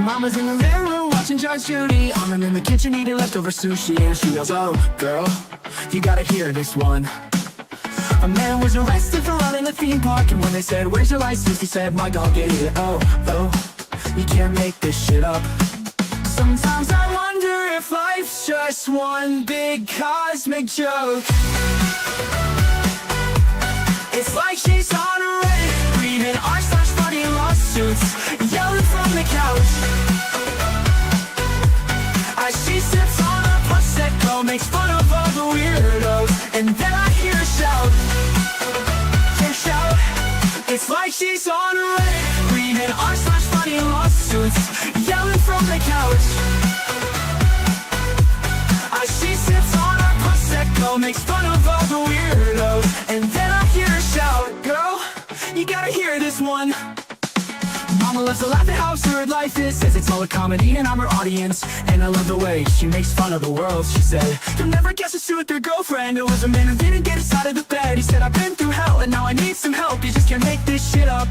Mama's in the living room watching Judge Judy. I'm in the kitchen eating leftover sushi, and she yells, "Oh, girl, you gotta hear this one." A man was arrested for running a theme park, and when they said, "Where's your license?" he said, "My dog ate it." Oh, you can't make this shit up. Sometimes I wonder if life's just one big cosmic joke. It's like she's on a Reddit, reading r/funny lawsuits, yelling from the couch. As she sips on a Prosecco, makes fun of all the weirdos, and then I hear her shout. It's like she's on a Reddit, reading r/funny lawsuits, yelling from the couch. As she sips on a Prosecco, makes fun of all the weirdos, and then I hear her shout, "Girl, you gotta hear this one." Mama loves to laugh at how absurd life is, says it's all a comedy and I'm her audience. And I love the way she makes fun of the world. She said, "You'll never guess who with their girlfriend. It was a man who didn't get us out of the bed. He said, I've been through hell and now I need some help. You just can't make this shit up.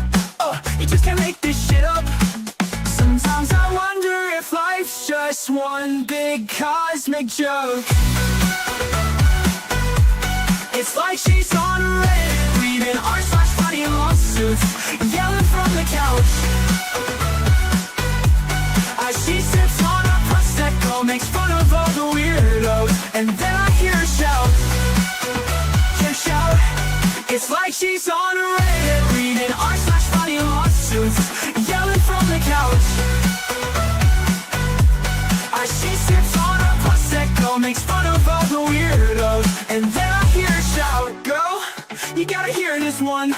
You just can't make this shit up." Sometimes I wonder if life's just one big cosmic joke. It's like she's on a Reddit, reading r/funny lawsuits, yelling from the couch. As she sips on a Prosecco, makes fun of all the weirdos, and then I hear her shout. It's like she's on a Reddit, reading r/funny lawsuits, yelling from the couch. As she sips on a Prosecco, makes fun of all the weirdos, and then I hear her shout, "Girl, you gotta hear this one."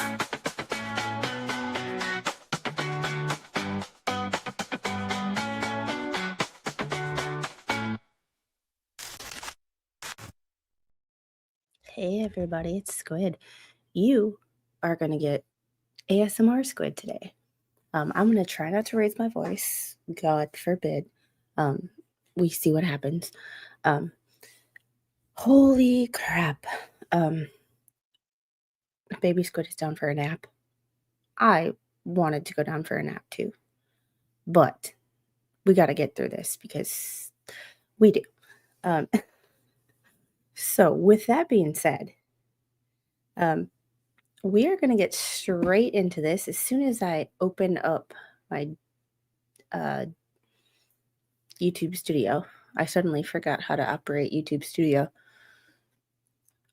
Hey everybody, it's Squid. You are going to get ASMR Squid today. I'm going to try not to raise my voice. God forbid. We see what happens. Holy crap. Baby Squid is down for a nap. I wanted to go down for a nap too. But we got to get through this because we do. So with that being said, we are going to get straight into this as soon as I open up my YouTube Studio. I suddenly forgot how to operate YouTube Studio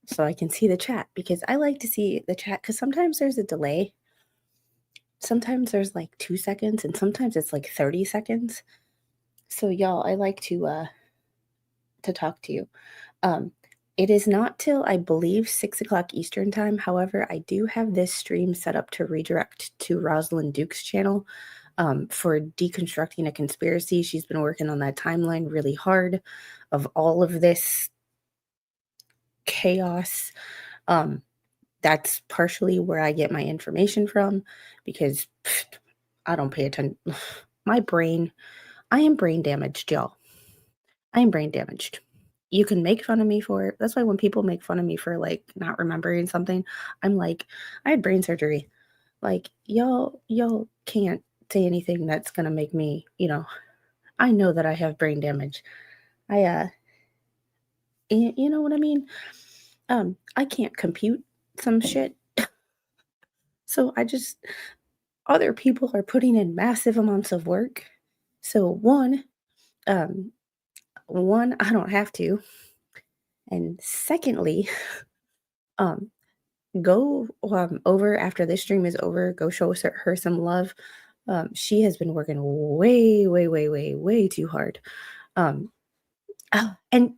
so I can see the chat, because I like to see the chat because sometimes there's a delay. Sometimes there's like 2 seconds and sometimes it's like 30 seconds. So y'all, I like to talk to you. It is not till, I believe, 6 o'clock Eastern time. However, I do have this stream set up to redirect to Rosalind Duke's channel for deconstructing a conspiracy. She's been working on that timeline really hard of all of this chaos. That's partially where I get my information from, because I don't pay attention. My brain, I am brain damaged, y'all. I am brain damaged. You can make fun of me for it. That's why when people make fun of me for like not remembering something, I'm like, I had brain surgery. Like, y'all can't say anything that's gonna make me, I know that I have brain damage. You know what I mean? I can't compute some shit. So other people are putting in massive amounts of work. So one, I don't have to. And secondly, go over after this stream is over, go show her some love. She has been working way too hard. And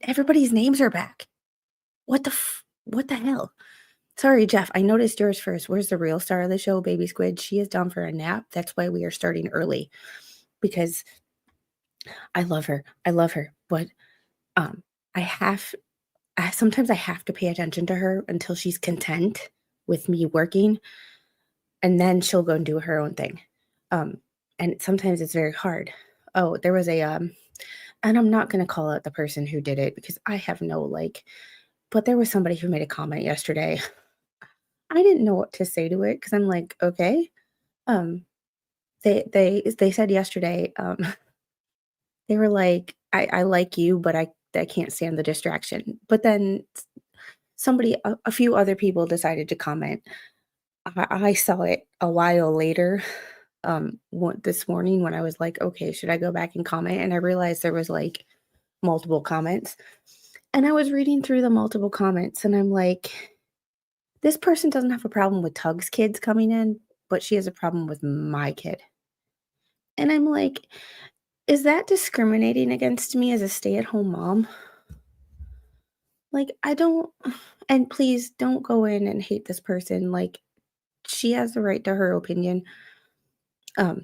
everybody's names are back. What the hell? Sorry, Jeff, I noticed yours first. Where's the real star of the show, Baby Squid? She is down for a nap. That's why we are starting early, because I love her. But sometimes I have to pay attention to her until she's content with me working, and then she'll go and do her own thing. And sometimes it's very hard. Oh, there was and I'm not going to call out the person who did it because I have no but there was somebody who made a comment yesterday. I didn't know what to say to it because I'm like, okay. They said yesterday, They were like, I like you, but I can't stand the distraction. But then a few other people decided to comment. I saw it a while later, this morning when I was like, okay, should I go back and comment? And I realized there was like multiple comments. And I was reading through the multiple comments and I'm like, this person doesn't have a problem with Tug's kids coming in, but she has a problem with my kid. And I'm like, is that discriminating against me as a stay-at-home mom? Like, I don't, and please don't go in and hate this person. Like, she has the right to her opinion. Um,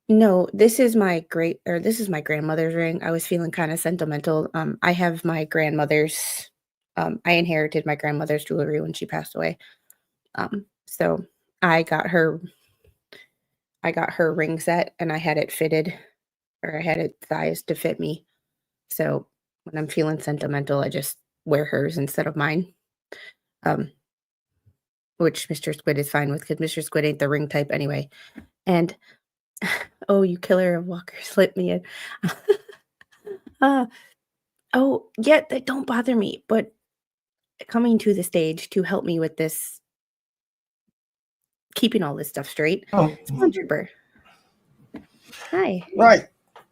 no, this is my grandmother's ring. I was feeling kind of sentimental. I have my grandmother's, I inherited my grandmother's jewelry when she passed away. So I got her, I got her ring set and I had it fitted, or I had it sized to fit me. So when I'm feeling sentimental, I just wear hers instead of mine. Um, which Mr. Squid is fine with because Mr. Squid ain't the ring type anyway. And oh, you killer of Walker, slip me in. uh, oh, yeah, they don't bother me, but coming to the stage to help me with this, keeping all this stuff straight, Oh, it's One Trooper. Hi. right.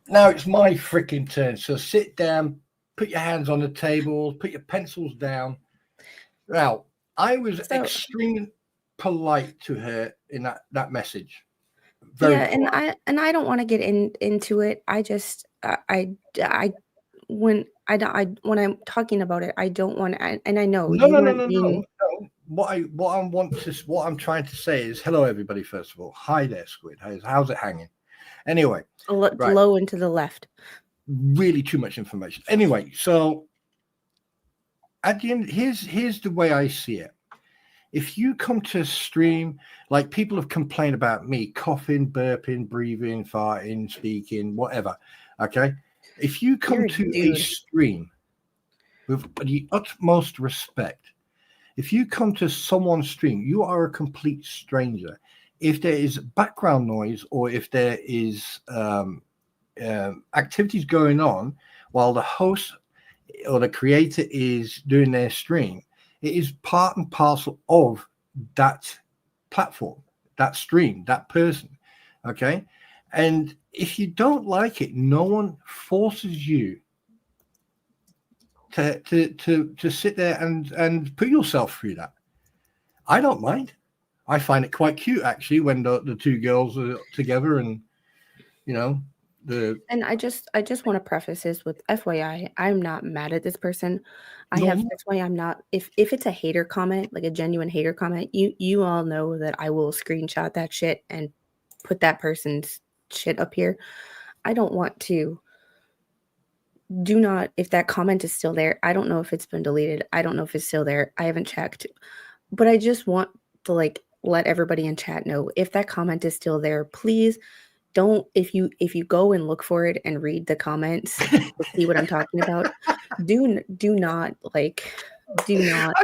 Now it's my freaking turn. So sit down, put your hands on the table, put your pencils down. Now, I was extremely polite to her in that message. Very polite. and I don't want to get into it. I just when I'm talking about it, I don't want to, and I know No, you no, no, weren't no, being. no. What I'm trying to say is hello, everybody. First of all, hi there, Squid. How's it hanging? Anyway, right. Low and to the left. Really too much information. Anyway, so at the end, here's the way I see it. If you come to a stream, like people have complained about me coughing, burping, breathing, farting, speaking, whatever. Okay. If you come to a stream with the utmost respect, if you come to someone's stream, you are a complete stranger. If there is background noise or if there is activities going on while the host or the creator is doing their stream, it is part and parcel of that platform, that stream, that person. Okay. And if you don't like it, no one forces you to sit there and put yourself through that. I don't mind. I find it quite cute actually when the two girls are together and and I just want to preface this with FYI, I'm not mad at this person. That's why I'm not, if it's a hater comment, like a genuine hater comment, you all know that I will screenshot that shit and put that person's shit up here. I don't want to. Do not, if that comment is still there, I don't know if it's been deleted. I don't know if it's still there. I haven't checked. But I just want to let everybody in chat know, if that comment is still there, please don't, if you go and look for it and read the comments to see what I'm talking about, do not I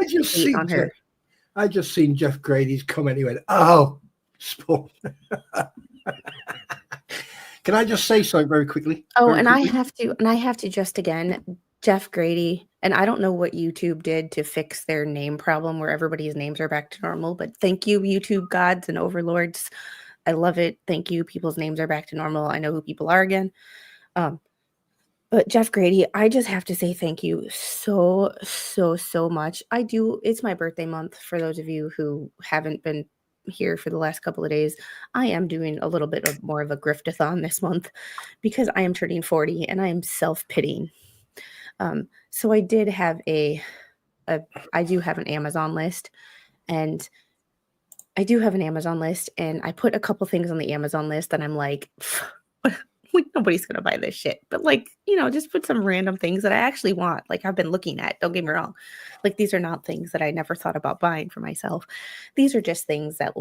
just hate on her. I just seen Jeff Grady's comment. He went, "Oh, sport." Can I just say something very quickly? I have to just again, Jeff Grady, and I don't know what YouTube did to fix their name problem where everybody's names are back to normal, but thank you, YouTube gods and overlords. I love it. Thank you. People's names are back to normal. I know who people are again. But Jeff Grady, I just have to say thank you so much. It's my birthday month for those of you who haven't been here for the last couple of days. I am doing a little bit more of a griftathon this month because I am turning 40 and I am self-pitying. So I do have an Amazon list, and I put a couple things on the Amazon list and I'm like nobody's gonna buy this shit, but just put some random things that I actually want, like I've been looking at. Don't get me wrong, like these are not things that I never thought about buying for myself. These are just things that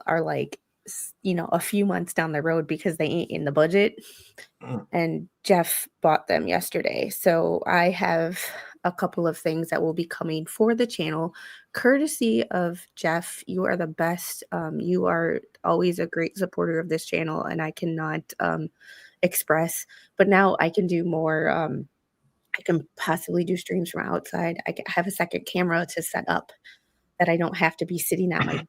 are like a few months down the road because they ain't in the budget. And Jeff bought them yesterday. So I have a couple of things that will be coming for the channel, courtesy of Jeff. You are the best. You are always a great supporter of this channel, and I cannot express. But now I can do more. I can possibly do streams from outside. I have a second camera to set up that I don't have to be sitting at my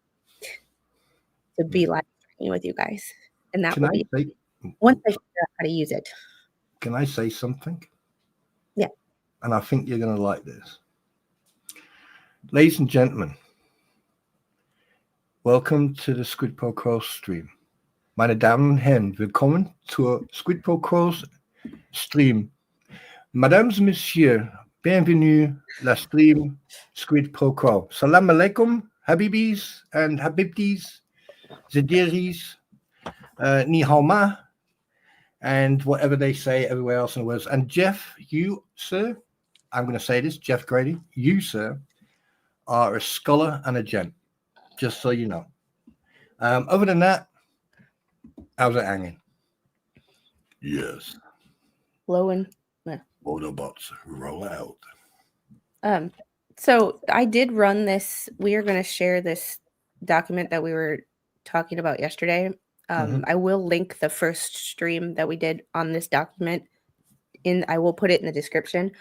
to be live streaming with you guys. And that will be once I figure out how to use it. Can I say something? Yeah. And I think you're going to like this. Ladies and gentlemen, welcome to the Squid Pro Cross stream. Meine Damen und Herren, willkommen zur Squid Pro Cross stream. Mesdames et messieurs, bienvenue la stream Squid Pro Cross. Salam alaikum, habibis and habibtis, zadiris, ni hao ma, and whatever they say everywhere else in the world. And Jeff, you, sir, I'm going to say this, Jeff Grady, you, sir, are a scholar and a gent, just so you know. Other than that, how's it hanging? Yes. Blowing. Autobots roll out. So I did run this. We are going to share this document that we were talking about yesterday. I will link the first stream that we did on this document I will put it in the description.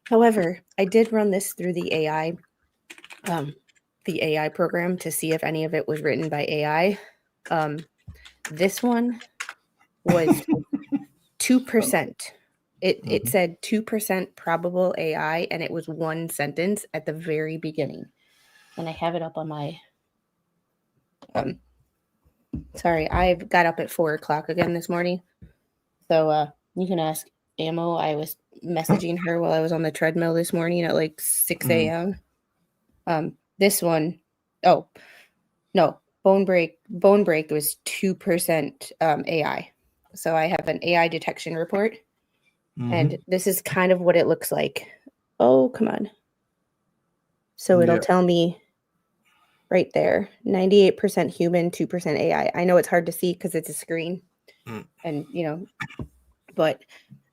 However, I did run this through the AI program to see if any of it was written by AI. This one was 2%. It said 2% probable AI, and it was one sentence at the very beginning. And I have it up on my sorry, I got up at 4:00 again this morning. So you can ask Ammo. I was messaging her while I was on the treadmill this morning at like 6 a.m. This one, oh no, Bonebrake was 2% AI. So I have an AI detection report, and this is kind of what it looks like. Oh, come on. So it'll tell me right there, 98% human, 2% AI. I know it's hard to see because it's a screen, and but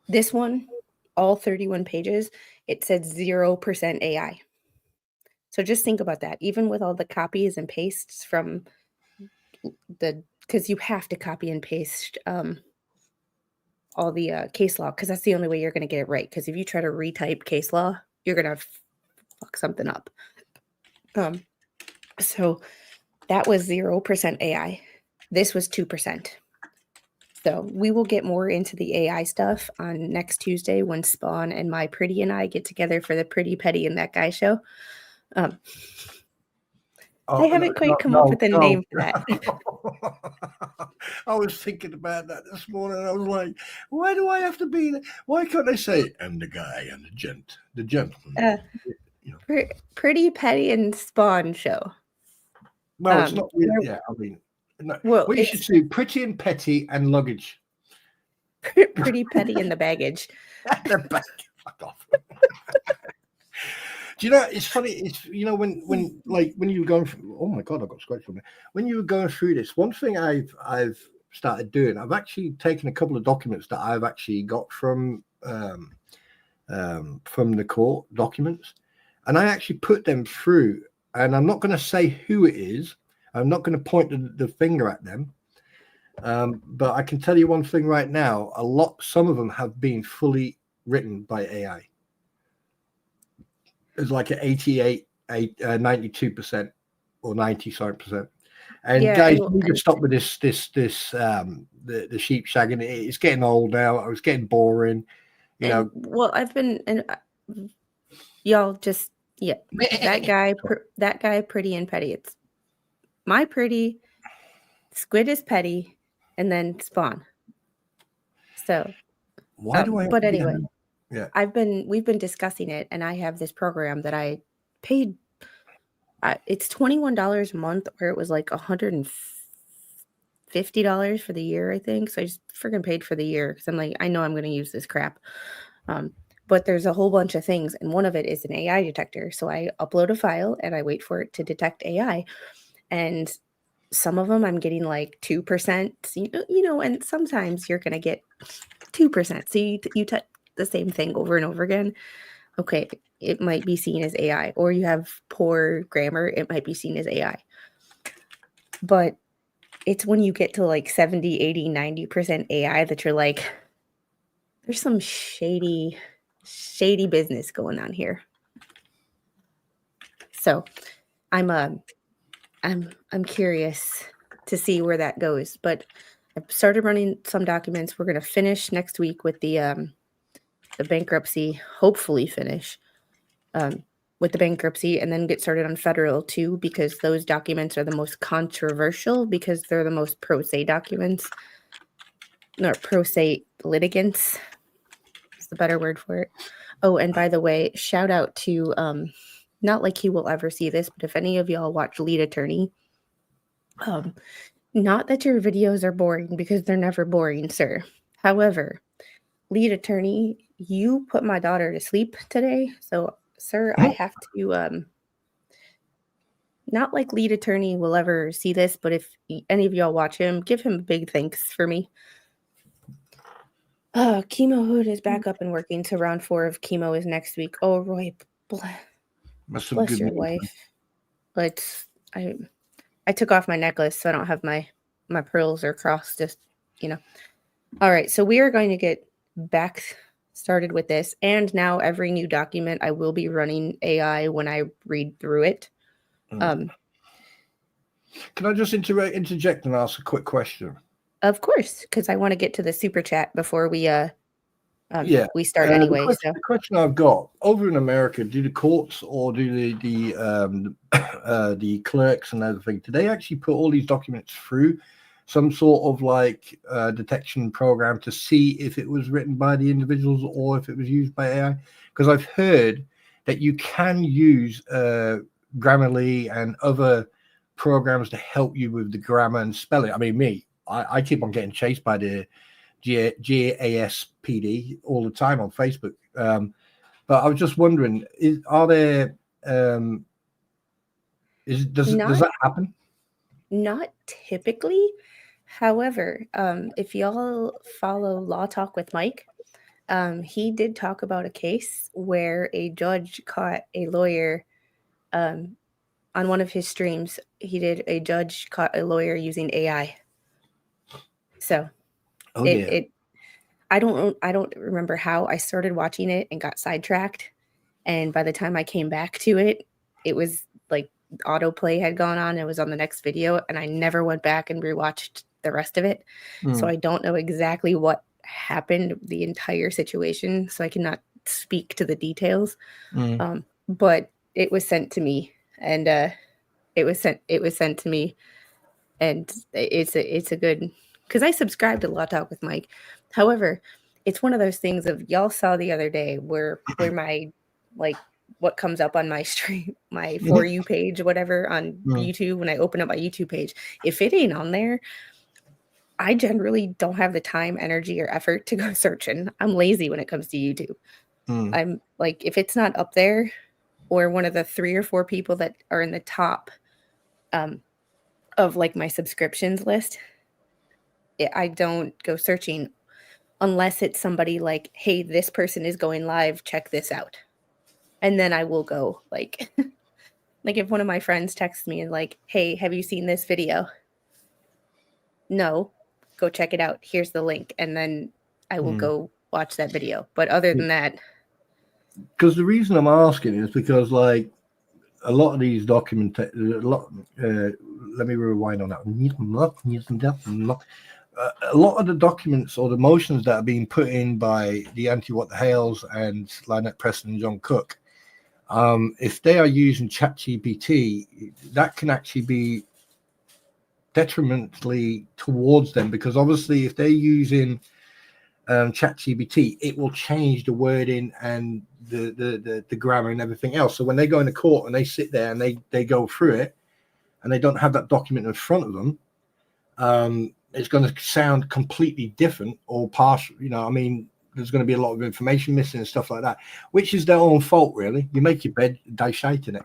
this one, all 31 pages, it said 0% AI. So just think about that. Even with all the copies and pastes from because you have to copy and paste all the case law, because that's the only way you're going to get it right. Because if you try to retype case law, you're going to fuck something up. So that was 0% AI. This was 2%. So we will get more into the AI stuff on next Tuesday when Spawn and My Pretty and I get together for the Pretty Petty and That Guy show. I haven't quite come up with a name for that. I was thinking about that this morning. I was like, why do I have to be there? Why can't they say, and the guy and the gentleman? Pretty Petty and Spawn show. Well, it's not really, I mean, no. Well, you should see Pretty and Petty and Luggage. Pretty Petty and the Baggage. The baggage. Fuck off. Do you know, it's funny, it's, when you were going through, oh my God, I got scratched from it. When you were going through this, one thing I've started doing, I've actually taken a couple of documents that I've actually got from the court documents, and I actually put them through, and I'm not going to say who it is. I'm not going to point the finger at them. But I can tell you one thing right now, some of them have been fully written by AI. It's like an 92% or 90%. And guys, you can stop with this the sheep shagging. It's getting old now. It's getting boring. Well, I've been, and y'all just, that guy, Pretty and Petty. It's My Pretty, Squid is Petty, and then Spawn. So, why do I? But anyway, we've been discussing it, and I have this program that I paid. It's $21 a month, where it was like $150 for the year, I think. So I just freaking paid for the year because I'm like, I know I'm going to use this crap. But there's a whole bunch of things, and one of it is an AI detector. So I upload a file and I wait for it to detect AI. And some of them I'm getting like 2%, and sometimes you're going to get 2%. So you touch the same thing over and over again. Okay, it might be seen as AI, or you have poor grammar, it might be seen as AI. But it's when you get to like 70, 80, 90% AI that you're like, there's some shady business going on here. So I'm curious to see where that goes. But I've started running some documents. We're gonna finish next week with the bankruptcy, hopefully finish with the bankruptcy, and then get started on federal too, because those documents are the most controversial because they're the most pro se documents, or pro se litigants. Is the better word for it. Oh, and by the way, shout out to not like he will ever see this, but if any of y'all watch Lead Attorney, not that your videos are boring, because they're never boring, sir. However, Lead Attorney, you put my daughter to sleep today, so sir, I have to not like Lead Attorney will ever see this, but if any of y'all watch him, give him a big thanks for me. Chemo Hood is back up and working, so round 4 of chemo is next week. Oh, Roy, bless your wife. But I took off my necklace, so I don't have my pearls or cross, just, All right, so we are going to get back started with this, and now every new document I will be running AI when I read through it. Can I just interject and ask a quick question? Of course, because I want to get to the super chat before we we start anyway. The question I've got, over in America, do the courts or do the clerks and everything, do they actually put all these documents through some sort of like detection program to see if it was written by the individuals or if it was used by AI? Because I've heard that you can use Grammarly and other programs to help you with the grammar and spelling. I mean, I keep on getting chased by the GASPD all the time on Facebook. But I was just wondering, does that happen? Not typically. However, if y'all follow Law Talk with Mike, he did talk about a case where a judge caught a lawyer on one of his streams. A judge caught a lawyer using AI. So I don't remember how I started watching it and got sidetracked. And by the time I came back to it, it was like autoplay had gone on. It was on the next video, and I never went back and rewatched the rest of it. So I don't know exactly what happened, the entire situation. So I cannot speak to the details. But it was sent to me, and it was sent to me, and it's a good, because I subscribe to Law Talk with Mike. However, it's one of those things of, y'all saw the other day where my, like, what comes up on my stream, my For You page, whatever, on YouTube, when I open up my YouTube page, if it ain't on there, I generally don't have the time, energy, or effort to go searching. I'm lazy when it comes to YouTube. I'm like, if it's not up there, or one of the 3 or 4 people that are in the top of like my subscriptions list, I don't go searching unless it's somebody like, hey, this person is going live, check this out. And then I will go, like, like if one of my friends texts me and like, hey, have you seen this video? No, go check it out. Here's the link. And then I will go watch that video. But other than that. Because the reason I'm asking is because, like, a lot of these let me rewind on that. A lot of the documents or the motions that are being put in by the HALEs and Lynette Preston and John Cook, if they are using ChatGPT, that can actually be detrimentally towards them, because obviously if they're using ChatGPT, it will change the wording and the grammar and everything else. So when they go into court and they sit there and they go through it and they don't have that document in front of them, it's going to sound completely different or partial. I mean, there's going to be a lot of information missing and stuff like that, which is their own fault, really. You make your bed, die shite in it.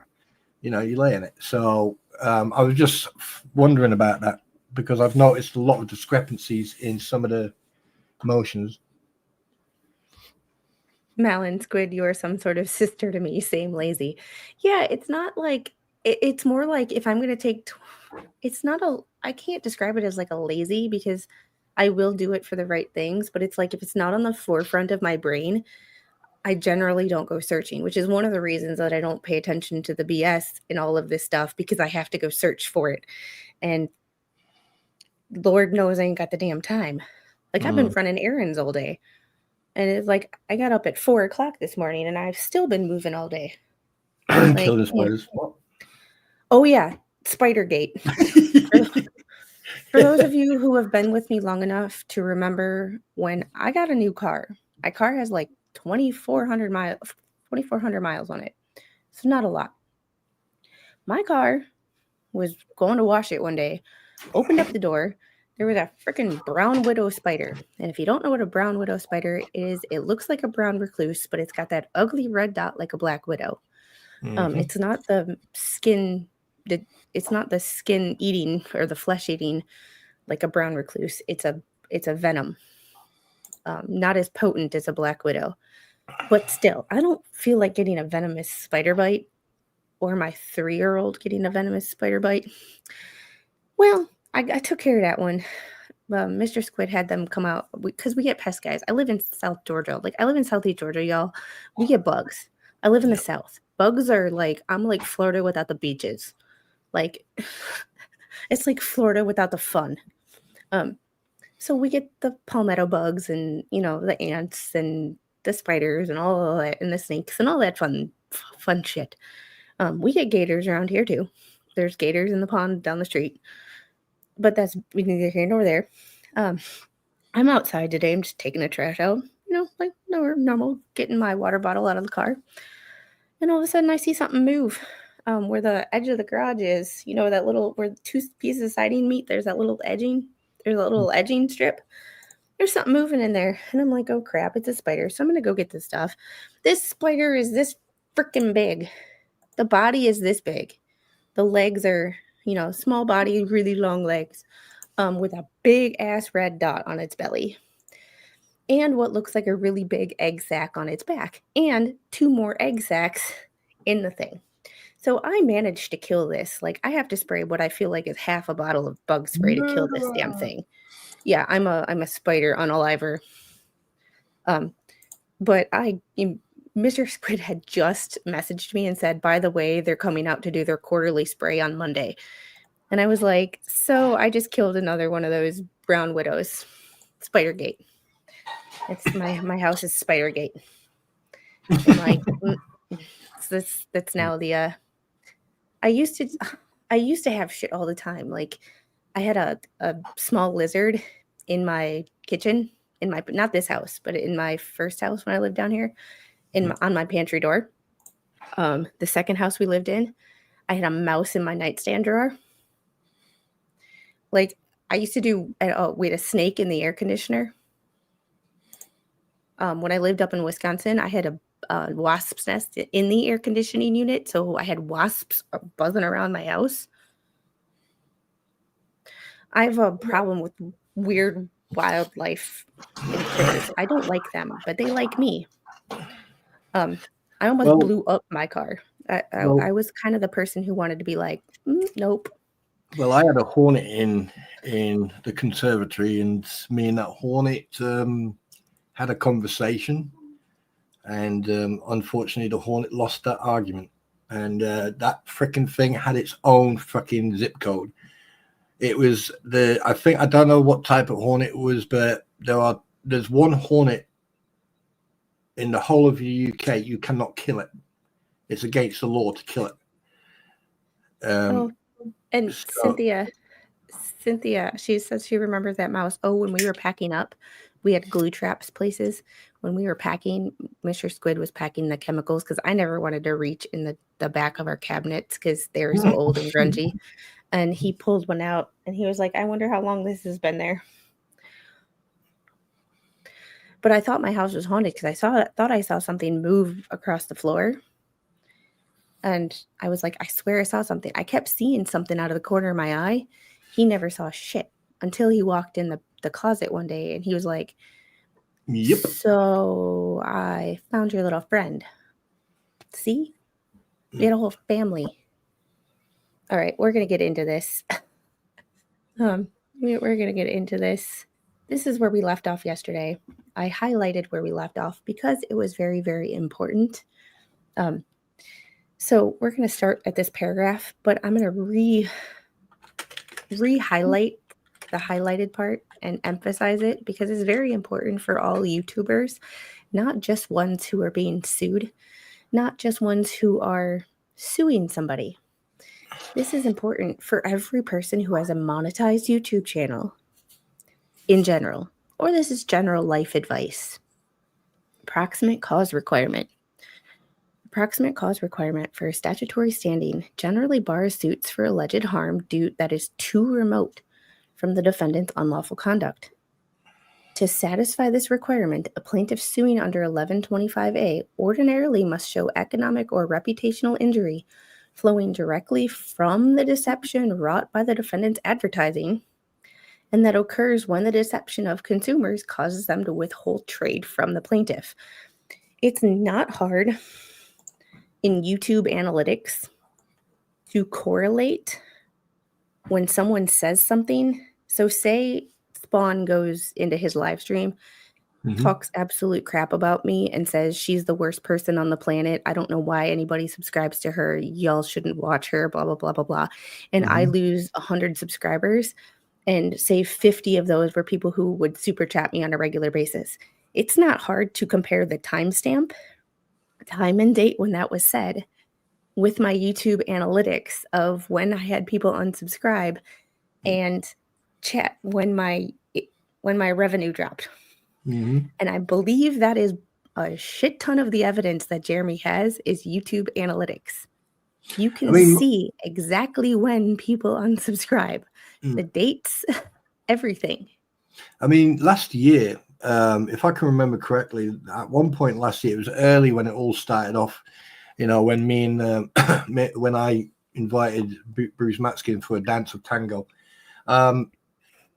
You lay in it. So I was just wondering about that because I've noticed a lot of discrepancies in some of the motions. Malin Squid, you are some sort of sister to me, same lazy. Yeah, it's not like it's more like if I'm gonna take it's not a I can't describe it as like a lazy because I will do it for the right things, but it's like if it's not on the forefront of my brain, I generally don't go searching, which is one of the reasons that I don't pay attention to the BS in all of this stuff because I have to go search for it. And Lord knows I ain't got the damn time. Like I've been running errands all day. And it's like I got up at 4 o'clock this morning and I've still been moving all day. Like, Killing the yeah. spiders. Oh yeah, Spidergate. For those of you who have been with me long enough to remember when I got a new car, my car has like 2,400 miles on it. So not a lot. My car was going to wash it one day, opened up the door. There was a freaking brown widow spider. And if you don't know what a brown widow spider is, it looks like a brown recluse, but it's got that ugly red dot like a black widow. It's not the skin, it's not the skin eating or the flesh eating like a brown recluse. It's a venom. Not as potent as a black widow. But still, I don't feel like getting a venomous spider bite or my 3-year-old getting a venomous spider bite. Well, I took care of that one. Mr. Squid had them come out because we get pest guys. I live in South Georgia. Like I live in Southeast Georgia, y'all. We get bugs. I live in the South. Bugs are like, I'm like Florida without the beaches. Like it's like Florida without the fun. So we get the palmetto bugs and, you know, the ants and the spiders and all of that and the snakes and all that fun shit. We get gators around here too. There's gators in the pond down the street. But that's neither here nor there. I'm outside today. I'm just taking the trash out, you know, like normal, getting my water bottle out of the car. And all of a sudden I see something move where the edge of the garage is, you know, that little, where 2 pieces of siding meet, there's that little edging. There's a little edging strip. There's something moving in there. And I'm like, oh crap, it's a spider. So I'm going to go get this stuff. This spider is this freaking big. The body is this big. The legs are, you know, small body, really long legs, with a big ass red dot on its belly. And what looks like a really big egg sac on its back. And 2 more egg sacs in the thing. So I managed to kill this. Like I have to spray what I feel like is half a bottle of bug spray to kill this damn thing. Yeah, I'm a spider unaliver. But Mr. Squid had just messaged me and said, by the way, they're coming out to do their quarterly spray on Monday. And I was like, so I just killed another one of those brown widows. Spidergate. It's my house is Spidergate. And like that's now the I used to have shit all the time. Like I had a small lizard in my kitchen, in my, not this house, but in my first house when I lived down here, on my pantry door. The second house we lived in, I had a mouse in my nightstand drawer. Like I used to do, we had a snake in the air conditioner. When I lived up in Wisconsin, I had a wasp's nest in the air conditioning unit, so I had wasps buzzing around my house. I have a problem with weird wildlife and critters. I don't like them, but they like me. I almost blew up my car. I was kind of the person who wanted to be like, nope. Well, I had a hornet in the conservatory, and me and that hornet had a conversation, and unfortunately the hornet lost that argument, and that freaking thing had its own fucking zip code. It was I don't know what type of hornet it was, but there's one hornet in the whole of the UK you cannot kill it. It's against the law to kill it. And Cynthia, she says she remembers that mouse. Oh, when we were packing up, we had glue traps places. When we were packing, Mr. Squid was packing the chemicals because I never wanted to reach in the back of our cabinets because they were so old and grungy. And he pulled one out and he was like, I wonder how long this has been there. But I thought my house was haunted because I thought I saw something move across the floor. And I was like, I swear I saw something. I kept seeing something out of the corner of my eye. He never saw shit until he walked in the closet one day and he was like, Yep. so I found your little friend. See? We had a whole family. All right, we're going to get into this. We're going to get into this. This is where we left off yesterday. I highlighted where we left off because it was very, very important. So we're going to start at this paragraph, but I'm going to re-highlight the highlighted part and emphasize it because it's very important for all YouTubers, not just ones who are being sued, not just ones who are suing somebody. This is important for every person who has a monetized YouTube channel in general, or this is general life advice. Proximate cause requirement. Proximate cause requirement for statutory standing generally bars suits for alleged harm that is too remote from the defendant's unlawful conduct. To satisfy this requirement, a plaintiff suing under 1125A ordinarily must show economic or reputational injury flowing directly from the deception wrought by the defendant's advertising, and that occurs when the deception of consumers causes them to withhold trade from the plaintiff. It's not hard in YouTube analytics to correlate when someone says something. So say Spawn goes into his live stream, talks absolute crap about me and says she's the worst person on the planet. I don't know why anybody subscribes to her. Y'all shouldn't watch her, blah, blah, blah, blah, blah. And I lose 100 subscribers, and say 50 of those were people who would super chat me on a regular basis. It's not hard to compare the timestamp, time and date when that was said, with my YouTube analytics of when I had people unsubscribe and chat when my revenue dropped. And I believe that is a shit ton of the evidence that Jeremy has is YouTube analytics. You can see exactly when people unsubscribe, the dates, everything. I mean, last year, if I can remember correctly, at one point last year, it was early when it all started off, you know, when me and when I invited Bruce Matskin for a dance of tango.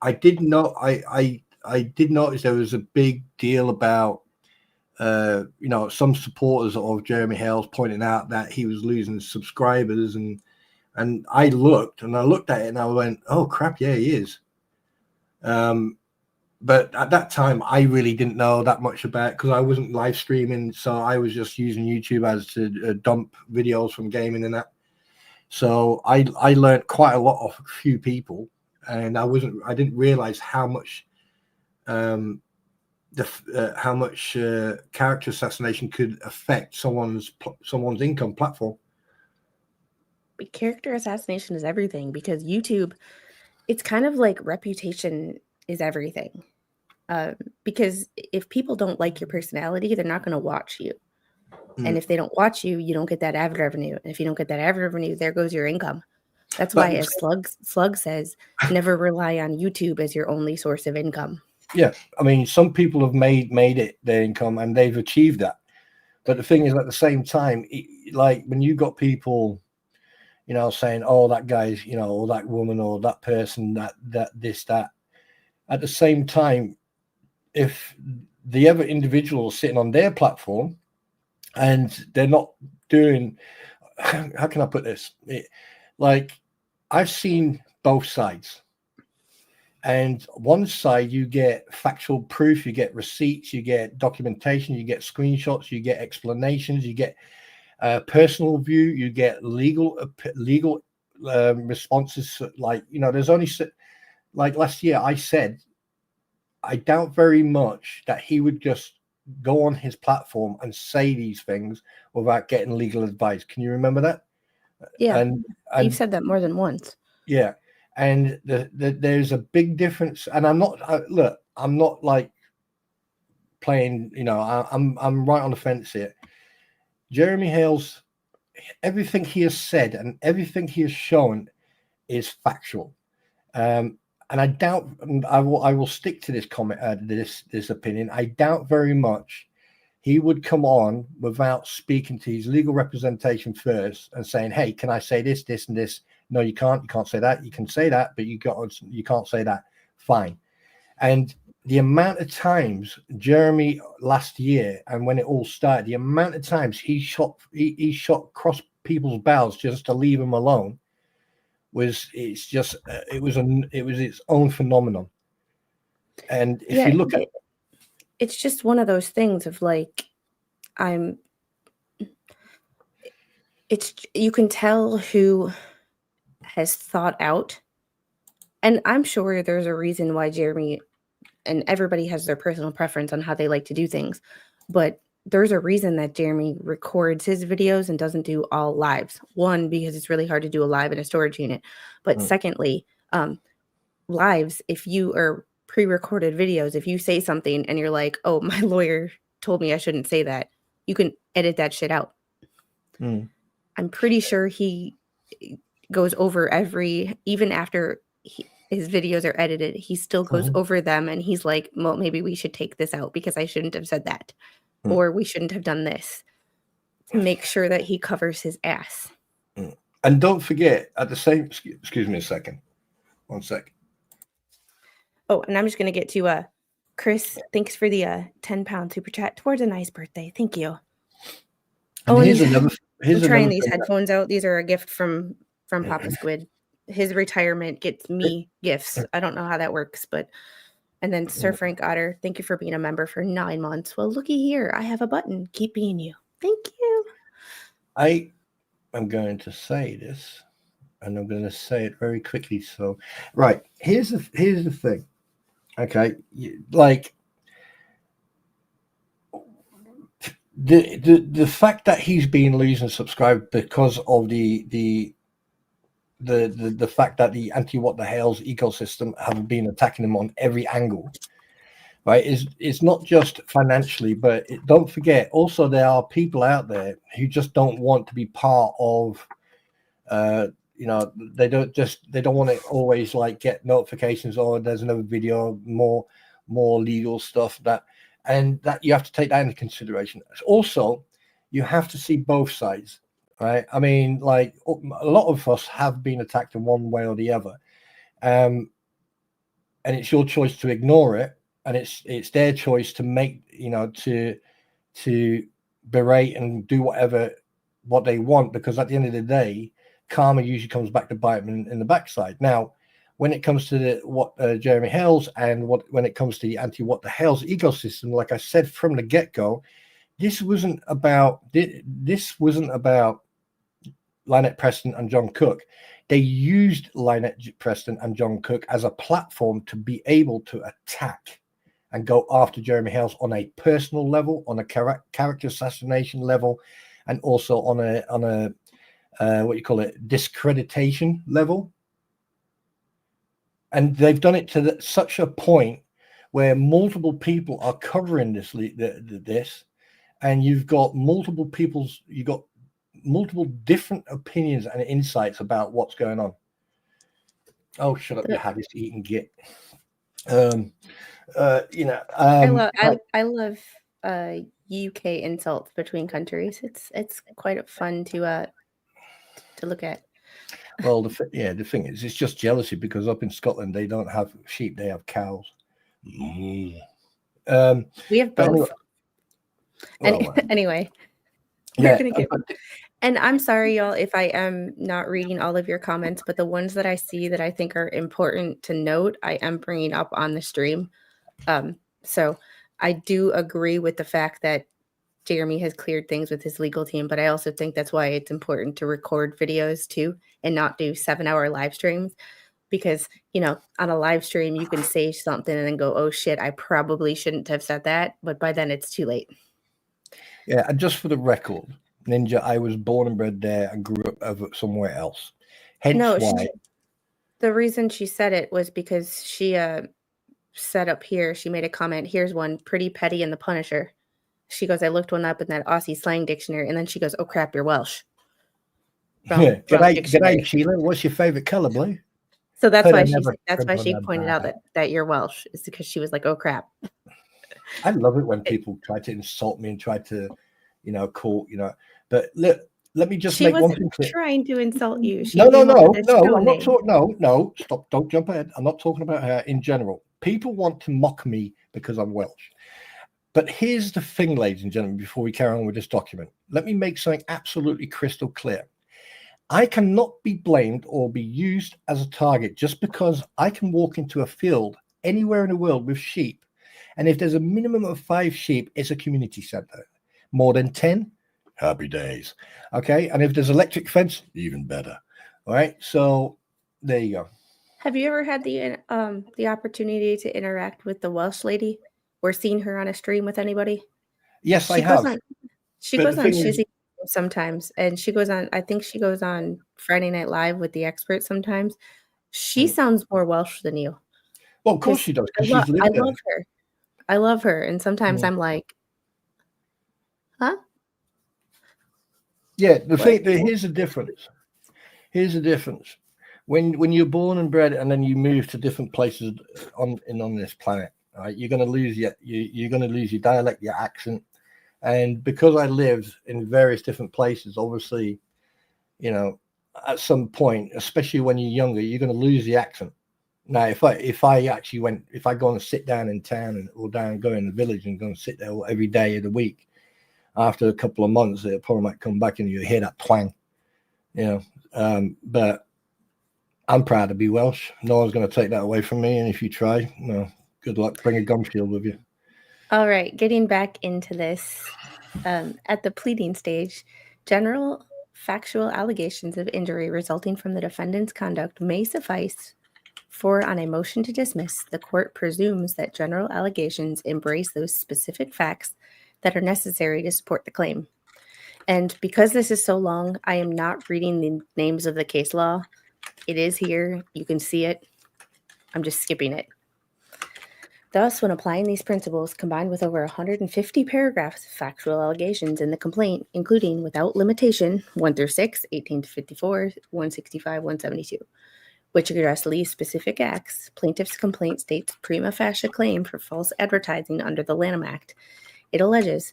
I did notice there was a big deal about you know, some supporters of Jeremy Hale's pointing out that he was losing subscribers, and I looked at it and I went, oh crap, yeah, he is. But at that time I really didn't know that much about it because I wasn't live streaming, so I was just using YouTube as to dump videos from gaming and that. So I learned quite a lot off a few people, and I didn't realize how much character assassination could affect someone's income platform. But character assassination is everything because YouTube, it's kind of like reputation is everything. Because if people don't like your personality, they're not going to watch you. And if they don't watch you, you don't get that ad revenue. And if you don't get that ad revenue, there goes your income. That's why, as Slug says, never rely on YouTube as your only source of income. Yeah, I mean, some people have made it their income and they've achieved that. But the thing is, at the same time, like when you got people, you know, saying, "Oh, that guy's," you know, or that woman, or that person, that this, that. At the same time, if the other individual is sitting on their platform and they're not doing, how can I put this? Like, I've seen both sides. And one side, you get factual proof, you get receipts, you get documentation, you get screenshots, you get explanations, you get personal view, you get legal responses. Like, you know, there's only, like last year I said, I doubt very much that he would just go on his platform and say these things without getting legal advice. Can you remember that? Yeah, and you've said that more than once. Yeah. And there's a big difference. And I'm not like playing, you know, I'm right on the fence here. Jeremy Hale's, everything he has said and everything he has shown is factual. And I doubt, I will stick to this comment, this opinion. I doubt very much he would come on without speaking to his legal representation first and saying, hey, can I say this, this, and this? No, you can't. You can't say that. You can say that, but you can't say that. Fine. And the amount of times Jeremy last year, and when it all started, the amount of times he shot across people's bows just to leave him alone it was its own phenomenon. And if you look at it's just one of those things of like, you can tell who has thought out, and I'm sure there's a reason why Jeremy, and everybody has their personal preference on how they like to do things, but there's a reason that Jeremy records his videos and doesn't do all lives. One, because it's really hard to do a live in a storage unit, but secondly, lives, if you are pre-recorded videos, if you say something and you're like, oh, my lawyer told me I shouldn't say that, you can edit that shit out. I'm pretty sure he goes over even after his videos are edited, he still goes over them and he's like, well, maybe we should take this out because I shouldn't have said that, or we shouldn't have done this, to make sure that he covers his ass. And don't forget, excuse me a second. 1 sec. Oh, and I'm just going to get to Chris. Thanks for the 10-pound super chat towards a nice birthday. Thank you. And here's trying these headphones out. These are a gift from Papa Squid. His retirement gets me gifts. I don't know how that works, but. And then Sir Frank Otter, thank you for being a member for 9 months. Well, looky here. I have a button. Keep being you. Thank you. I am going to say this, and I'm going to say it very quickly. So, right, here's the thing. Okay, like the fact that he's been losing subscribers because of the fact that the anti-what the hell's ecosystem have been attacking him on every angle, right? It's not just financially, but don't forget also there are people out there who just don't want to be part of they don't want to always like get notifications or there's another video, more legal stuff that you have to take that into consideration. Also, you have to see both sides. Right. I mean, like a lot of us have been attacked in one way or the other. And it's your choice to ignore it. And it's their choice to make, to berate and do what they want, because at the end of the day, karma usually comes back to bite them in the backside. Now, when it comes to what Jeremy Hales and when it comes to the anti-what the hell's ecosystem, like I said from the get-go, this wasn't about Lynette Preston and John Cook. They used Lynette Preston and John Cook as a platform to be able to attack and go after Jeremy Hales on a personal level, on a character assassination level, and also on a discreditation level. And they've done it to such a point where multiple people are covering this, and you've got multiple different opinions and insights about what's going on. Oh, shut up, you habits eating git. I love UK insults between countries. It's quite fun to look at. Well, the thing is, it's just jealousy, because up in Scotland they don't have sheep, they have cows. We have both. Anyway, we're gonna get. And I'm sorry, y'all, if I am not reading all of your comments, but the ones that I see that I think are important to note, I am bringing up on the stream. So I do agree with the fact that Jeremy has cleared things with his legal team, but I also think that's why it's important to record videos too and not do 7-hour live streams, because, on a live stream, you can say something and then go, oh shit, I probably shouldn't have said that. But by then it's too late. Yeah. And just for the record, Ninja, I was born and bred there and grew up somewhere else. Hence why. The reason she said it was because she set up here. She made a comment. Here's one, Pretty Petty and the Punisher. She goes, I looked one up in that Aussie slang dictionary. And then she goes, oh crap, you're Welsh. G'day, Sheila. What's your favorite color, Blue? So that's why she pointed out that you're Welsh, is because she was like, oh crap. I love it when people try to insult me and try to, call, But let me just She make one wasn't thing clear. trying to insult you. She No, no, came up no, with a no. show I'm not name. talking. No, stop. Don't jump ahead. I'm not talking about her in general. People want to mock me because I'm Welsh. But here's the thing, ladies and gentlemen, before we carry on with this document, let me make something absolutely crystal clear. I cannot be blamed or be used as a target just because I can walk into a field anywhere in the world with sheep. And if there's a minimum of 5 sheep, it's a community center. More than 10, happy days. Okay. And if there's electric fence, even better. All right. So there you go. Have you ever had the opportunity to interact with the Welsh lady or seen her on a stream with anybody? Yes, I She goes have. on she But goes the on thing is, Shizzy sometimes, and I think she goes on Friday Night Live with the experts sometimes. She sounds more Welsh than you. well, of course 'Cause she does, I because she's I lived there. love her. I love her, and sometimes Mm. I'm like, "Huh? Yeah, the What?" thing, here's the difference. Here's the difference. When you're born and bred and then you move to different places on this planet, right, you're going to lose you're going to lose your dialect, your accent. And because I lived in various different places, obviously, at some point, especially when you're younger, you're going to lose the accent. Now, if I go and sit down in town or go in the village and go and sit there every day of the week, after a couple of months, it probably might come back and you hear that twang, but I'm proud to be Welsh. No one's going to take that away from me. And if you try, no, good luck. Bring a gum shield with you. All right, getting back into this, at the pleading stage, general factual allegations of injury resulting from the defendant's conduct may suffice for, on a motion to dismiss, the court presumes that general allegations embrace those specific facts that are necessary to support the claim. And because this is so long, I am not reading the names of the case law. It is here. You can see it. I'm just skipping it. Thus, when applying these principles, combined with over 150 paragraphs of factual allegations in the complaint, including without limitation 1 through 6, 18 to 54, 165, 172, which address Lee's specific acts, plaintiff's complaint states prima facie claim for false advertising under the Lanham Act. It alleges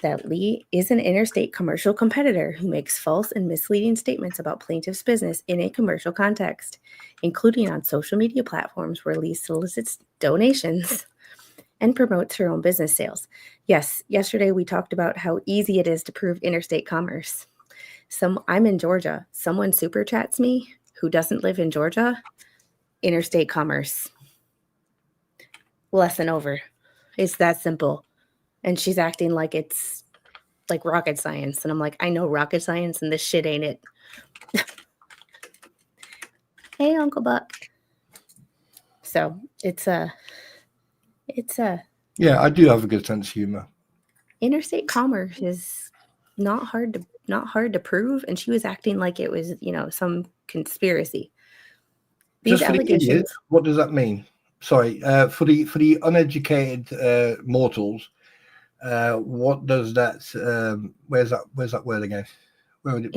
that Lee is an interstate commercial competitor who makes false and misleading statements about plaintiff's business in a commercial context, including on social media platforms where Lee solicits donations and promotes her own business sales. Yes, yesterday we talked about how easy it is to prove interstate commerce. I'm in Georgia. Someone super chats me who doesn't live in Georgia. Interstate commerce. Lesson over. It's that simple. And she's acting like it's like rocket science. And I'm like, I know rocket science and this shit ain't it. Hey, Uncle Buck. So it's Yeah, I do have a good sense of humor. Interstate commerce is not hard to prove. And she was acting like it was, some conspiracy. These Just for allegations. the idiots, what does that mean? Sorry, for the uneducated mortals, what does that? Where's that word again? Where would it?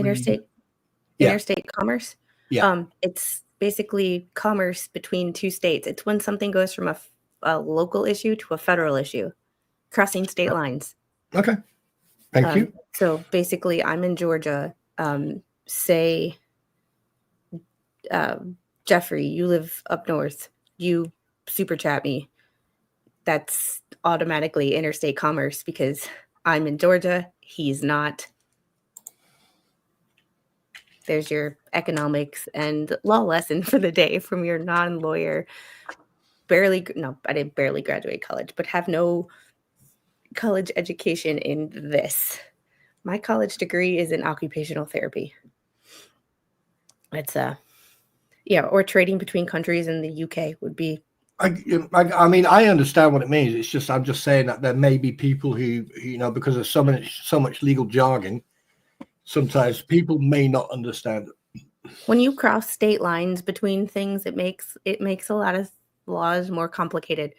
Interstate commerce. Yeah. It's basically commerce between two states. It's when something goes from a local issue to a federal issue, crossing state lines. Okay. Thank you. So basically, I'm in Georgia. Say, Jeffrey, you live up north. You super chat me. That's automatically interstate commerce because I'm in Georgia. He's not. There's your economics and law lesson for the day from your non-lawyer. I didn't barely graduate college, but have no college education in this. My college degree is in occupational therapy. It's or trading between countries in the UK would be. I mean, I understand what it means. It's just I'm just saying that there may be people who because of so much legal jargon, sometimes people may not understand it. When you cross state lines between things, it makes a lot of laws more complicated.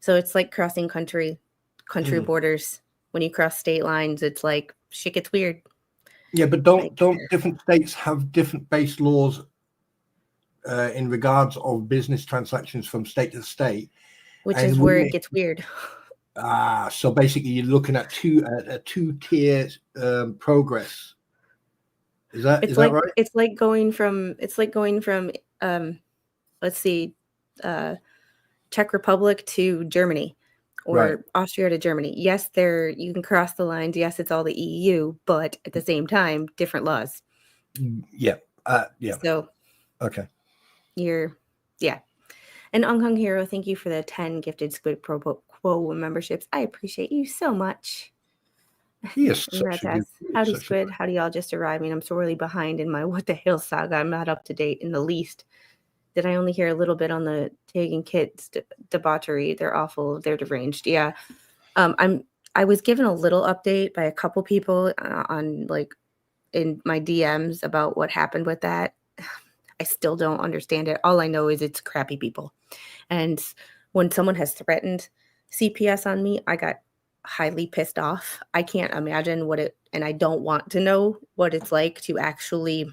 So it's like crossing country borders. When you cross state lines, it's like shit gets weird. Yeah, but don't different states have different base laws in regards of business transactions from state to state, which is where it gets weird. So basically, you're looking at a two-tier progress. Is that right? It's like going from let's see, Czech Republic to Germany, or Right. Austria to Germany. Yes, you can cross the lines. Yes, it's all the EU, but at the same time, different laws. Yeah. Yeah. So Okay. yeah. And Ong Hero, thank you for the 10 gifted Squid Pro Quo memberships. I appreciate you so much. Yes. Howdy Squid, howdy y'all just arriving. I'm sorely behind in my What the HALE saga. I'm not up to date in the least. Did I only hear a little bit on the taking kids debauchery? They're awful. They're deranged. Yeah. I was given a little update by a couple people on like in my DMs about what happened with that. I still don't understand it. All I know is it's crappy people. And when someone has threatened CPS on me, I got highly pissed off. I can't imagine and I don't want to know what it's like to actually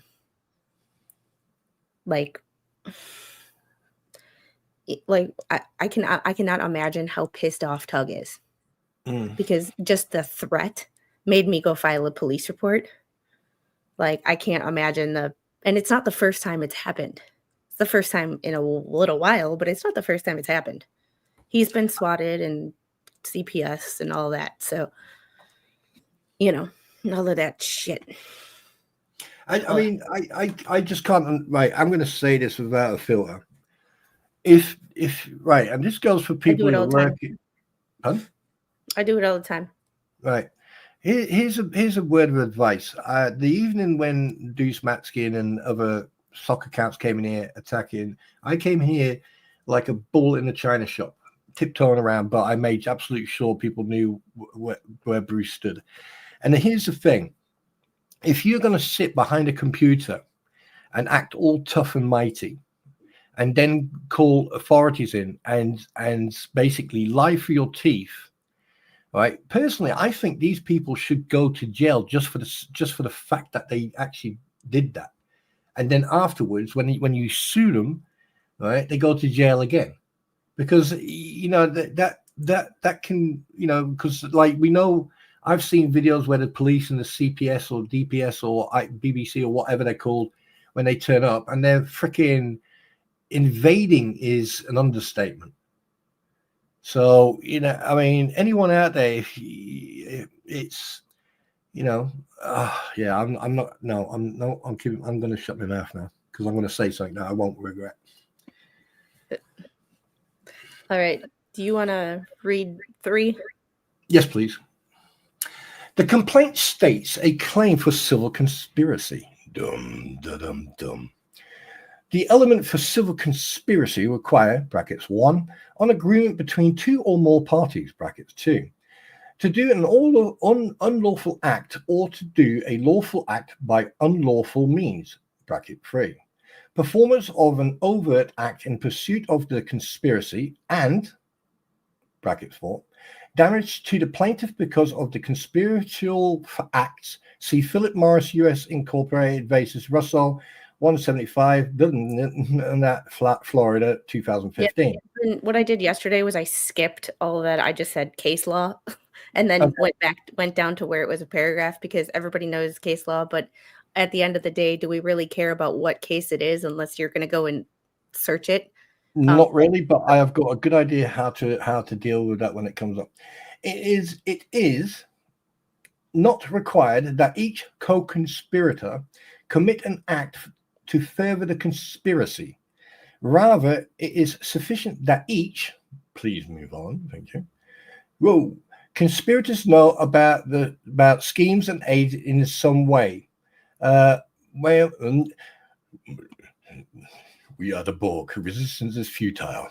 I cannot imagine how pissed off Tug is. Because just the threat made me go file a police report. Like, I can't imagine and it's not the first time it's happened. It's the first time in a little while, but it's not the first time it's happened. He's been swatted and CPS and all that. So, all of that shit. I mean, I just can't. Right, I'm going to say this without a filter. If right, and this goes for people who work. Pardon? I do it all the time. Right. Here's a word of advice. The evening when Deuce Matskin and other soccer counts came in here attacking, I came here like a bull in a china shop, tiptoeing around, but I made absolutely sure people knew where Bruce stood. And here's the thing. If you're going to sit behind a computer and act all tough and mighty, and then call authorities in and basically lie for your teeth, right? Personally, I think these people should go to jail just for the fact that they actually did that, and then afterwards, when you sue them, right, they go to jail again, because that can because like we know. I've seen videos where the police and the CPS or DPS or BBC or whatever they're called, when they turn up and they're freaking invading is an understatement. So, I mean, anyone out there, it's, yeah, I'm not, no, I'm going to shut my mouth now because I'm going to say something that I won't regret. All right. Do you want to read 3? Yes, please. The complaint states a claim for civil conspiracy. Dum, da, dum, dum. The element for civil conspiracy require, brackets 1, an agreement between 2 or more parties, brackets 2, to do an unlawful act or to do a lawful act by unlawful means, bracket 3. Performance of an overt act in pursuit of the conspiracy and, bracket 4, damage to the plaintiff because of the conspiratorial acts. See Philip Morris U.S. Incorporated versus Russell 175, and that Florida 2015. Yeah. And what I did yesterday was I skipped all of that. I just said case law and then went down to where it was a paragraph because everybody knows case law. But at the end of the day, do we really care about what case it is unless you're going to go and search it? Not really, but I have got a good idea how to deal with that when it comes up. It is not required that each co-conspirator commit an act to further the conspiracy. Rather, it is sufficient that each, please move on, thank you. Whoa, conspirators know about schemes and aid in some way. We are the Borg. Resistance is futile.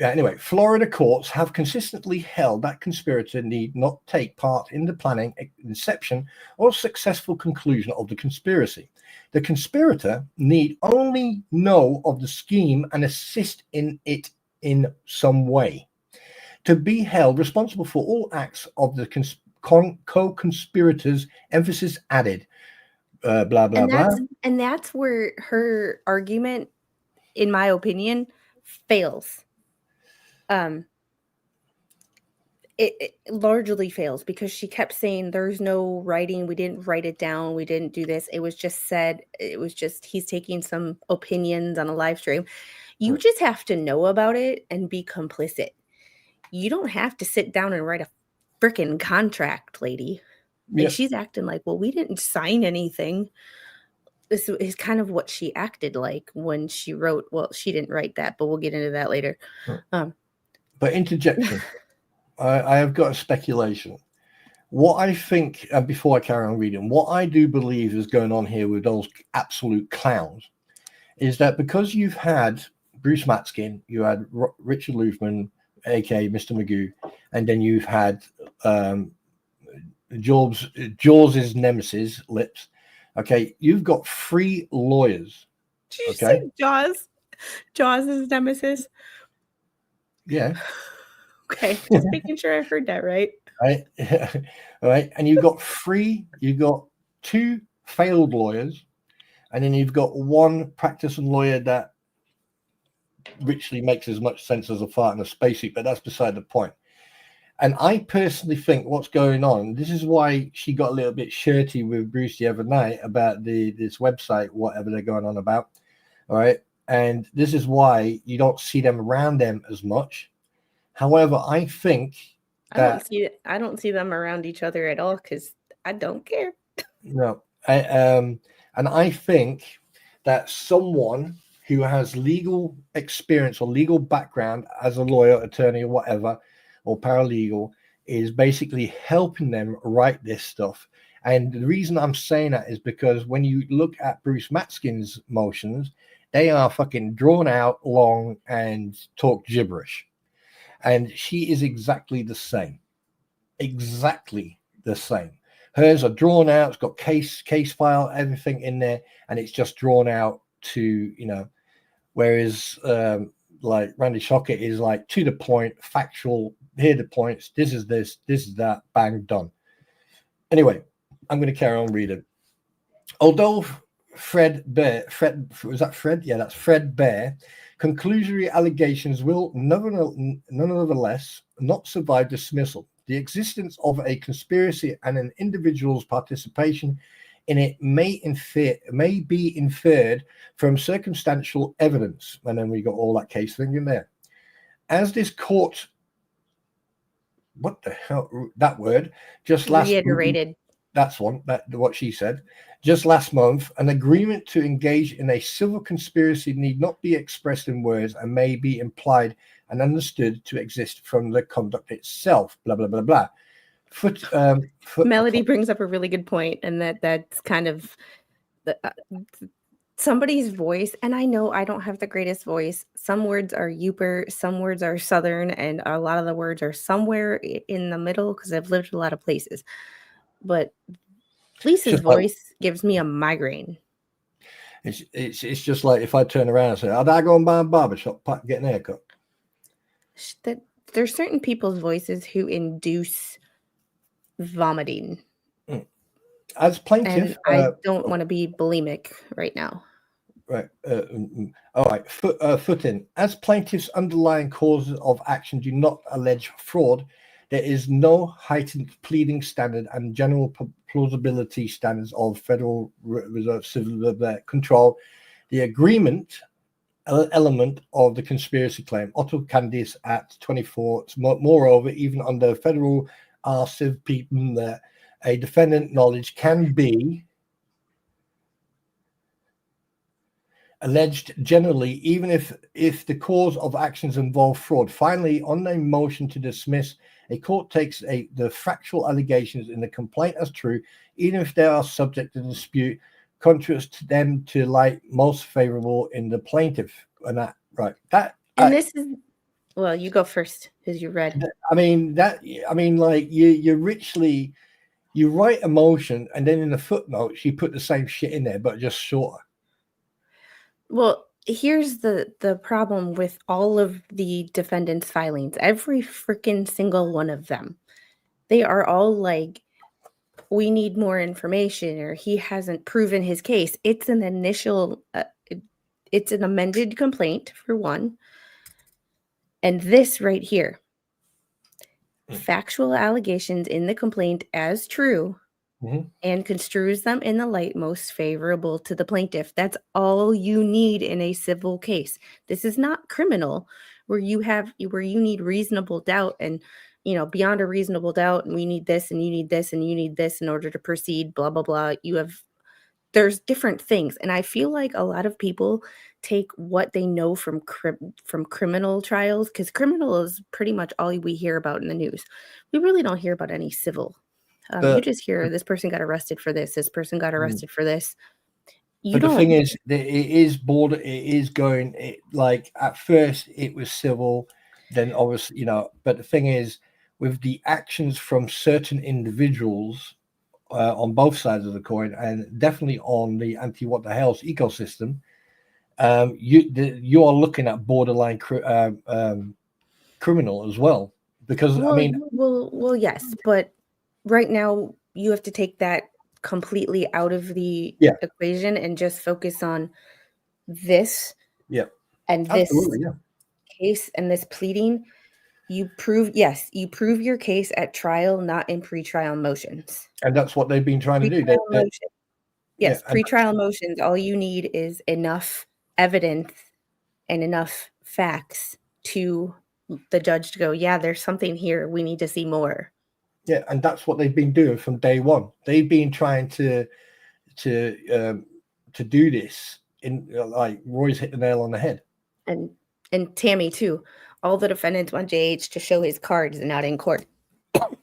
Anyway, Florida courts have consistently held that conspirator need not take part in the planning, inception, or successful conclusion of the conspiracy. The conspirator need only know of the scheme and assist in it in some way. To be held responsible for all acts of the co-conspirators, emphasis added. Blah, blah, blah. And that's where her argument, in my opinion, fails. it largely fails because she kept saying there's no writing. We didn't write it down. We didn't do this. It was just said. It was just he's taking some opinions on a live stream. You just have to know about it and be complicit. You don't have to sit down and write a freaking contract, lady. Yeah. And she's acting like, well, we didn't sign anything. This is kind of what she acted like when she wrote. Well, she didn't write that, but we'll get into that later. But interjection. I have got a speculation. What I think, and before I carry on reading, what I do believe is going on here with those absolute clowns is that because you've had Bruce Matskin, you had Richard Luthman, aka Mr. Magoo, and then you've had Jaws's nemesis, Lips. Okay, you've got 3 lawyers. Did you say Jaws? Jaws is nemesis? Yeah. Okay, just making sure I heard that right. Right. All right. And you've got 2 failed lawyers, and then you've got 1 practicing lawyer that richly makes as much sense as a fart in a spacesuit, but that's beside the point. And I personally think what's going on, this is why she got a little bit shirty with Bruce the other night about this website, whatever they're going on about. All right. And this is why you don't see them around them as much. However, I think I don't see them around each other at all because I don't care. No. And I think that someone who has legal experience or legal background as a lawyer, attorney, or whatever, or paralegal, is basically helping them write this stuff. And the reason I'm saying that is because when you look at Bruce Matskin's motions, they are fucking drawn out, long, and talk gibberish. And she is exactly the same. Exactly the same. Hers are drawn out. It's got case file, everything in there, and it's just drawn out to, whereas like Randy Shockett is like to the point, factual. Here are the points. This is this is that. Bang, done. Anyway, I'm going to carry on reading. Although Fred Bear, was that Fred? Yeah, that's Fred Bear. Conclusory allegations will nonetheless not survive dismissal. The existence of a conspiracy and an individual's participation in it may be inferred from circumstantial evidence. And then we got all that case thing in there. As this court, what the hell, that word, just last reiterated. That's what she said. Just last month, an agreement to engage in a civil conspiracy need not be expressed in words and may be implied and understood to exist from the conduct itself. Blah blah blah blah. Melody brings up a really good point, and that's kind of somebody's voice. And I know I don't have the greatest voice. Some words are Yooper, some words are Southern, and a lot of the words are somewhere in the middle because I've lived a lot of places. But Lisa's voice gives me a migraine. It's just like if I turn around and say, "I'd I go and buy a barbershop, get an haircut." There's certain people's voices who induce vomiting. As plaintiff, and I don't want to be bulimic right now. Right. All right. Footing. As plaintiff's underlying causes of action do not allege fraud, there is no heightened pleading standard and general plausibility standards of Federal Reserve civil control. The agreement element of the conspiracy claim, Otto Candice at 24. Moreover, even under federal civ people, that a defendant knowledge can be alleged generally, even if the cause of actions involve fraud. Finally, on the motion to dismiss, a court takes the factual allegations in the complaint as true, even if they are subject to dispute, contrasts to them to light most favorable in the plaintiff. And that, right? That. And this is, well, you go first because you read. Like you richly, you write a motion and then in the footnotes you put the same shit in there, but just shorter. Well, here's the problem with all of the defendants' filings. Every freaking single one of them. They are all like, we need more information, or he hasn't proven his case. It's an initial, it's an amended complaint for one. And this right here. factual allegations in the complaint as true Mhm. and construes them in the light most favorable to the plaintiff. That's all you need in a civil case. This is not criminal where you need reasonable doubt and beyond a reasonable doubt, and we need this and you need this and you need this in order to proceed, blah blah blah. There's different things, and I feel like a lot of people take what they know from criminal trials, because criminal is pretty much all we hear about in the news. We really don't hear about any civil. You But just hear this person got arrested for this. This person got arrested for this. You But the don't. thing is, that it is border. It is going. Like at first, it was civil, then obviously, But the thing is, with the actions from certain individuals on both sides of the coin, and definitely on the anti-what the hell's ecosystem, you are looking at borderline criminal as well. Because Well, yes, but right now you have to take that completely out of the yeah, equation and just focus on this yeah, and this absolutely, yeah. case and this pleading. You prove your case at trial, not in pretrial motions. And that's what they've been trying to do. Pretrial motions. Yeah, Yes, pretrial motions, all you need is enough evidence and enough facts to the judge to go, yeah, there's something here. We need to see more. yeah, and that's what they've been doing from day one. They've been trying to do this in like Roy's hit the nail on the head. And Tammy too. All the defendants want JH to show his cards and not in court. And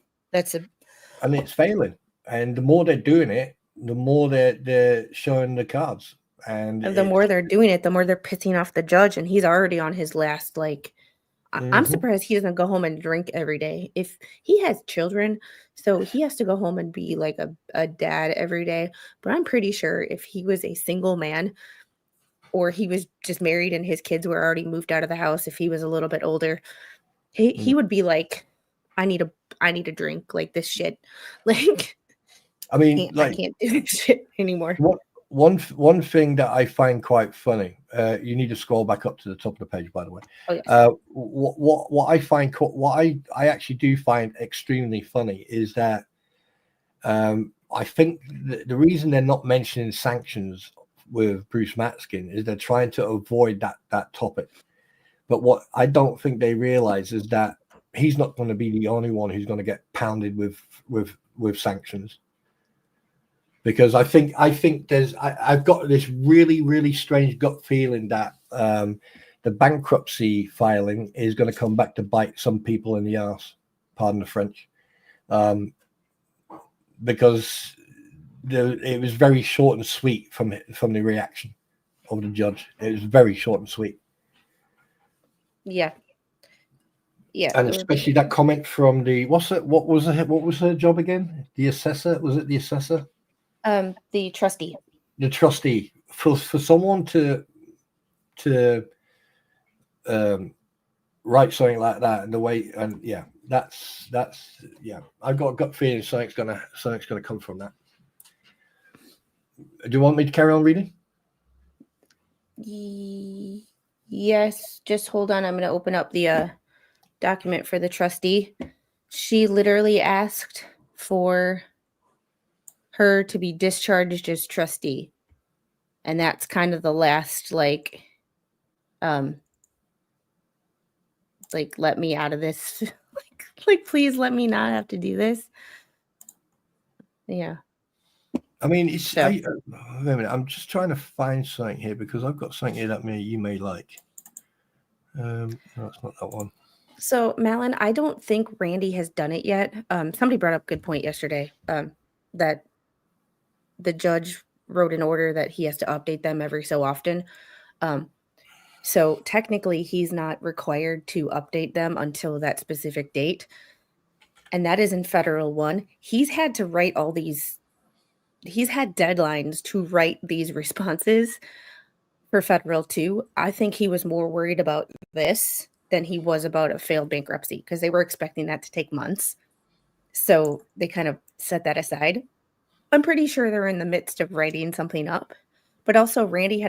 it's failing. And the more they're doing it, the more they're showing the cards. And the more they're doing it, the more they're pissing off the judge, and he's already on his last, I'm surprised he doesn't go home and drink every day. If he has children, so he has to go home and be like a dad every day. But I'm pretty sure if he was a single man or he was just married and his kids were already moved out of the house, if he was a little bit older, he would be like, I need a drink, like this shit. Like, I mean, I can't do this shit anymore. One thing that I find quite funny, you need to scroll back up to the top of the page, by the way. Oh, yes. What I actually do find extremely funny is that I think the reason they're not mentioning sanctions with Bruce Matskin is they're trying to avoid that topic. But what I don't think they realize is that he's not going to be the only one who's going to get pounded with sanctions. Because I think I've got this really, really strange gut feeling that the bankruptcy filing is going to come back to bite some people in the arse, pardon the French, because it was very short and sweet from the reaction of the judge. It was very short and sweet. Yeah. Yeah. And especially that comment from what was her job again? The assessor? Was it the assessor? The trustee. The trustee. For someone to write something like that and the way, and yeah, that's yeah. I've got a gut feeling something's gonna come from that. Do you want me to carry on reading? Yes, just hold on. I'm going to open up the document for the trustee. She literally asked for her to be discharged as trustee. And that's kind of the last, let me out of this. Please let me not have to do this. Yeah. I mean, wait a minute. I'm just trying to find something here because I've got something here that you may like. No, it's not that one. So, Malin, I don't think Randy has done it yet. Somebody brought up a good point yesterday, that the judge wrote an order that he has to update them every so often. So technically, he's not required to update them until that specific date. And that is in federal one. He's had to write he's had deadlines to write these responses for federal two. I think he was more worried about this than he was about a failed bankruptcy because they were expecting that to take months. So they kind of set that aside. I'm pretty sure they're in the midst of writing something up, but also Jeremy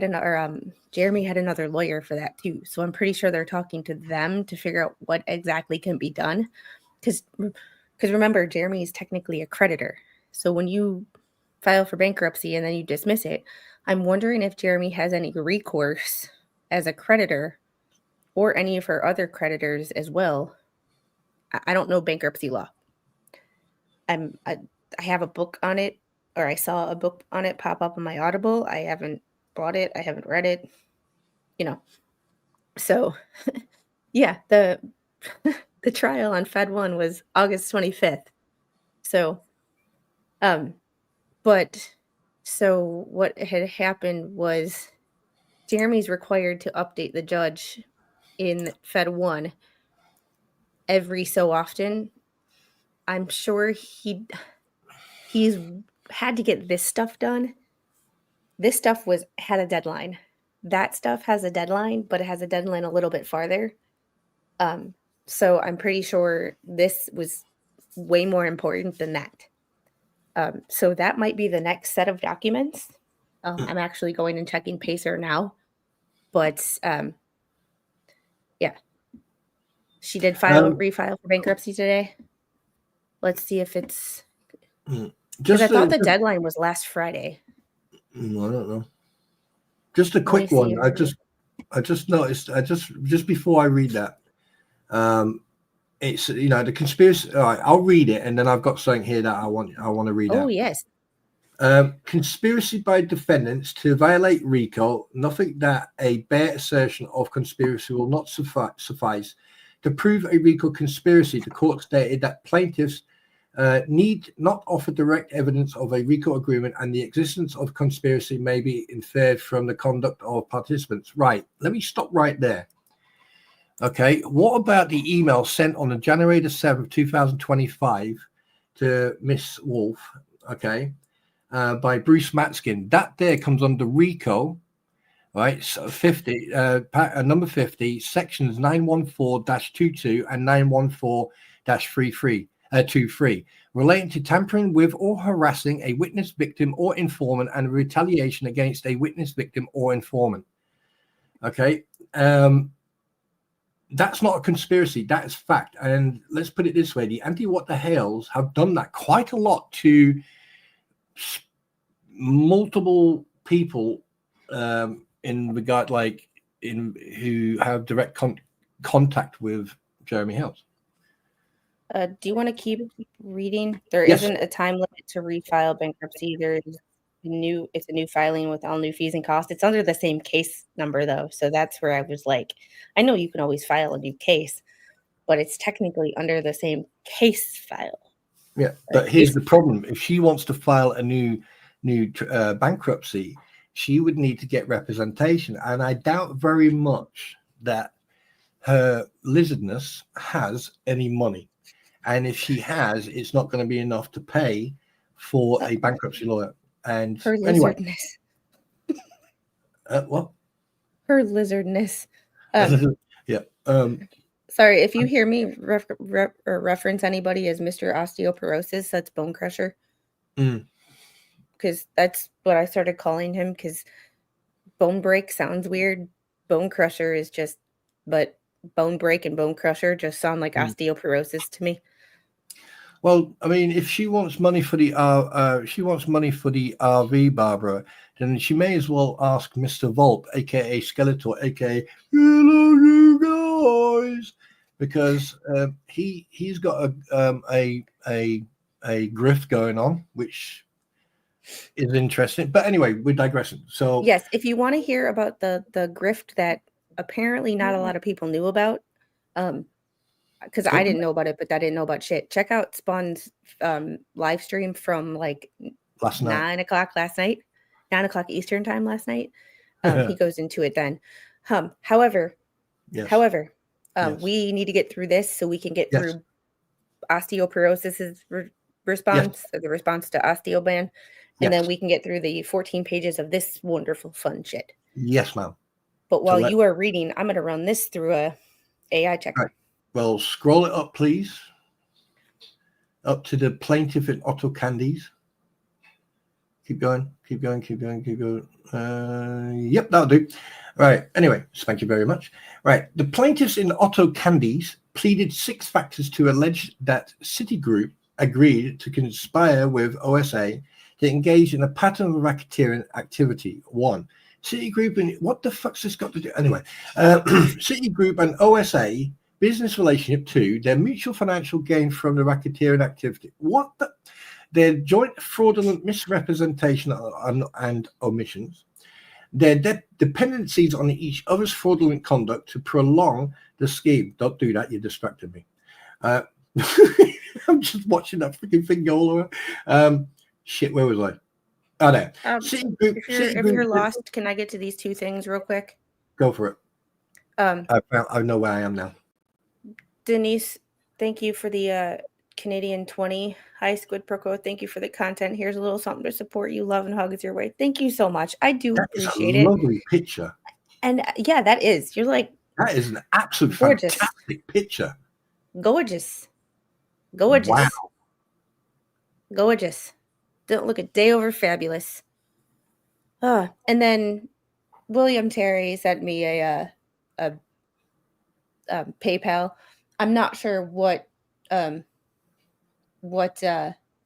had another lawyer for that too. So I'm pretty sure they're talking to them to figure out what exactly can be done. because remember, Jeremy is technically a creditor. So when you file for bankruptcy and then you dismiss it, I'm wondering if Jeremy has any recourse as a creditor or any of her other creditors as well. I don't know bankruptcy law. I have a book on it, or I saw a book on it pop up on my Audible. I haven't bought it. I haven't read it. So yeah, the trial on Fed 1 was August 25th. So but so what had happened was Jeremy's required to update the judge in Fed 1 every so often. I'm sure he's had to get this stuff done. This stuff had a deadline. That stuff has a deadline, but it has a deadline a little bit farther. So I'm pretty sure this was way more important than that. So that might be the next set of documents. I'm actually going and checking Pacer now. But yeah, she did refile for bankruptcy today. Let's see if it's... Because I thought the deadline was last Friday. I don't know. Just a quick one. I just noticed. Just before I read that, it's the conspiracy. All right, I'll read it, and then I've got something here that I want to read. Oh out. Yes. Conspiracy by defendants to violate RICO. Nothing that a bare assertion of conspiracy will not suffice to prove a RICO conspiracy. The court stated that plaintiffs need not offer direct evidence of a RICO agreement, and the existence of conspiracy may be inferred from the conduct of participants. Right. Let me stop right there. Okay. What about the email sent on the January the 7th, 2025 to Miss Wolf? Okay. By Bruce Matskin. That there comes under RICO, right? So 50, number 50, sections 914-22 and 914-23. 23, relating to tampering with or harassing a witness, victim, or informant, and retaliation against a witness, victim, or informant. Okay, that's not a conspiracy. That is fact. And let's put it this way: the anti-what the hales have done that quite a lot to multiple people in regard, who have direct contact with Jeremy Hales. Do you want to keep reading? There Yes. isn't a time limit to refile bankruptcy. It's a new filing with all new fees and costs. It's under the same case number though. So that's where I was like, I know you can always file a new case, but it's technically under the same case file. Yeah, but here's the problem. If she wants to file a new bankruptcy, she would need to get representation. And I doubt very much that her lizardness has any money. And if she has, it's not going to be enough to pay for a bankruptcy lawyer. And her anyway, lizardness. What? Her lizardness. Yeah. Sorry, if you hear me reference anybody as Mr. Osteoporosis, that's Bone Crusher. Because that's what I started calling him, because Bonebrake sounds weird. Bone Crusher is just, but Bonebrake and Bone Crusher just sound like osteoporosis to me. Well, I mean, if she wants money for the RV, Barbara, then she may as well ask Mr. Volp, aka Skeletor, aka hello you guys, because he's got a grift going on, which is interesting. But anyway, we're digressing. So yes, if you want to hear about the grift that apparently not a lot of people knew about, because I didn't know about it, but I didn't know about shit. Check out Spawn's live stream from like last night. 9 o'clock last night, 9 o'clock Eastern time last night. He goes into it then. However, yes. We need to get through this so we can get through Osteoporosis's response, or the response to Osteoban, and then we can get through the 14 pages of this wonderful fun shit. Yes, ma'am. But while you are reading, I'm going to run this through a AI checker. Right. Well, scroll it up, please. Up to the plaintiff in Otto Candies. Keep going. Yep, that'll do. Right. Anyway, thank you very much. Right. The plaintiffs in Otto Candies pleaded 6 factors to allege that Citigroup agreed to conspire with OSA to engage in a pattern of racketeering activity. 1. Citigroup and what the fuck's this got to do? Anyway, Citigroup and OSA business relationship. 2. Their mutual financial gain from the racketeering activity. What the? Their joint fraudulent misrepresentation and omissions. Their dependencies on each other's fraudulent conduct to prolong the scheme. Don't do that. You distracted me. I'm just watching that freaking thing go all over. Shit, where was I? Oh, there. Citigroup, if you're lost, can I get to these 2 things real quick? Go for it. I know where I am now. Denise, thank you for the Canadian 20. Hi, Squid Proco. Thank you for the content. Here's a little something to support you. Love and hugs your way. Thank you so much. I do appreciate it. Lovely picture. And yeah, that is. You're like, that is an absolute gorgeous. Fantastic picture. Gorgeous. Wow. Gorgeous. Don't look a day over fabulous. And then William Terry sent me a PayPal. I'm not sure what and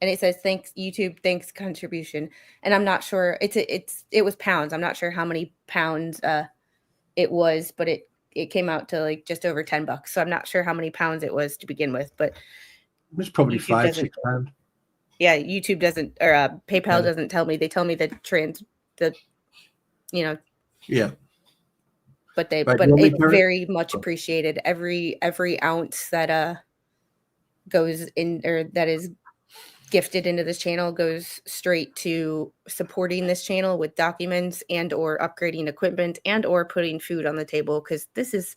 it says thanks YouTube, thanks contribution, and I'm not sure it was pounds. I'm not sure how many pounds it was, but it came out to like just over $10. So I'm not sure how many pounds it was to begin with, but it was probably £5-6. Yeah, YouTube doesn't, or PayPal doesn't tell me. They tell me Yeah. But it's very much appreciated. Every ounce that goes in, or that is gifted into this channel, goes straight to supporting this channel with documents and or upgrading equipment and or putting food on the table. Because this is,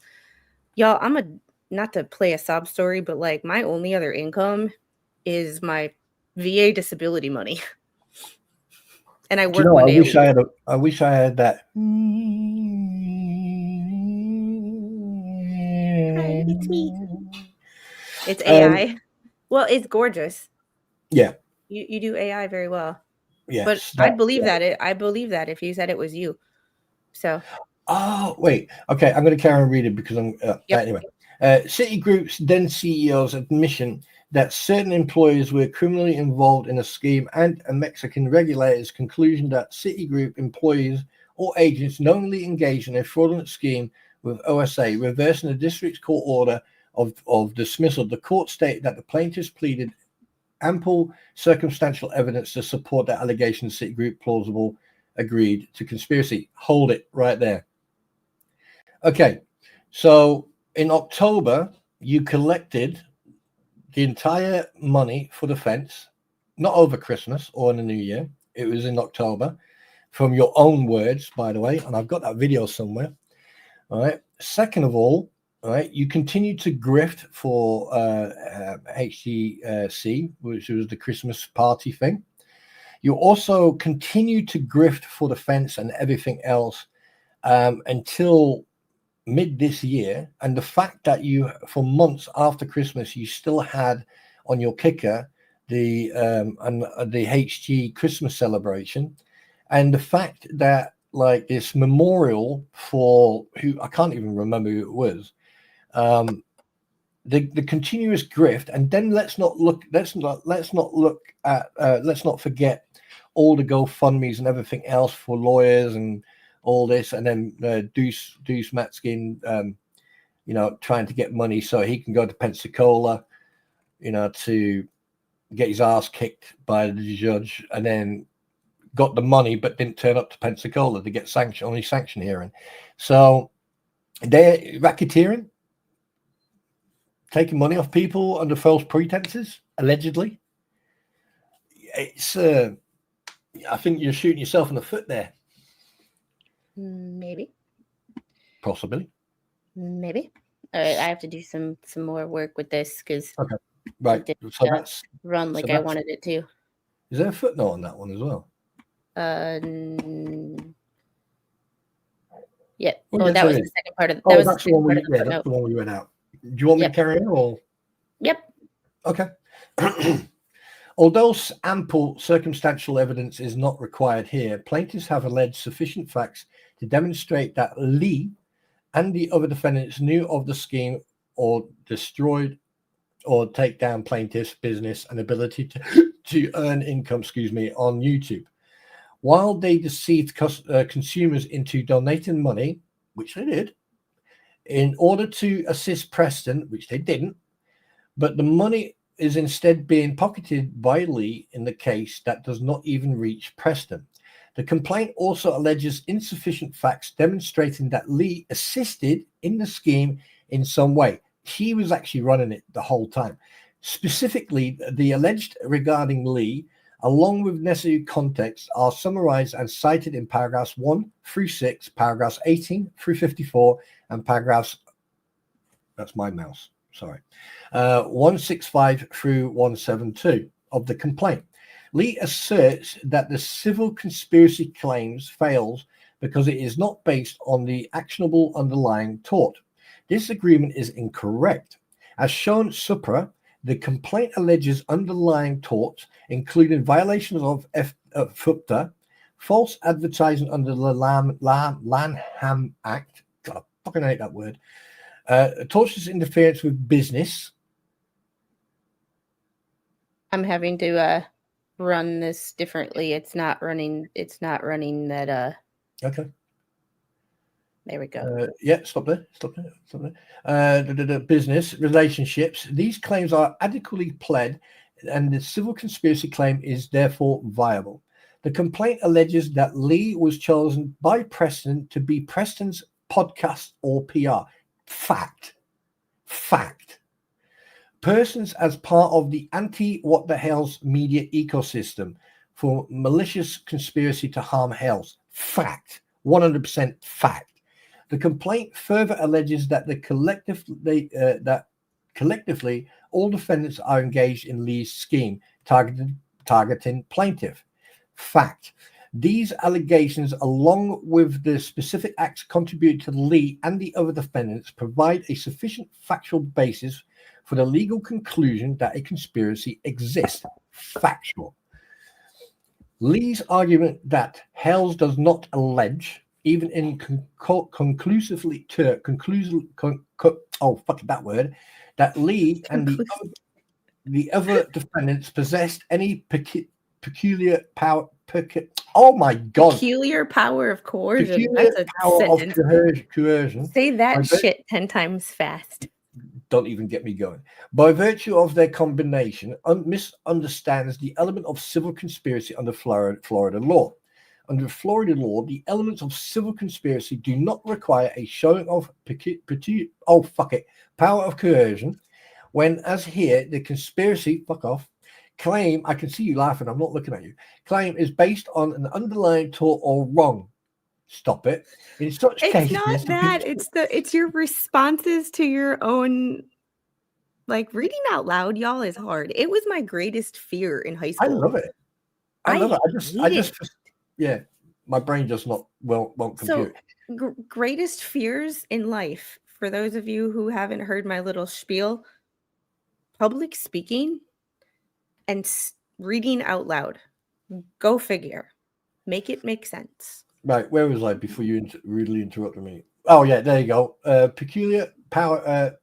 y'all, not to play a sob story, but like my only other income is my VA disability money. And I work one day. I wish I had that. Hi, it's me. It's AI. Well, it's gorgeous. Yeah. You do AI very well. Yeah. But I believe that I believe that if you said it was you. So. Oh, wait. Okay, I'm going to carry on reading because I'm anyway. Citigroup's then CEO's admission that certain employees were criminally involved in a scheme, and a Mexican regulator's conclusion that Citigroup employees or agents knowingly engaged in a fraudulent scheme with OSA, reversing the district court order of dismissal. The court stated that the plaintiffs pleaded ample circumstantial evidence to support the allegations. Citigroup plausible agreed to conspiracy. Hold it right there. Okay, so in October, you collected the entire money for the fence, not over Christmas or in the New Year. It was in October, from your own words, by the way, and I've got that video somewhere. All right. Second of all right, you continued to grift for HTC, which was the Christmas party thing. You also continued to grift for the fence and everything else until mid this year. And the fact that you, for months after Christmas, you still had on your kicker the HG Christmas celebration, and the fact that like this memorial for who I can't even remember who it was, the continuous grift. And then let's not forget all the GoFundMe's and everything else for lawyers and all this, and then Deuce Matskin, trying to get money so he can go to Pensacola, to get his ass kicked by the judge, and then got the money but didn't turn up to Pensacola to get sanction hearing. So they're racketeering, taking money off people under false pretenses, allegedly. It's I think you're shooting yourself in the foot there. Maybe. Possibly. Maybe. All right, I have to do some more work with this because right. So that's run like I wanted it to. Is there a footnote on that one as well? Yeah. Oh, that was the second part of that. That's the one we read out. Do you want me to carry on? Or? Yep. Okay. Although ample circumstantial evidence is not required here, plaintiffs have alleged sufficient facts to demonstrate that Lee and the other defendants knew of the scheme or destroyed or take down plaintiff's business and ability to earn income, on YouTube. While they deceived consumers into donating money, which they did, in order to assist Preston, which they didn't, but the money is instead being pocketed by Lee in the case that does not even reach Preston. The complaint also alleges insufficient facts demonstrating that Lee assisted in the scheme in some way. He was actually running it the whole time. Specifically, the alleged regarding Lee, along with necessary context, are summarized and cited in paragraphs 1 through 6, paragraphs 18 through 54, and paragraphs, that's my mouse, sorry, 165 through 172 of the complaint. Lee asserts that the civil conspiracy claims fails because it is not based on the actionable underlying tort. This agreement is incorrect. As shown supra, the complaint alleges underlying torts, including violations of FUPTA, false advertising under the Lanham Act, God, I fucking hate that word, tortious interference with business. I'm having to run this differently. It's not running that Okay. There we go. Yeah, stop there. Business relationships. These claims are adequately pled, and the civil conspiracy claim is therefore viable. The complaint alleges that Lee was chosen by Preston to be Preston's podcast or PR. Fact. Persons as part of the anti-what the hell's media ecosystem for malicious conspiracy to harm health. Fact. 100% fact. The complaint further alleges that collectively all defendants are engaged in Lee's scheme targeting plaintiff. Fact. These allegations, along with the specific acts contributed to Lee and the other defendants, provide a sufficient factual basis for the legal conclusion that a conspiracy exists. Factual. Lee's argument that HALE does not allege, even in conclusively that Lee and the other defendants possessed any peculiar power. Oh my God! Peculiar power of coercion. Peculiar That's a power sentence. of coercion. Say that shit 10 times fast. Don't even get me going. By virtue of their combination, misunderstands the element of civil conspiracy under Florida law. Under Florida law, the elements of civil conspiracy do not require a showing of power of coercion, when, as here, the conspiracy, claim, I can see you laughing, I'm not looking at you, claim is based on an underlying tort or wrong. Stop it. In such cases, it's not that. It's your responses to your own. Like, reading out loud, y'all, is hard. It was my greatest fear in high school. I love it. I just yeah, my brain just won't compute. So, greatest fears in life, for those of you who haven't heard my little spiel: public speaking and reading out loud. Go figure. Make it make sense. Right, where was I before you rudely interrupted me? Oh yeah, there you go. Peculiar power,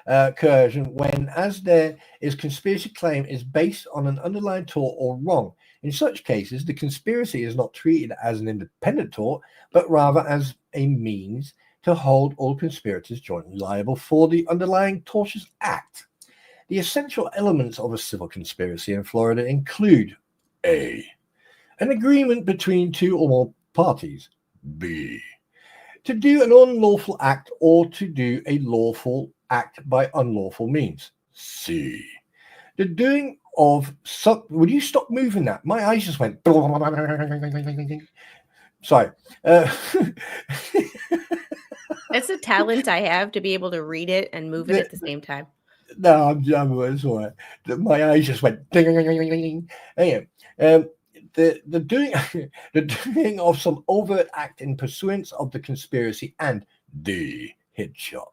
coercion, when, as there is conspiracy claim is based on an underlying tort or wrong. In such cases, the conspiracy is not treated as an independent tort, but rather as a means to hold all conspirators jointly liable for the underlying tortious act. The essential elements of a civil conspiracy in Florida include A, an agreement between two or more parties. B, to do an unlawful act or to do a lawful act by unlawful means. C, the doing of some. Would you stop moving that? My eyes just went. Sorry. It's a talent I have to be able to read it and move it at the same time. No, it's all right. My eyes just went. Anyway, the doing of some overt act in pursuance of the conspiracy, and the headshot.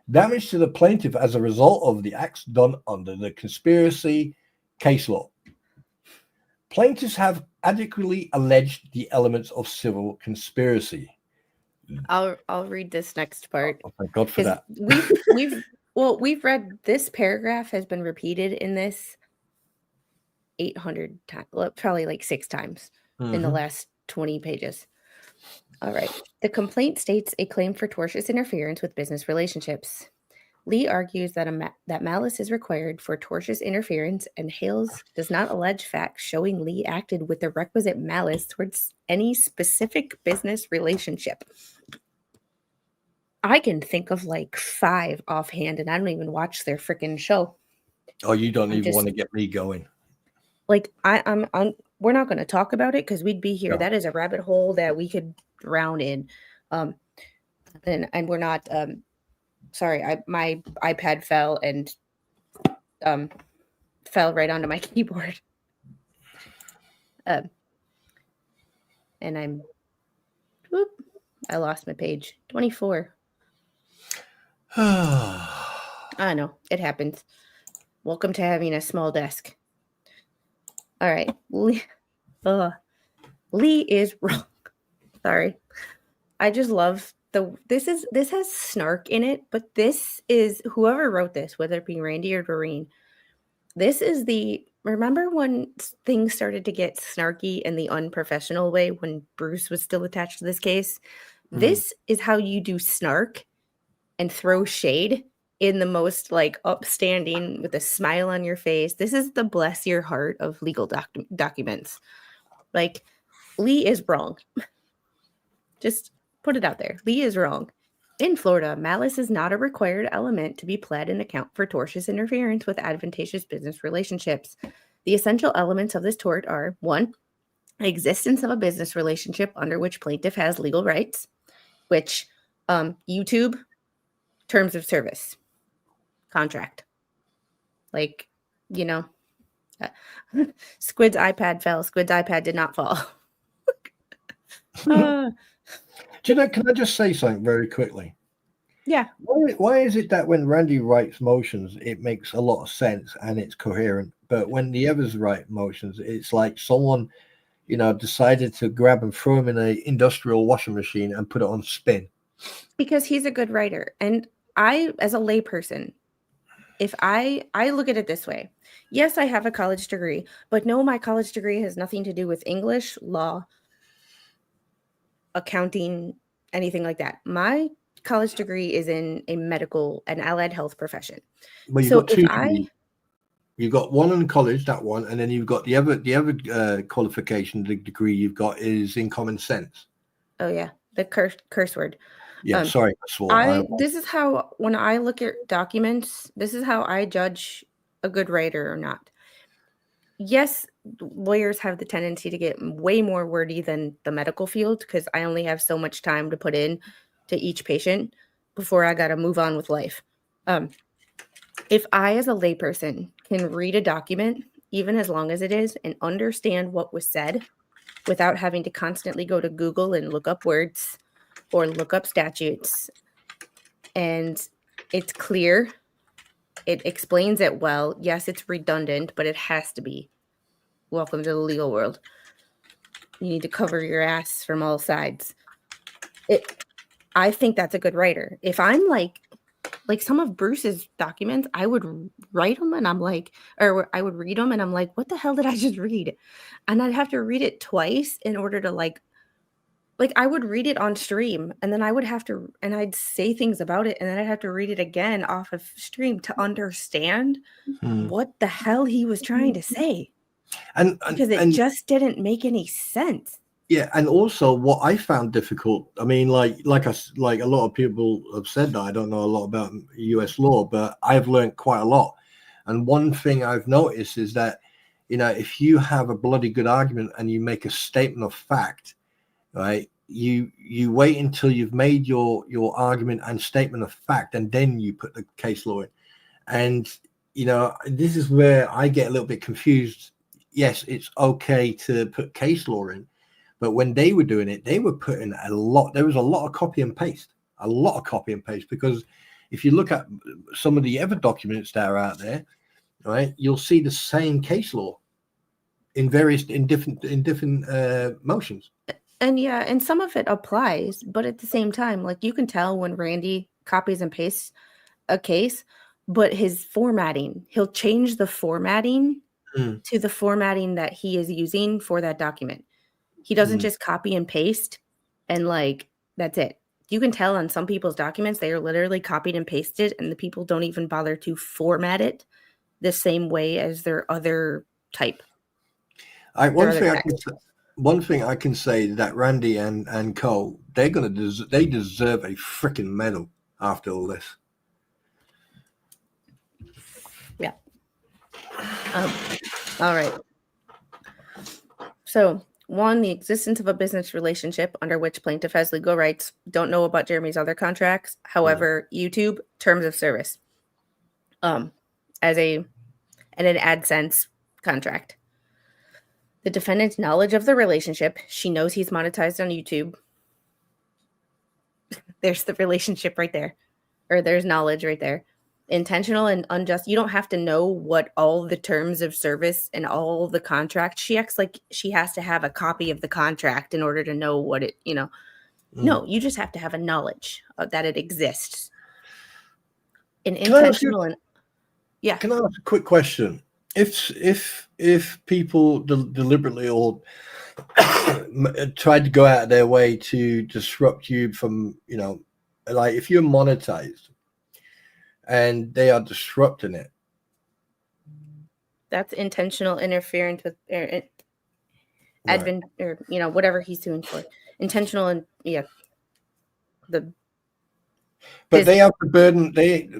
Damage to the plaintiff as a result of the acts done under the conspiracy case law. Plaintiffs have adequately alleged the elements of civil conspiracy. I'll read this next part. Oh, thank God for 'Cause that. we've read this paragraph has been repeated in this 800 times, probably like 6 times in the Mhm. last 20 pages. All right. The complaint states a claim for tortious interference with business relationships. Lee argues that that malice is required for tortious interference, and Hales does not allege facts showing Lee acted with the requisite malice towards any specific business relationship. I can think of like 5 offhand, and I don't even watch their freaking show. Oh, you don't I'm even want to just get me going. like I'm we're not going to talk about it because we'd be here. No. That is a rabbit hole that we could drown in. And we're not sorry, my iPad fell and fell right onto my keyboard. And I lost my page. 24. I know, it happens. Welcome to having a small desk. All right. Lee is wrong. Sorry. I just love this has snark in it, but this is whoever wrote this, whether it be Randy or Doreen. This is remember when things started to get snarky in the unprofessional way when Bruce was still attached to this case? This is how you do snark and throw shade in the most like upstanding with a smile on your face. This is the bless your heart of legal documents. Like, Lee is wrong. Just put it out there. Lee is wrong. In Florida, malice is not a required element to be pled in account for tortious interference with advantageous business relationships. The essential elements of this tort are 1, existence of a business relationship under which plaintiff has legal rights, which YouTube, terms of service, contract. Like, Squid's iPad fell. Squid's iPad did not fall. Do you know, can I just say something very quickly? Yeah. Why is it that when Randy writes motions, it makes a lot of sense and it's coherent, but when the others write motions, it's like someone, decided to grab and throw him in an industrial washing machine and put it on spin? Because he's a good writer. And I, as a layperson, if I look at it this way, yes, I have a college degree, but no, my college degree has nothing to do with English, law, accounting, anything like that. My college degree is in a medical and allied health profession. Well, you've got 2 degrees. You've got one in college, that one, and then you've got the other qualification, the degree you've got is in common sense. Oh yeah, the curse word. Yeah, sorry, I swore. This is how, when I look at documents, this is how I judge a good writer or not. Yes, lawyers have the tendency to get way more wordy than the medical field because I only have so much time to put in to each patient before I got to move on with life. If I, as a layperson, can read a document, even as long as it is, and understand what was said without having to constantly go to Google and look up words or look up statutes, and it's clear, it explains it well. Yes, it's redundant, but it has to be. Welcome to the legal world. You need to cover your ass from all sides. I think that's a good writer. If I'm like some of Bruce's documents, I would write them and I'm like, or I would read them and I'm like, what the hell did I just read? And I'd have to read it twice in order to like I would read it on stream and then I would have to, and I'd say things about it and then I'd have to read it again off of stream to understand what the hell he was trying to say. Because it just didn't make any sense. Yeah, and also what I found difficult, I mean, like a lot of people have said that I don't know a lot about US law, but I've learned quite a lot. And one thing I've noticed is that, if you have a bloody good argument and you make a statement of fact, right, you wait until you've made your argument and statement of fact, and then you put the case law in. And, this is where I get a little bit confused. Yes, it's okay to put case law in. But when they were doing it, they were putting there was a lot of copy and paste, because if you look at some of the other documents that are out there, right, you'll see the same case law in different motions. And yeah, and some of it applies, but at the same time, like you can tell when Randy copies and pastes a case, but his formatting, he'll change the formatting Mm, to the formatting that he is using for that document. He doesn't mm. just copy and paste and like that's it. You can tell on some people's documents they are literally copied and pasted and the people don't even bother to format it the same way as their other type, their One other thing text. one thing I can say that Randy and Cole, they deserve a freaking medal after all this. Yeah. All right. So, one, the existence of a business relationship under which plaintiff has legal rights. Don't know about Jeremy's other contracts. However, YouTube terms of service, as an AdSense contract. The defendant's knowledge of the relationship. She knows he's monetized on YouTube. There's the relationship right there, or there's knowledge right there. Intentional and unjust. You don't have to know what all the terms of service and all the contract. She acts like she has to have a copy of the contract in order to know what it, No, you just have to have a knowledge that it exists. And Can I ask you? intentional and yeah. Can I ask a quick question? If people deliberately or tried to go out of their way to disrupt you from, like if you're monetized and they are disrupting it, That's intentional interference with right? or whatever he's suing for. Intentional and the But they have the burden.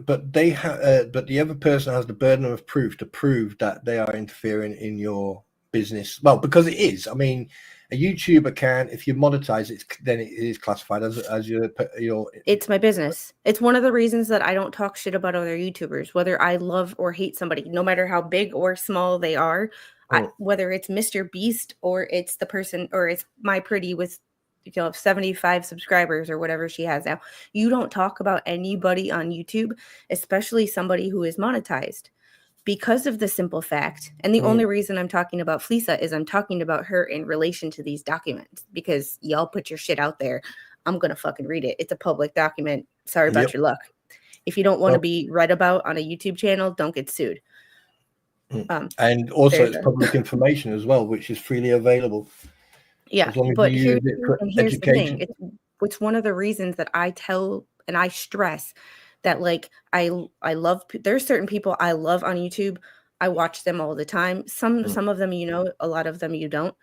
But the other person has the burden of proof to prove that they are interfering in your business. Well, because it is. I mean, a YouTuber can, if you monetize it, then it is classified as your. It's my business. It's one of the reasons that I don't talk shit about other YouTubers, whether I love or hate somebody, no matter how big or small they are. Whether it's Mr. Beast or it's the person or it's my pretty with 75 subscribers or whatever she has now. You don't talk about anybody on YouTube, especially somebody who is monetized, because of the simple fact. And the only reason I'm talking about Fleasa is I'm talking about her in relation to these documents, because y'all put your shit out there. I'm going to fucking read it. It's a public document. Sorry about your luck. If you don't want to be read about on a YouTube channel, don't get sued. And also it's public information as well, which is freely available. Yeah, as long as but you use it for here's education. the thing. It's one of the reasons that I tell and I stress that, like, I love, there's certain people I love on YouTube. I watch them all the time. Some of them, a lot of them you don't.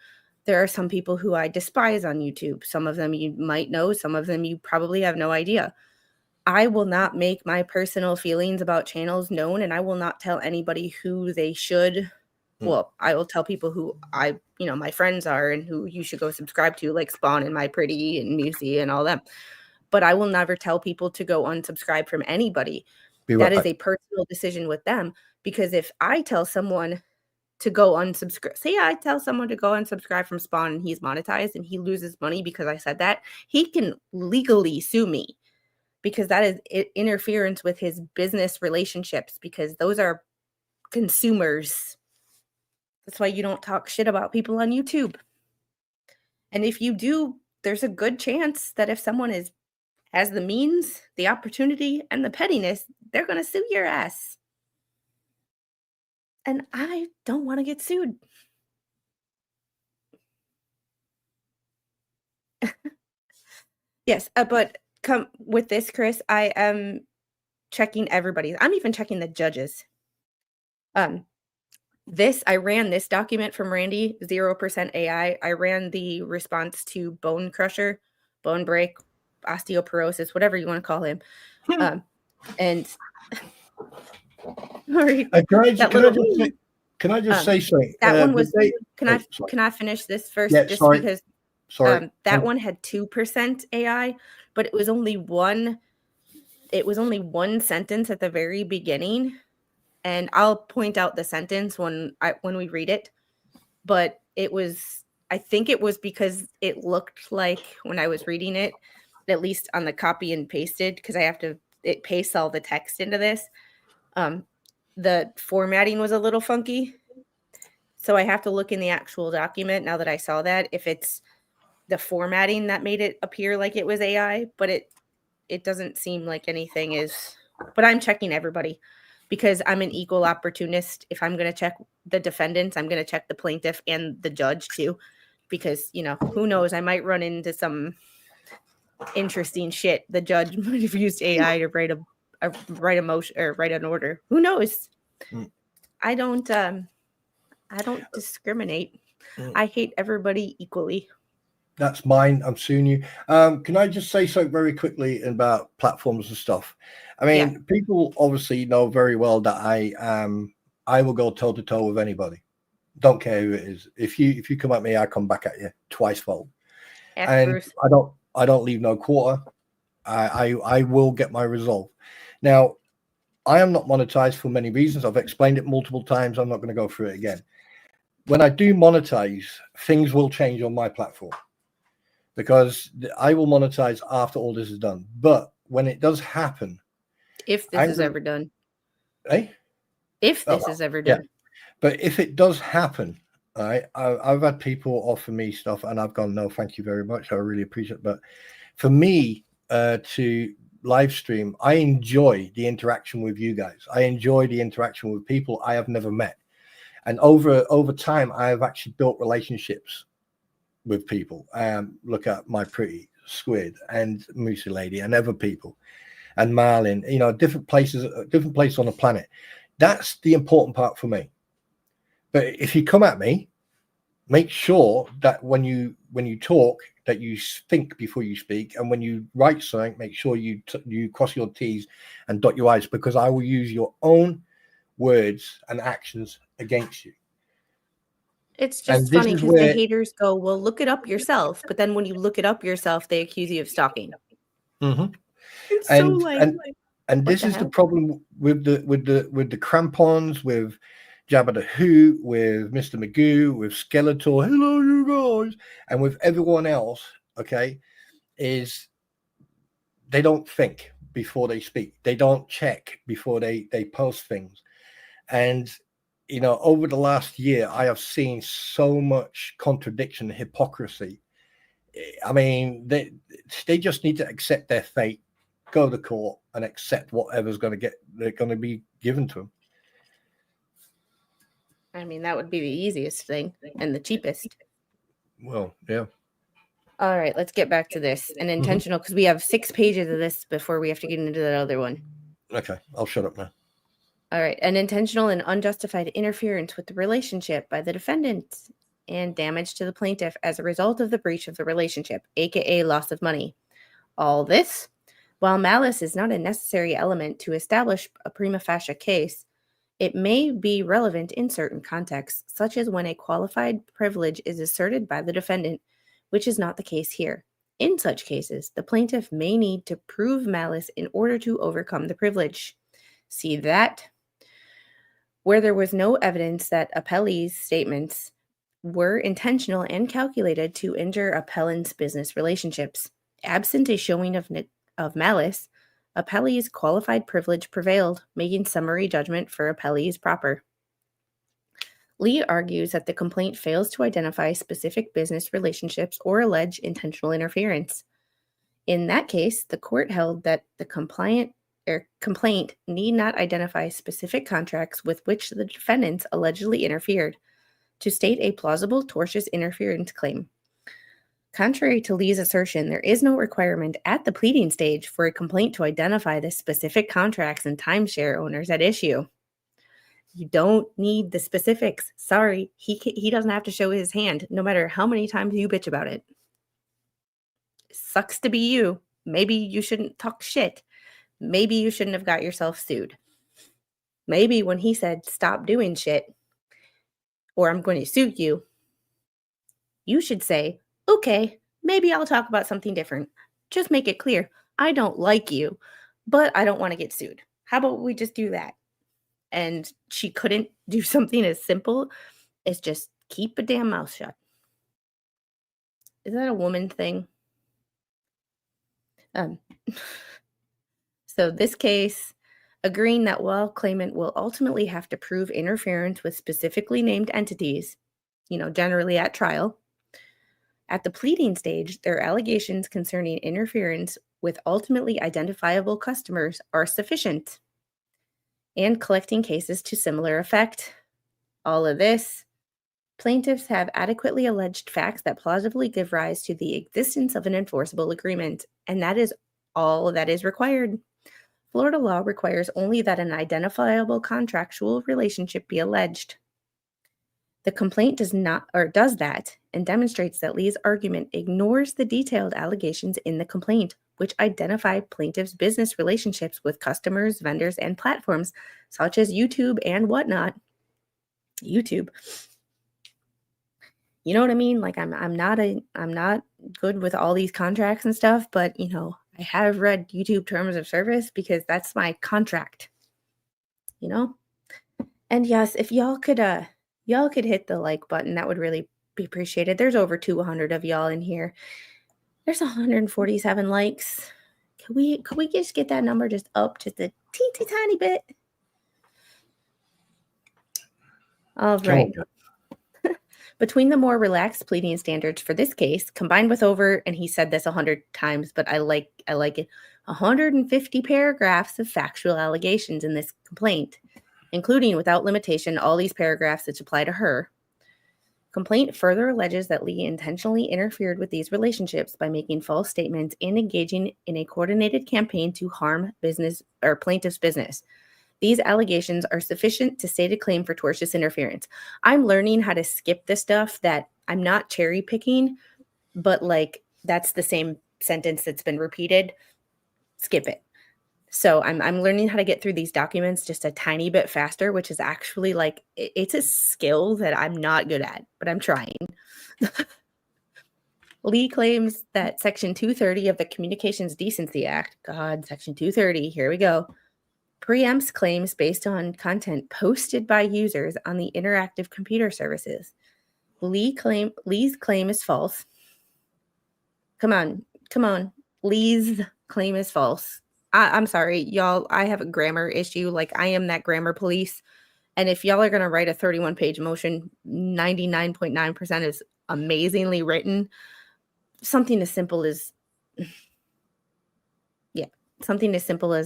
There are some people who I despise on YouTube. Some of them you might know, some of them you probably have no idea. I will not make my personal feelings about channels known, and I will not tell anybody who they should. Well, I will tell people who my friends are and who you should go subscribe to, like Spawn and My Pretty and Musey and all them. But I will never tell people to go unsubscribe from anybody. That is a personal decision with them, because if I tell someone to go unsubscribe, say I tell someone to go unsubscribe from Spawn and he's monetized and he loses money because I said that, he can legally sue me, because that is interference with his business relationships, because those are consumers. That's why you don't talk shit about people on YouTube. And if you do, there's a good chance that if someone has the means, the opportunity, and the pettiness, they're going to sue your ass. And I don't want to get sued. Yes, but come with this, Chris, I am checking everybody's. I'm even checking the judges. I ran this document from Randy, 0% AI. I ran the response to Bone Crusher, Bonebrake, Osteoporosis, whatever you want to call him. And sorry, Can I just say something? That one was. Can I finish this first? Yeah, just sorry. because Sorry. that one had 2% AI, but it was only one. It was only one sentence at the very beginning, and I'll point out the sentence when we read it. But it was. I think it was because it looked like when I was reading it, at least on the copy and pasted, because I have to. It pastes all the text into this. The formatting was a little funky. So I have to look in the actual document now that I saw that if it's the formatting that made it appear like it was AI, but it doesn't seem like anything is. But I'm checking everybody because I'm an equal opportunist. If I'm going to check the defendants, I'm going to check the plaintiff and the judge too, because, you know, who knows? I might run into some interesting shit. The judge might have used AI to write a motion or write an order. Who knows? Mm. I don't discriminate. Mm. I hate everybody equally. That's mine. I'm suing you. Can I just say something very quickly about platforms and stuff? I mean, people obviously know very well that I will go toe to toe with anybody. Don't care who it is. If you come at me, I come back at you twice fold. And Bruce. I don't leave no quarter. I will get my resolve. Now, I am not monetized for many reasons. I've explained it multiple times. I'm not going to go through it again. When I do monetize, things will change on my platform because I will monetize after all this is done. But when it does happen, if this is ever done, if this is ever done, but if it does happen, right, I've had people offer me stuff and I've gone, no, thank you very much. I really appreciate it. But for me to live stream, I enjoy the interaction with you guys. I enjoy the interaction with people I have never met. And over time, I have actually built relationships with people. Look at my pretty squid and Moosey Lady and other people and Marlin, you know, different places on the planet. That's the important part for me. But if you come at me, make sure that when you talk, that you think before you speak, and when you write something, make sure you cross your T's and dot your I's, because I will use your own words and actions against you. It's just funny because the haters go, well, look it up yourself. But then when you look it up yourself, they accuse you of stalking. Mm-hmm. It's so like, and this is the problem with the crampons, with Jabba the Who, with Mr. Magoo, with Skeletor, hello you guys, and with everyone else, okay, is they don't think before they speak. They don't check before they post things. And, you know, over the last year, I have seen so much contradiction, hypocrisy. I mean, they just need to accept their fate, go to court and accept whatever's going to be given to them. I mean, that would be the easiest thing and the cheapest. Well, yeah. All right, let's get back to this. An intentional, because we have 6 pages of this before we have to get into that other one. Okay, I'll shut up now. All right, an intentional and unjustified interference with the relationship by the defendant and damage to the plaintiff as a result of the breach of the relationship, aka loss of money. All this, while malice is not a necessary element to establish a prima facie case, it may be relevant in certain contexts, such as when a qualified privilege is asserted by the defendant, which is not the case here. In such cases, the plaintiff may need to prove malice in order to overcome the privilege. See that? Where there was no evidence that appellee's statements were intentional and calculated to injure appellant's business relationships. Absent a showing of malice, appellee's qualified privilege prevailed, making summary judgment for appellee's proper. Lee argues that the complaint fails to identify specific business relationships or allege intentional interference. In that case, the court held that the complaint need not identify specific contracts with which the defendants allegedly interfered to state a plausible tortious interference claim. Contrary to Lee's assertion, there is no requirement at the pleading stage for a complaint to identify the specific contracts and timeshare owners at issue. You don't need the specifics. Sorry, he doesn't have to show his hand, no matter how many times you bitch about it. Sucks to be you. Maybe you shouldn't talk shit. Maybe you shouldn't have got yourself sued. Maybe when he said, stop doing shit, or I'm going to sue you, you should say, okay, maybe I'll talk about something different. Just make it clear, I don't like you, but I don't want to get sued. How about we just do that? And she couldn't do something as simple as just keep a damn mouth shut. Is that a woman thing? So this case, agreeing that while claimant will ultimately have to prove interference with specifically named entities, generally at trial, At the pleading stage, their allegations concerning interference with ultimately identifiable customers are sufficient. And collecting cases to similar effect. All of this, plaintiffs have adequately alleged facts that plausibly give rise to the existence of an enforceable agreement, and that is all that is required. Florida law requires only that an identifiable contractual relationship be alleged. The complaint does that and demonstrates that Lee's argument ignores the detailed allegations in the complaint, which identify plaintiffs' business relationships with customers, vendors, and platforms such as YouTube and whatnot. YouTube. You know what I mean? Like I'm not good with all these contracts and stuff, but I have read YouTube terms of service because that's my contract. And yes, if y'all could hit the like button, that would really be appreciated. There's over 200 of y'all in here. There's 147 likes. Could we just get that number just up just a teeny tiny bit? All right. Between the more relaxed pleading standards for this case, combined with and he said this 100 times, but I like it, 150 paragraphs of factual allegations in this complaint, including without limitation all these paragraphs which apply to her. Complaint further alleges that Lee intentionally interfered with these relationships by making false statements and engaging in a coordinated campaign to harm business or plaintiff's business. These allegations are sufficient to state a claim for tortious interference. I'm learning how to skip the stuff that I'm not cherry picking, but that's the same sentence that's been repeated. Skip it. So I'm learning how to get through these documents just a tiny bit faster, which is actually it's a skill that I'm not good at, but I'm trying. Lee claims that Section 230 of the Communications Decency Act, Section 230, here we go, preempts claims based on content posted by users on the interactive computer services. Lee's claim is false. Come on. Lee's claim is false. I'm sorry, y'all. I have a grammar issue. I am that grammar police. And if y'all are going to write a 31-page motion, 99.9% is amazingly written. Something as simple as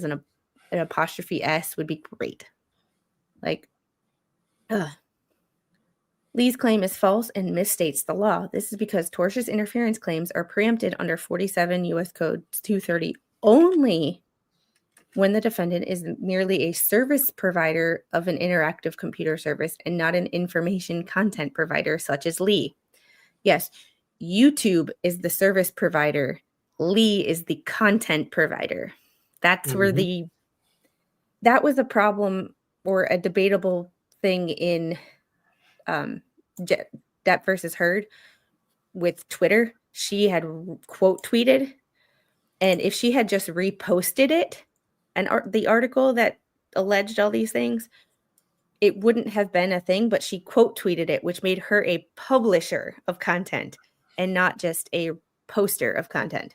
an apostrophe S would be great. Lee's claim is false and misstates the law. This is because tortious interference claims are preempted under 47 U.S. Code 230 only when the defendant is merely a service provider of an interactive computer service and not an information content provider such as Lee. Yes, YouTube is the service provider. Lee is the content provider. That's where that was a problem or a debatable thing in Depp versus Heard with Twitter. She had quote tweeted, and if she had just reposted it, and the article that alleged all these things, it wouldn't have been a thing, but she quote tweeted it, which made her a publisher of content and not just a poster of content.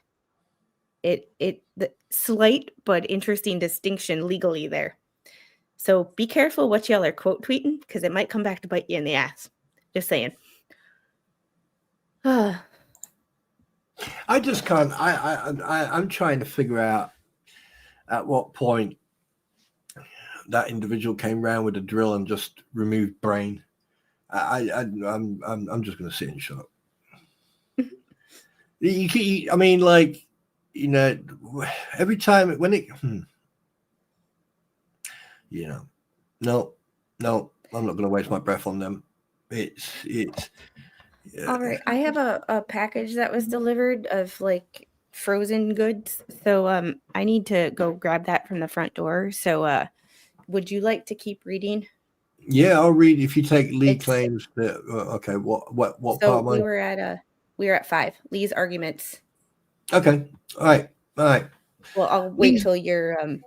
The slight but interesting distinction legally there. So be careful what y'all are quote tweeting, because it might come back to bite you in the ass. Just saying. I just can't. I'm trying to figure out at what point that individual came round with a drill and just removed brain. I'm just going to sit and shut up. Every time when it, no, I'm not going to waste my breath on them. It's. All right, I have a package that was delivered of frozen goods, so I need to go grab that from the front door. So would you like to keep reading? Yeah, I'll read. If you take Lee claims that okay, what so part? We were at 5 Lee's arguments. Okay, all right. Well, I'll wait till you're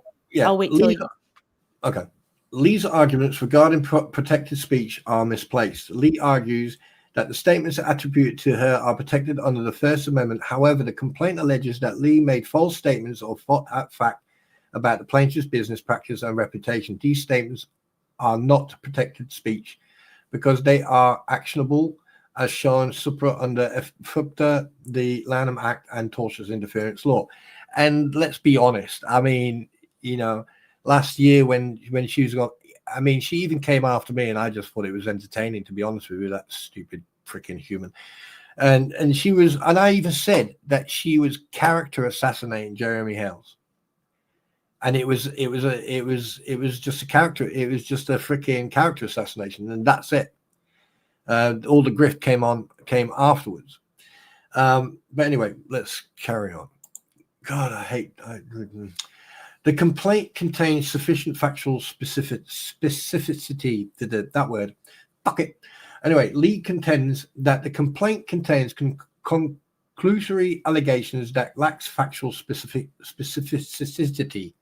okay. Lee's arguments regarding protected speech are misplaced. Lee argues that the statements attributed to her are protected under the First Amendment. However, the complaint alleges that Lee made false statements or fact about the plaintiff's business practice and reputation. These statements are not protected speech because they are actionable as shown supra under FUPTA, the Lanham Act, and tortious interference law. And let's be honest. I mean, last year when she was got, I mean, she even came after me, and I just thought it was entertaining, to be honest with you. That stupid freaking human. And she was, and I even said that she was character assassinating Jeremy Hales. And it was just a character. It was just a freaking character assassination, and that's it. All the grift came afterwards. But anyway, let's carry on. God, the complaint contains sufficient factual specificity. That word, fuck it. Anyway, Lee contends that the complaint contains conclusory allegations that lacks factual specificity.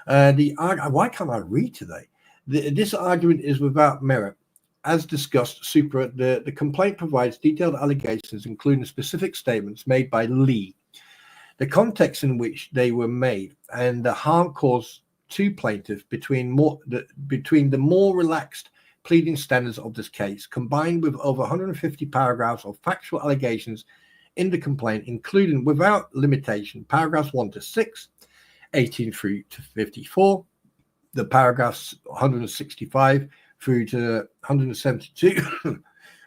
Why can't I read today? This argument is without merit. As discussed, the complaint provides detailed allegations, including specific statements made by Lee, the context in which they were made, and the harm caused to plaintiff between the more relaxed pleading standards of this case, combined with over 150 paragraphs of factual allegations in the complaint, including without limitation paragraphs 1 to 6, 18 through to 54, the paragraphs 165 through to 172,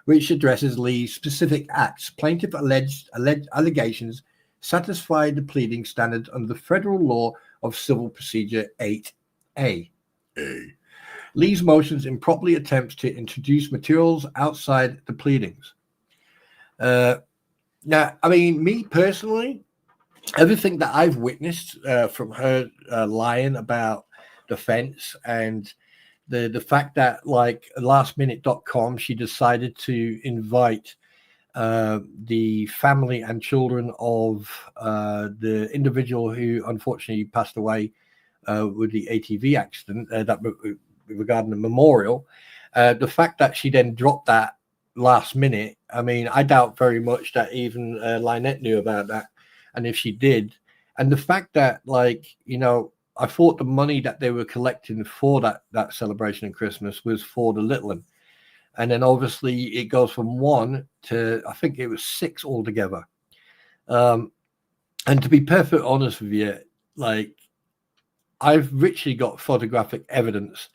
which addresses Lee's specific acts. Plaintiff alleged allegations satisfy the pleading standard under the federal law of civil procedure 8A. Lee's motions improperly attempts to introduce materials outside the pleadings. Now, I mean, me personally, everything that I've witnessed from her lying about the fence and the fact that, like, lastminute.com, she decided to invite the family and children of the individual who unfortunately passed away with the ATV accident, regarding the memorial. The fact that she then dropped that last minute, I mean, I doubt very much that even Lynette knew about that. And if she did, and the fact that, like, I thought the money that they were collecting for that celebration of Christmas was for the little one. And then obviously it goes from 1 to, I think it was 6 altogether. And to be perfectly honest with you, like, I've richly got photographic evidence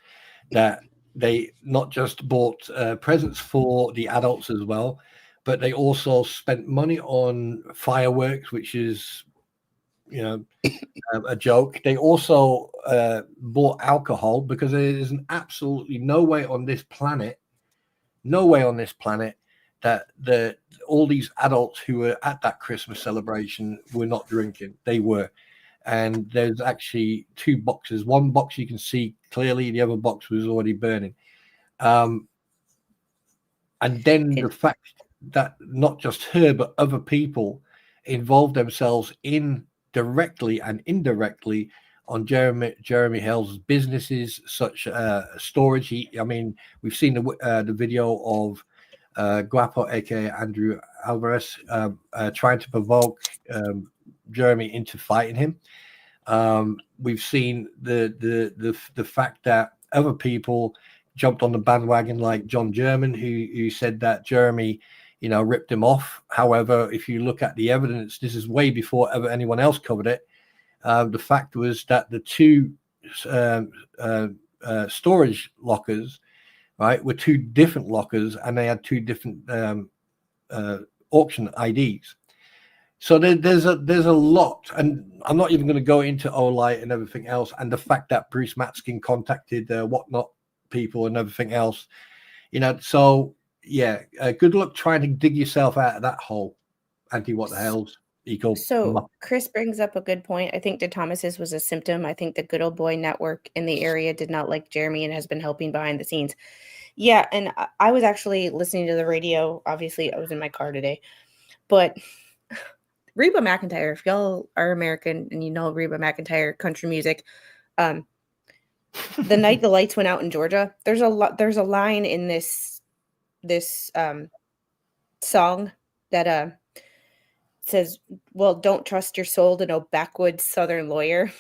that they not just bought presents for the adults as well, but they also spent money on fireworks, which is, a joke. They also bought alcohol, because there is absolutely no way on this planet that all these adults who were at that Christmas celebration were not drinking. They were. And there's actually 2 boxes. One box you can see clearly, the other box was already burning. And then the fact that not just her, but other people involved themselves in directly and indirectly on Jeremy Hale's businesses, such storage. I mean, we've seen the video of Guapo, aka Andrew Alvarez, trying to provoke Jeremy into fighting him. We've seen the fact that other people jumped on the bandwagon, like John German, who said that Jeremy, ripped him off. However, if you look at the evidence, this is way before ever anyone else covered it. The fact was that the 2 storage lockers, right, were 2 different lockers, and they had 2 different auction IDs. So there's a lot, and I'm not even going to go into Olight and everything else, and the fact that Bruce Matskin contacted Whatnot people and everything else, So yeah, good luck trying to dig yourself out of that hole, Auntie. What the hell's equal? So Chris brings up a good point. I think the Thomas's was a symptom. I think the Good Old Boy Network in the area did not like Jeremy and has been helping behind the scenes. Yeah, and I was actually listening to the radio. Obviously, I was in my car today, but Reba McEntire, if y'all are American and you know Reba McEntire country music, the night the lights went out in Georgia, there's a line in this song that says, "Well, don't trust your soul to no backwoods Southern lawyer."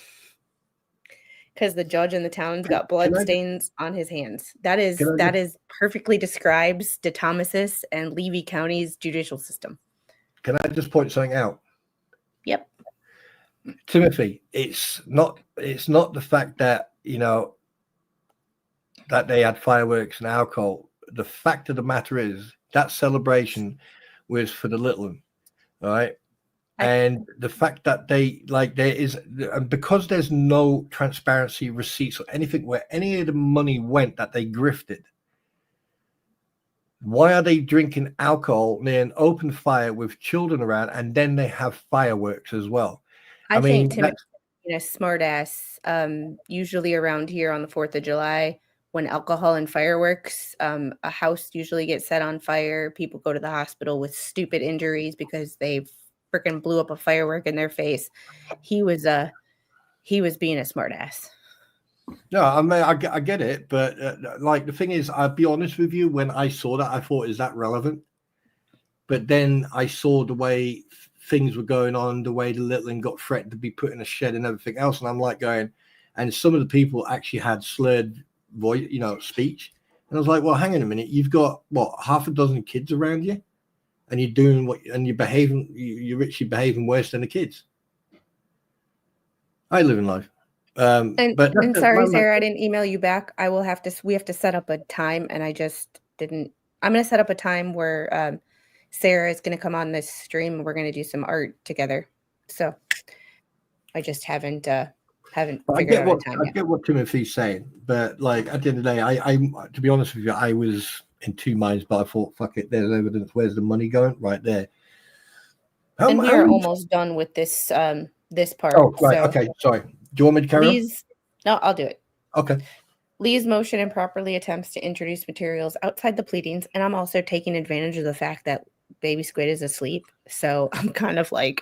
because the judge in the town's got blood stains on his hands. That is perfectly describes DeThomasis and Levy County's judicial system. Can I just point something out? Yep. Timothy, it's not the fact that, you know, that they had fireworks and alcohol. The fact of the matter is that celebration was for the little one, all right? And the fact that they, like, there is, because there's no transparency, receipts, or anything where any of the money went that they grifted, why are they drinking alcohol near an open fire with children around, and then they have fireworks as well? I think Timothy's a smart ass. Usually around here on the 4th of July, when alcohol and fireworks, a house usually gets set on fire. People go to the hospital with stupid injuries because they freaking blew up a firework in their face. He was being a smart ass. No, I mean, I get it, but like, the thing is, I'll be honest with you, when I saw that, I thought, is that relevant? But then I saw the way things were going on, the way the little one got threatened to be put in a shed and everything else, and I'm like going, and some of the people actually had slurred voice, you know, speech, and I was like, well, hang on a minute, you've got what, half a dozen kids around you, and you're doing what, and you're actually behaving worse than the kids. I live in life. And sorry, Sarah, I didn't email you back. We have to set up a time, and I just didn't. I'm going to set up a time where Sarah is going to come on this stream, and we're going to do some art together. So I just haven't figured out a time yet. I get what Timothy's saying, but like, at the end of the day, I to be honest with you, I was in two minds, but I thought, fuck it, there's evidence. Where's the money going? Right there. And we are almost done with this this part. Oh, right. So okay, sorry. Do you want me to carry on? No, I'll do it. Okay. Lee's motion improperly attempts to introduce materials outside the pleadings, and I'm also taking advantage of the fact that Baby Squid is asleep. So I'm kind of like,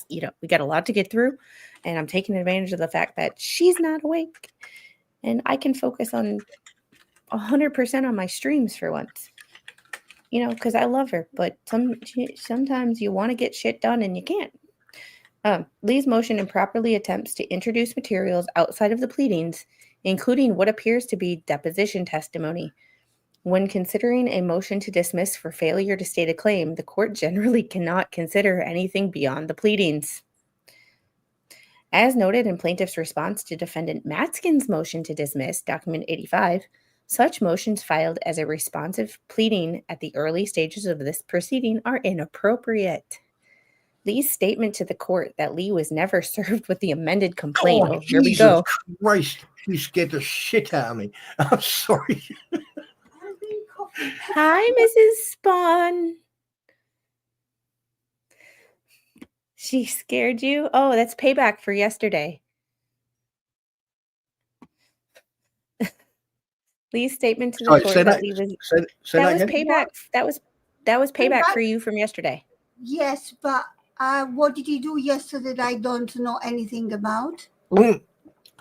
we got a lot to get through, and I'm taking advantage of the fact that she's not awake, and I can focus on 100% on my streams for once. You know, because I love her, but sometimes you want to get shit done and you can't. Lee's motion improperly attempts to introduce materials outside of the pleadings, including what appears to be deposition testimony. When considering a motion to dismiss for failure to state a claim, the court generally cannot consider anything beyond the pleadings. As noted in plaintiff's response to defendant Matskin's motion to dismiss, document 85, such motions filed as a responsive pleading at the early stages of this proceeding are inappropriate. Lee's statement to the court that Lee was never served with the amended complaint. Oh, here we go. Christ, you scared the shit out of me. I'm sorry. Hi, Mrs. Spawn. She scared you? Oh, that's payback for yesterday. Lee's statement to the court that Lee was payback. That was payback for you from yesterday. Yes, but what did you do yesterday that I don't know anything about?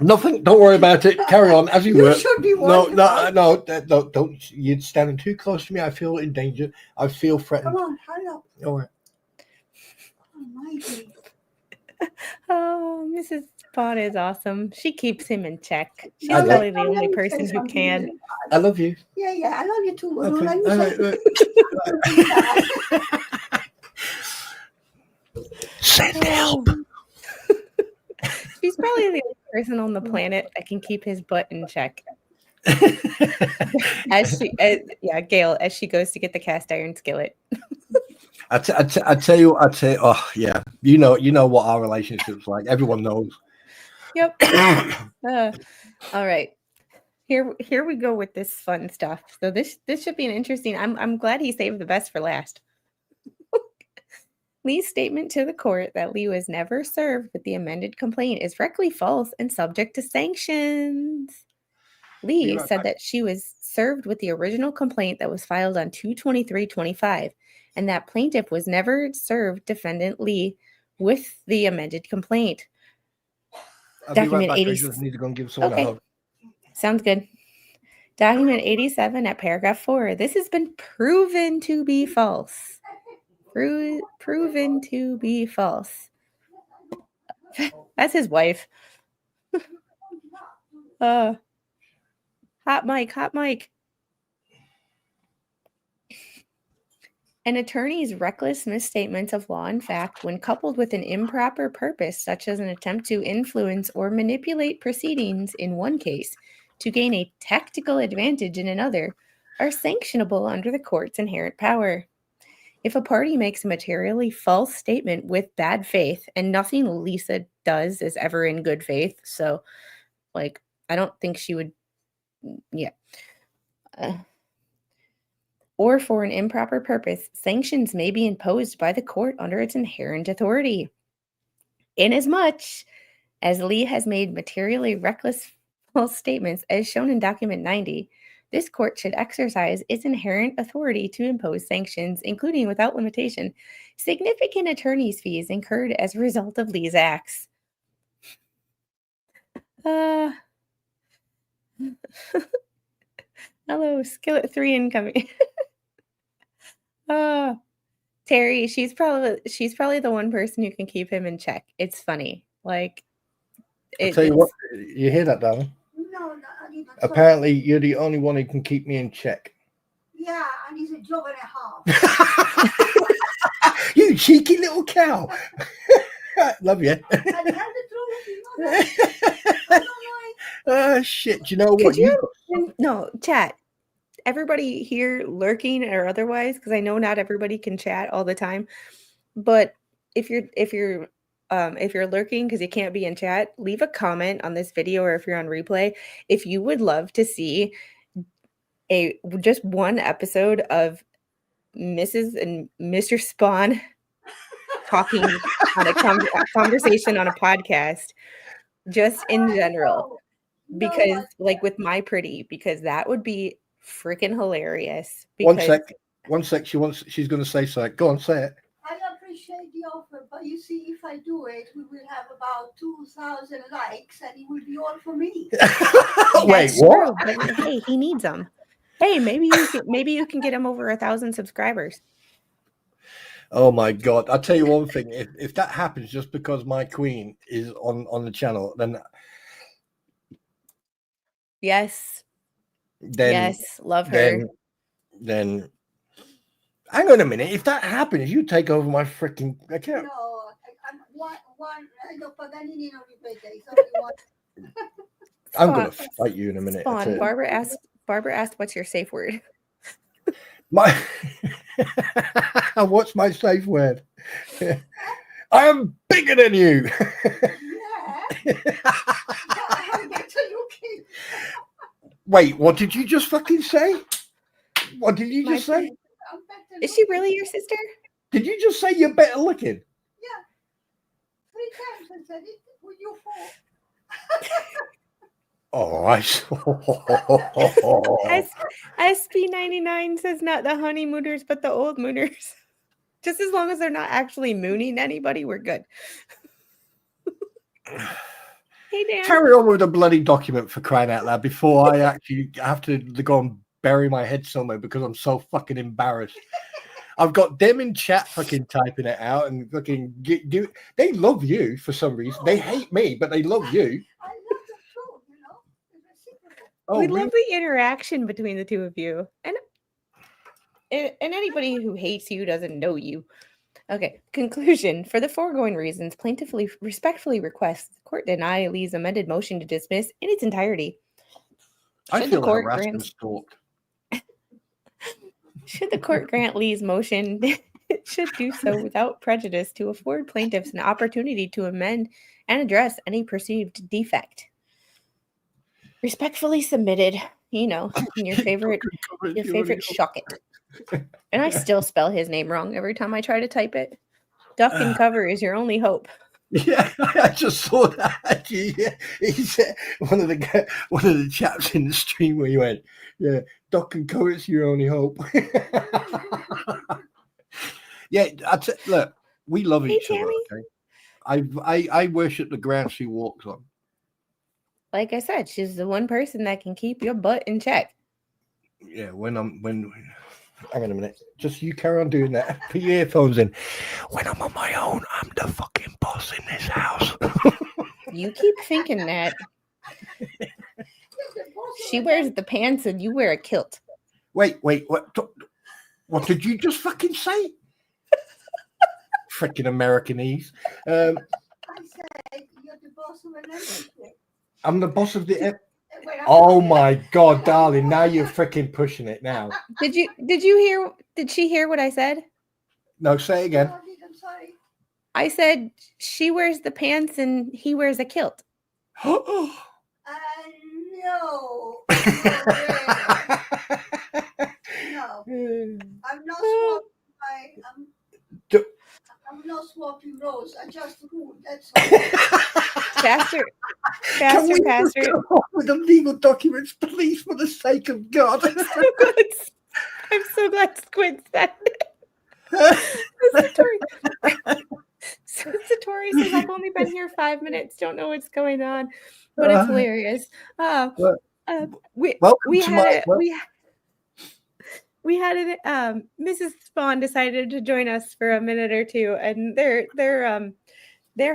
Nothing. Don't worry about it. Carry on as you were. You should be worried. No, don't. You're standing too close to me. I feel in danger. I feel threatened. Come on, hurry up. All right. Oh, my God. Oh, Mrs. Spawn is awesome. She keeps him in check. She's probably the only person who can. I love you. Yeah, I love you too. Okay. Send help. She's probably the only person on the planet that can keep his butt in check. Gail, as she goes to get the cast iron skillet. I tell you, oh yeah, you know what our relationship's like. Everyone knows. Yep. All right. Here we go with this fun stuff. So this should be an interesting. I'm glad he saved the best for last. Lee's statement to the court that Lee was never served with the amended complaint is directly false and subject to sanctions. Lee said that she was served with the original complaint that was filed on 2/23/25, and that plaintiff was never served defendant Lee with the amended complaint. Document 87. Need to go and give someone a hug. Sounds good. Document 87 at paragraph 4. This has been proven to be false. Proven to be false. That's his wife. Hot mic. An attorney's reckless misstatements of law and fact, when coupled with an improper purpose, such as an attempt to influence or manipulate proceedings in one case to gain a tactical advantage in another, are sanctionable under the court's inherent power. If a party makes a materially false statement with bad faith, and nothing Lisa does is ever in good faith, so, like, I don't think she would, yeah. Or for an improper purpose, sanctions may be imposed by the court under its inherent authority. Inasmuch as Lee has made materially reckless false statements, as shown in Document 90, this court should exercise its inherent authority to impose sanctions, including, without limitation, significant attorney's fees incurred as a result of Lee's acts. Hello, Skillet 3 incoming. Terry, she's probably the one person who can keep him in check. It's funny. Like, I'll tell you what, you hear that, darling? No, I didn't. Apparently, you're the only one who can keep me in check. Yeah, and it's a job and a half. You cheeky little cow. Love you. I had the truth, I don't Oh, shit. Do you know what? No, chat. Everybody here lurking or otherwise, because I know not everybody can chat all the time. But if you're lurking because you can't be in chat, leave a comment on this video, or if you're on replay, if you would love to see just one episode of Mrs. and Mr. Spawn talking on a conversation on a podcast, just in general, because like with my pretty, because that would be freaking hilarious. Because One sec. She's going to say something. Go on, say it. I appreciate the offer, but you see, if I do it, we will have about 2,000 likes, and it will be all for me. Wait, what? But, hey, he needs them. Hey, maybe you can get him over 1,000 subscribers. Oh my God! I'll tell you one thing. If that happens just because my queen is on the channel, then yes, love her. Then hang on a minute. If that happens, you take over my freaking account. No, I'm one. Paganini non ripete. It's only one. I'm gonna fight you in a minute. Spawn. Barbara asked, "What's your safe word?" What's my safe word? I am bigger than you. Wait, what did you just fucking say? What did you just say? Is she really your sister? Did you just say you're better looking? Yeah. 3 times I said it with your fault. Oh, I saw. SP99 says not the honeymooners, but the old mooners. Just as long as they're not actually mooning anybody, we're good. Hey, Dan. Carry on with the bloody document, for crying out loud, before I actually have to go and bury my head somewhere because I'm so fucking embarrassed. I've got them in chat fucking typing it out and fucking they love you for some reason. They hate me, but they love you. I love the truth, you know. It's reciprocal. Oh, We love the interaction between the two of you. And anybody who hates you doesn't know you. Okay, conclusion. For the foregoing reasons, plaintiff respectfully requests the court deny Lee's amended motion to dismiss in its entirety. I feel harassed and stalked. Should the court grant Lee's motion, it should do so without prejudice to afford plaintiffs an opportunity to amend and address any perceived defect. Respectfully submitted, in your favorite Shuckit. And I still spell his name wrong every time I try to type it. Duck and cover is your only hope. Yeah, I just saw that. He said one of the chaps in the stream where he went, "Yeah, duck and cover is your only hope." Yeah, look, we love each other. Okay? I worship the ground she walks on. Like I said, she's the one person that can keep your butt in check. Yeah, hang on a minute. Just you carry on doing that. Put your earphones in. When I'm on my own, I'm the fucking boss in this house. You keep thinking that. She wears the pants and you wear a kilt. Wait, what did you just fucking say? Freaking Americanese. I said you're the boss of an embassy. I'm the boss of the. When I Oh said my god, darling! Now you're freaking pushing it. Now, Did you hear? Did she hear what I said? no, say it again. Oh, I'm sorry. I said she wears the pants and he wears a kilt. No. No. I'm not swapping I'm not swapping roles. I just rule. That's all. Pastor, Can we just Pastor. go on with the legal documents, please, for the sake of God? I'm so glad Squid said it. Satori says, I've only been here 5 minutes, don't know what's going on, but it's hilarious. We had it. Mrs. Spawn decided to join us for a minute or two, and they're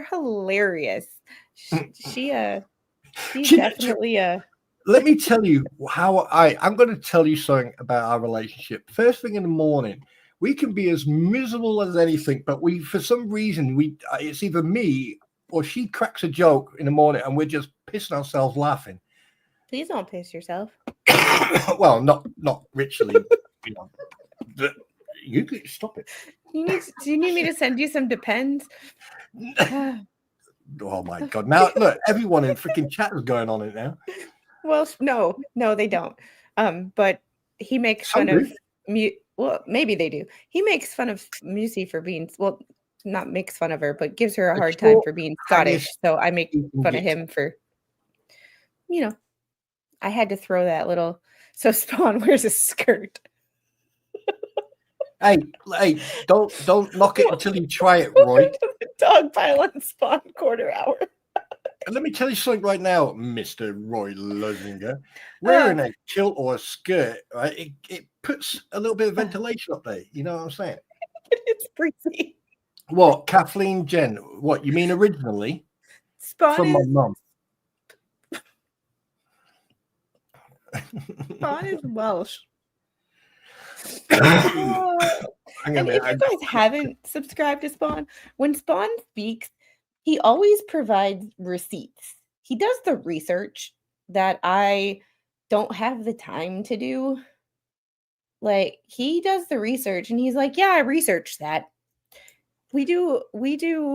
hilarious. She's definitely a. Let me tell you how I'm going to tell you something about our relationship. First thing in the morning, we can be as miserable as anything, but for some reason, it's either me or she cracks a joke in the morning and we're just pissing ourselves laughing. Please don't piss yourself. Well, not ritually. You could stop it. Do you need me to send you some Depends? Oh my God. Now, look, everyone in freaking chat is going on it now. Well, no, they don't. But he makes fun of well, maybe they do. He makes fun of Musi for being, well, not makes fun of her, but gives her a hard time for being Scottish. So I make fun of him for, I had to throw that little. So Spawn wears a skirt. Hey, don't knock it until you try it, Roy. Dog pile on Spawn quarter hour. And let me tell you something right now, Mr. Roy Lusinger. Wearing a kilt or a skirt, right? It puts a little bit of ventilation up there. You know what I'm saying? It's breezy. What, Kathleen Jen? What, you mean originally? Spawn from my mum. Spawn is Welsh. And if you guys haven't subscribed to Spawn, when Spawn speaks, he always provides receipts. He does the research that I don't have the time to do. Like, he does the research and he's like, yeah, I researched that. We do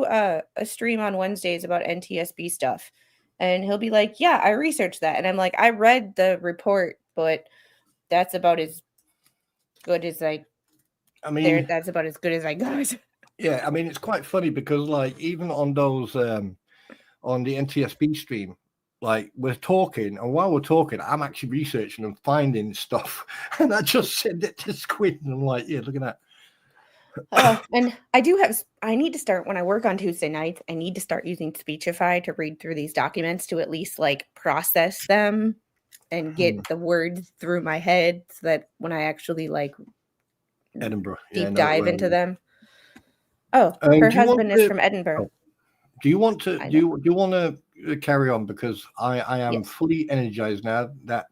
a stream on Wednesdays about NTSB stuff. And he'll be like, yeah, I researched that. And I'm like, I read the report, but that's about as good as that's about as good as I got. Yeah, I mean, it's quite funny because, like, even on those on the NTSB stream, like, we're talking, and while we're talking, I'm actually researching and finding stuff, and I just send it to Squid, and I'm like, yeah, look at that. And I need to start, when I work on Tuesday nights, I need to start using Speechify to read through these documents to at least like process them and get the words through my head so that when I actually like Edinburgh deep dive into them. Oh, her husband is from Edinburgh. Do you want to do you want to carry on, because I am fully energized now that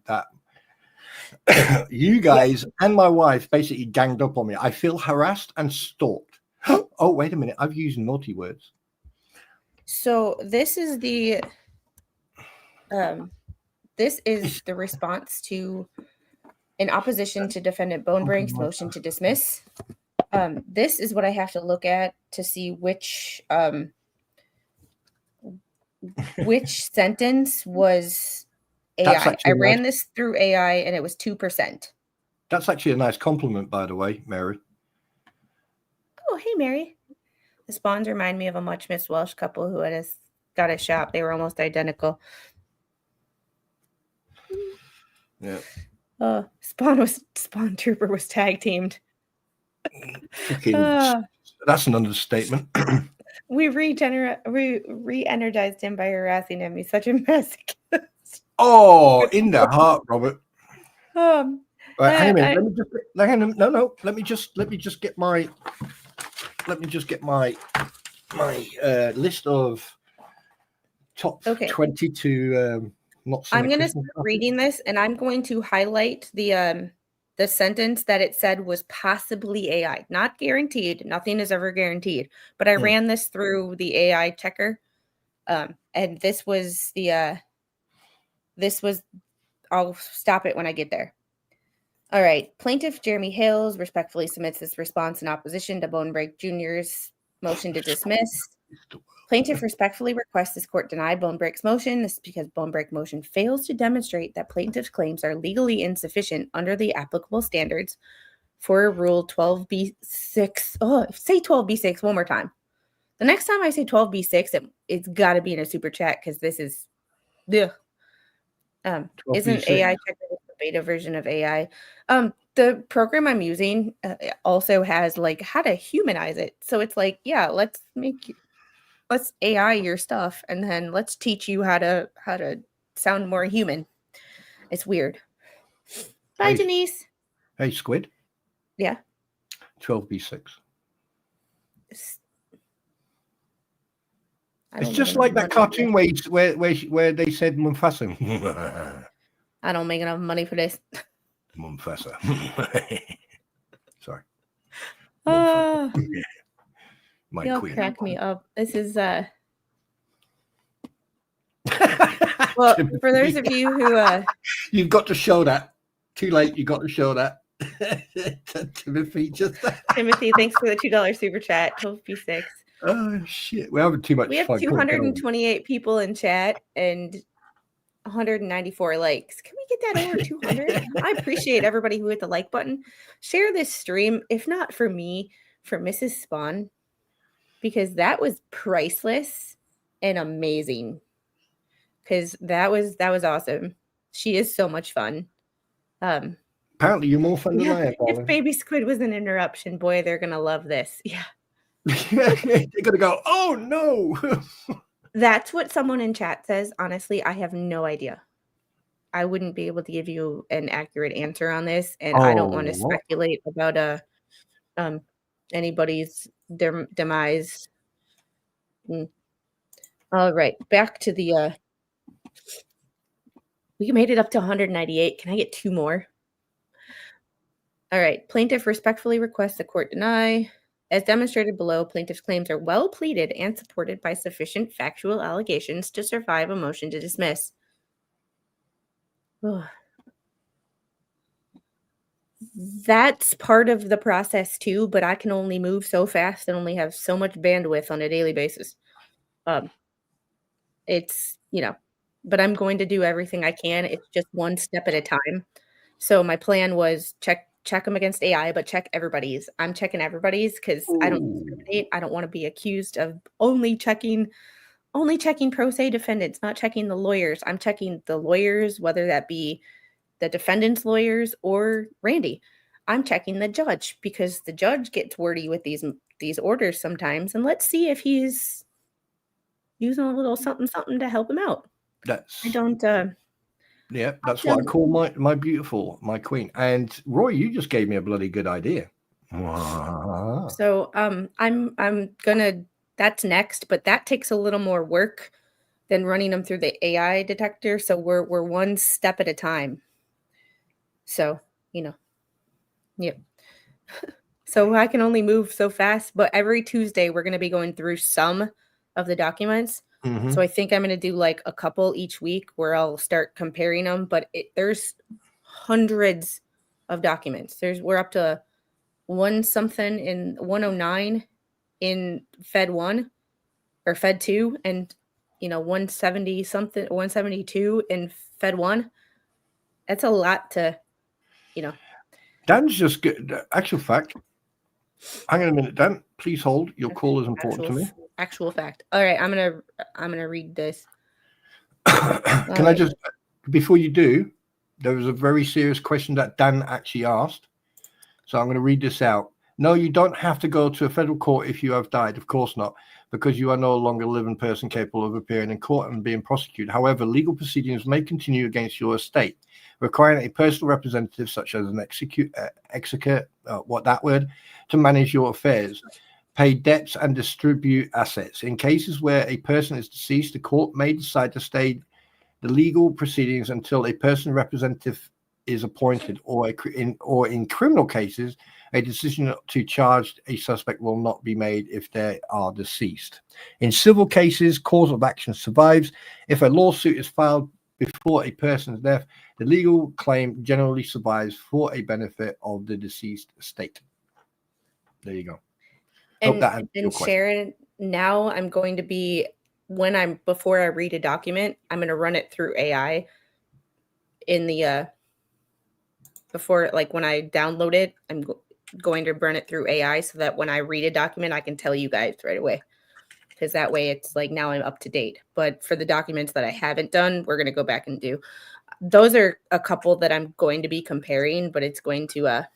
you guys and my wife basically ganged up on me. I feel harassed and stalked. Oh, wait a minute. I've used naughty words. So this is the response to, in opposition to defendant Bonebrake's motion to dismiss. This is what I have to look at to see which sentence was AI. I ran this through AI and it was 2%. That's actually a nice compliment, by the way, Mary. Oh, hey, Mary. The Spawns remind me of a much missed Welsh couple who had a Scottish shop. They were almost identical. Yeah. Spawn Trooper was tag teamed. That's an understatement. We re-energized him by harassing him. He's such a masochist. Oh, in the heart, Robert. Right, hang on a minute. Let me just get my list of top 22 Not seen I'm a going to Christmas start reading this, and I'm going to highlight the sentence that it said was possibly AI. Not guaranteed. Nothing is ever guaranteed. But I ran this through the AI checker, and this was the I'll stop it when I get there. All right. Plaintiff Jeremy Hales respectfully submits this response in opposition to Bonebrake Jr.'s motion to dismiss. Plaintiff respectfully requests this court deny Bonebrake's motion. This is because Bonebrake motion fails to demonstrate that plaintiff's claims are legally insufficient under the applicable standards for Rule 12b-6. Oh, say 12b-6 one more time. The next time I say 12b-6, it's got to be in a super chat because this is... Ugh. Isn't AI Checker the beta version of AI? The program I'm using also has like how to humanize it. So it's like, yeah, let's AI your stuff, and then let's teach you how to sound more human. It's weird. Bye, Denise. Hey, Squid. Yeah. 12b-6. It's just like that cartoon where they said Mufasa. I don't make enough money for this. Mufasa. Sorry. Oh, My you'll queen. crack me up. This is well, for those of you who you've got to show that. Too late. You got to show that. Timothy, Timothy, thanks for the $2 super chat. 12b-6. Oh shit, we're having too much We have fun. 228 people in chat and 194 likes. Can we get that over 200? I appreciate everybody who hit the like button. Share this stream, if not for me, for Mrs. Spawn, because that was priceless and amazing. Because that was awesome. She is so much fun. Apparently, you're more fun than I am. If Baby Squid was an interruption, boy, they're gonna love this. Yeah. They're gonna go, oh no. That's what someone in chat says. Honestly, I have no idea. I wouldn't be able to give you an accurate answer on this, and I don't want to speculate about anybody's demise. All right, back to the we made it up to 198. Can I get 2 more? All right. Plaintiff respectfully requests the court deny. As demonstrated below, plaintiff's claims are well pleaded and supported by sufficient factual allegations to survive a motion to dismiss. Ugh. That's part of the process too, but I can only move so fast and only have so much bandwidth on a daily basis. It's, but I'm going to do everything I can. It's just one step at a time. So my plan was check them against AI, but check everybody's. I'm checking everybody's because I don't discriminate. I don't want to be accused of only checking pro se defendants, not checking the lawyers. I'm checking the lawyers, whether that be the defendant's lawyers or Randy. I'm checking the judge because the judge gets wordy with these orders sometimes, and let's see if he's using a little something to help him out. That's what I call my beautiful, my queen. And Roy, you just gave me a bloody good idea. So I'm gonna, that's next, but that takes a little more work than running them through the AI detector. So we're one step at a time. So, yeah. So I can only move so fast, but every Tuesday we're going to be going through some of the documents. Mm-hmm. So I think I'm going to do like a couple each week where I'll start comparing them, but there's hundreds of documents. We're up to 109 in Fed 1 or Fed 2 and 172 in Fed 1. That's a lot to, Dan's just good. Actual fact. Hang on a minute, Dan. Please hold. Your call is important to me. Actual fact. All right, I'm gonna read this. Can I just, before you do, there was a very serious question that Dan actually asked. So I'm going to read this out. No, you don't have to go to a federal court if you have died. Of course not, because you are no longer a living person capable of appearing in court and being prosecuted. However, legal proceedings may continue against your estate, requiring a personal representative, such as an executor, to manage your affairs, pay debts, and distribute assets. In cases where a person is deceased, the court may decide to stay the legal proceedings until a person representative is appointed, or in criminal cases, a decision to charge a suspect will not be made if they are deceased. In civil cases, cause of action survives. If a lawsuit is filed before a person's death, the legal claim generally survives for a benefit of the deceased estate. There you go. Hope that answers your question. Sharon, now I'm going to be, before I read a document, I'm going to run it through AI in the, before, like when I download it, I'm going to run it through AI so that when I read a document, I can tell you guys right away. Because that way it's like now I'm up to date. But for the documents that I haven't done, we're going to go back and do. Those are a couple that I'm going to be comparing, but it's going to,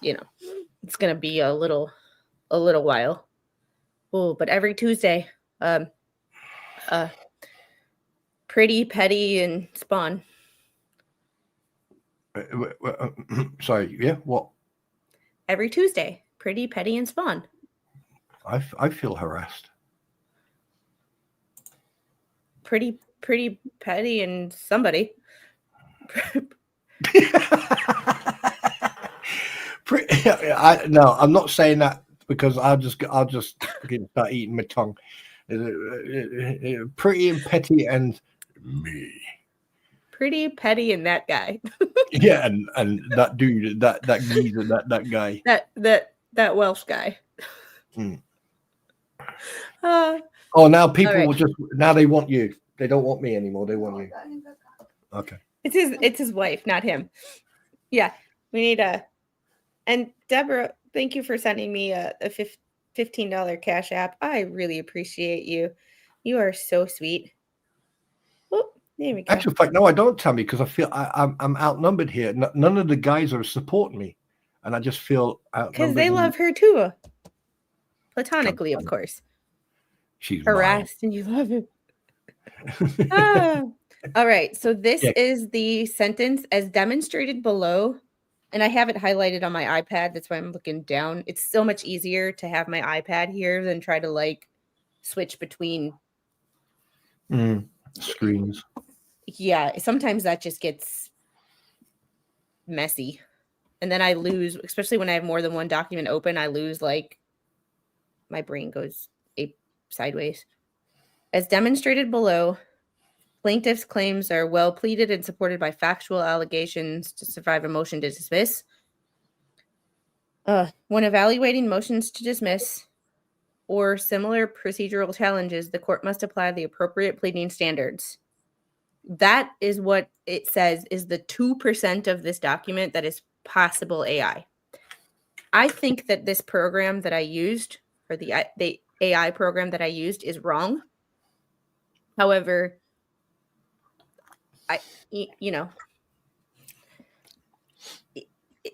it's going to be a little while. Oh, but every Tuesday, Pretty, Petty, and Spawn. Sorry, yeah, what? Every Tuesday, Pretty, Petty, and Spawn. I feel harassed. Pretty, Petty, and somebody. No, I'm not saying that because I'll just start eating my tongue. Pretty and Petty and me. Pretty, Petty, and that guy. Yeah, and that dude, that geezer, that guy. That Welsh guy. Mm. Now people right. will just, now they want you. They don't want me anymore. They want you. Okay. It's his wife, not him. Yeah, we need and Deborah, thank you for sending me a $15 Cash App. I really appreciate you. You are so sweet. Oh, there we go. Actual fact, no, I don't, Tammy, because I feel I'm outnumbered here. None of the guys are supporting me, and I just feel outnumbered. Because they love her too, platonically, of course. She's harassed, and you love it. All right, so this is the sentence as demonstrated below, and I have it highlighted on my iPad. That's why I'm looking down. It's so much easier to have my iPad here than try to like switch between screens. Yeah, sometimes that just gets messy, and then I lose, especially when I have more than one document open. I lose, like, my brain goes sideways. As demonstrated below, plaintiff's claims are well pleaded and supported by factual allegations to survive a motion to dismiss. When evaluating motions to dismiss or similar procedural challenges, the court must apply the appropriate pleading standards. That is what it says is the 2% of this document that is possible AI. I think that this program that I used, or the AI program that I used, is wrong. However,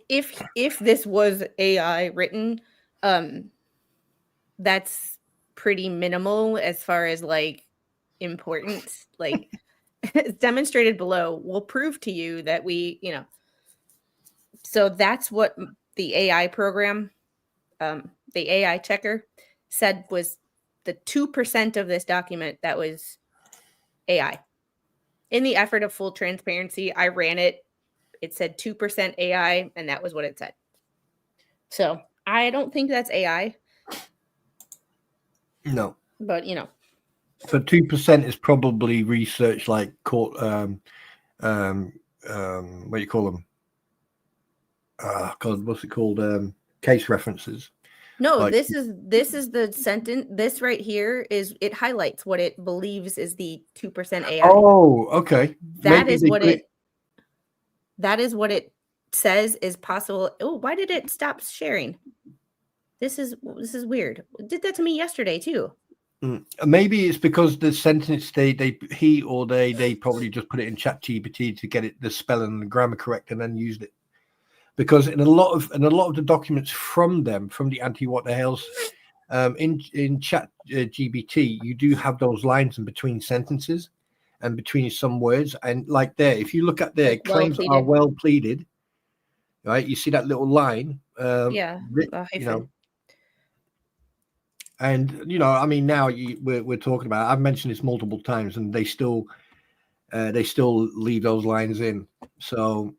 if this was AI written, that's pretty minimal as far as like importance. Like, as demonstrated below, will prove to you that we, so that's what the AI program, the AI checker said was the 2% of this document that was AI. In the effort of full transparency, I ran it. It said 2% AI, and that was what it said. So I don't think that's AI. No. But, So 2% is probably research, like court, what do you call them? God, what's it called? Case references. No, like, this is the sentence. This right here it highlights what it believes is the 2% AI. Oh, okay. That is what it says is possible. Oh, why did it stop sharing? This is weird. It did that to me yesterday too. Maybe it's because the sentence they probably just put it in ChatGPT to get it the spelling and the grammar correct and then used it. Because in a lot of the documents from the anti-what the hell's in ChatGPT, you do have those lines in between sentences and between some words, and like there, if you look at there, claims are well pleaded, right? You see that little line, hyphen. And I mean, now we're talking about. I've mentioned this multiple times, and they still they still leave those lines in. So,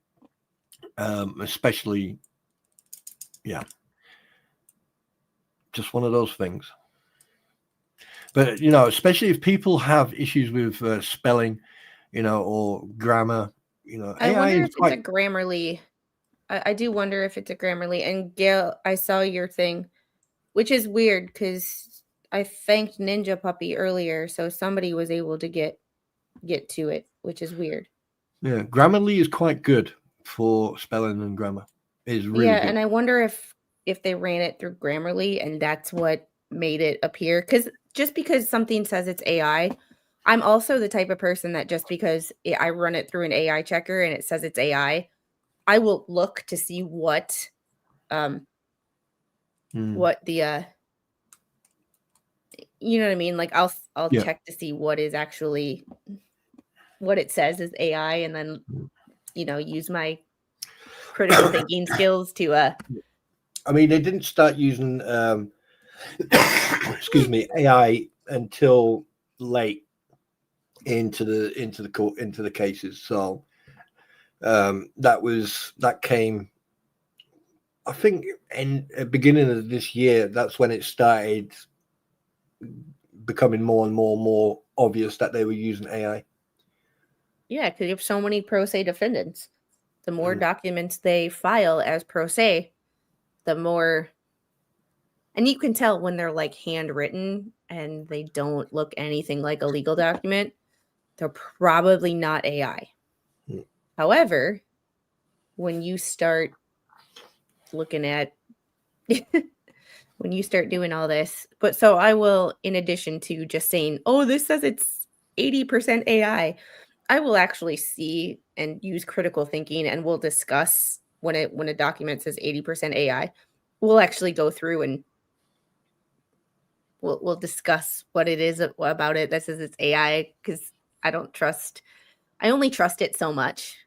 especially, yeah, just one of those things. But, you know, especially if people have issues with spelling, you know, or grammar, you know, I AI wonder is if quite... it's a Grammarly. I do wonder if it's a Grammarly. And Gail, I saw your thing, which is weird because I thanked Ninja Puppy earlier, so somebody was able to get to it, which is weird. Yeah, Grammarly is quite good for spelling and grammar. It's really good. And I wonder if they ran it through Grammarly and that's what made it appear. Because just because something says it's AI, I'm also the type of person that just because I run it through an AI checker and it says it's AI, I will look to see what the you know what I mean? Like I'll check to see what is actually what it says is AI, and then you know use my critical thinking skills to I mean, they didn't start using excuse me, AI until late into the cases. So that came, I think, in the beginning of this year. That's when it started becoming more and more obvious that they were using AI. Yeah, because you have so many pro se defendants. The more documents they file as pro se, the more, and you can tell when they're like handwritten and they don't look anything like a legal document, they're probably not AI. However, when you start looking at when you start doing all this, but so I will, in addition to just saying, oh, this says it's 80% AI, I will actually see and use critical thinking, and we'll discuss when a document says 80% AI, we'll actually go through and we'll discuss what it is about it that says it's AI, because I only trust it so much.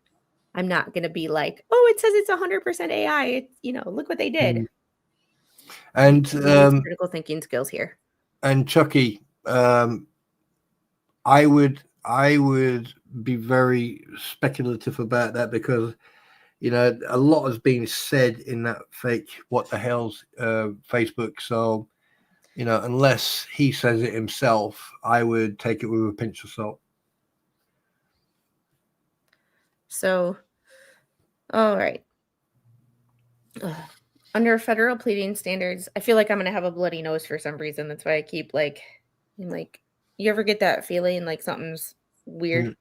I'm not going to be like, oh, it says it's 100% AI. It's, you know, look what they did. And critical thinking skills here. And Chucky, I would be very speculative about that, because you know a lot has been said in that fake what the hell's Facebook. So you know, unless he says it himself, I would take it with a pinch of salt. So, all right. Under federal pleading standards, I feel like I'm going to have a bloody nose for some reason. That's why I keep like, you ever get that feeling like something's weird?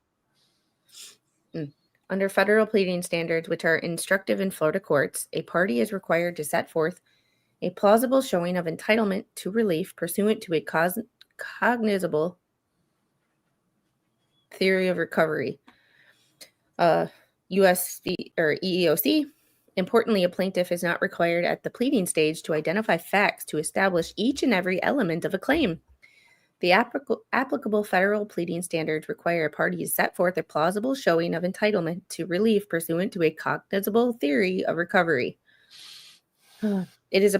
Under federal pleading standards, which are instructive in Florida courts, a party is required to set forth a plausible showing of entitlement to relief pursuant to a cognizable theory of recovery. USC or EEOC. Importantly, a plaintiff is not required at the pleading stage to identify facts to establish each and every element of a claim. The applicable federal pleading standards require a party to set forth a plausible showing of entitlement to relief pursuant to a cognizable theory of recovery. It is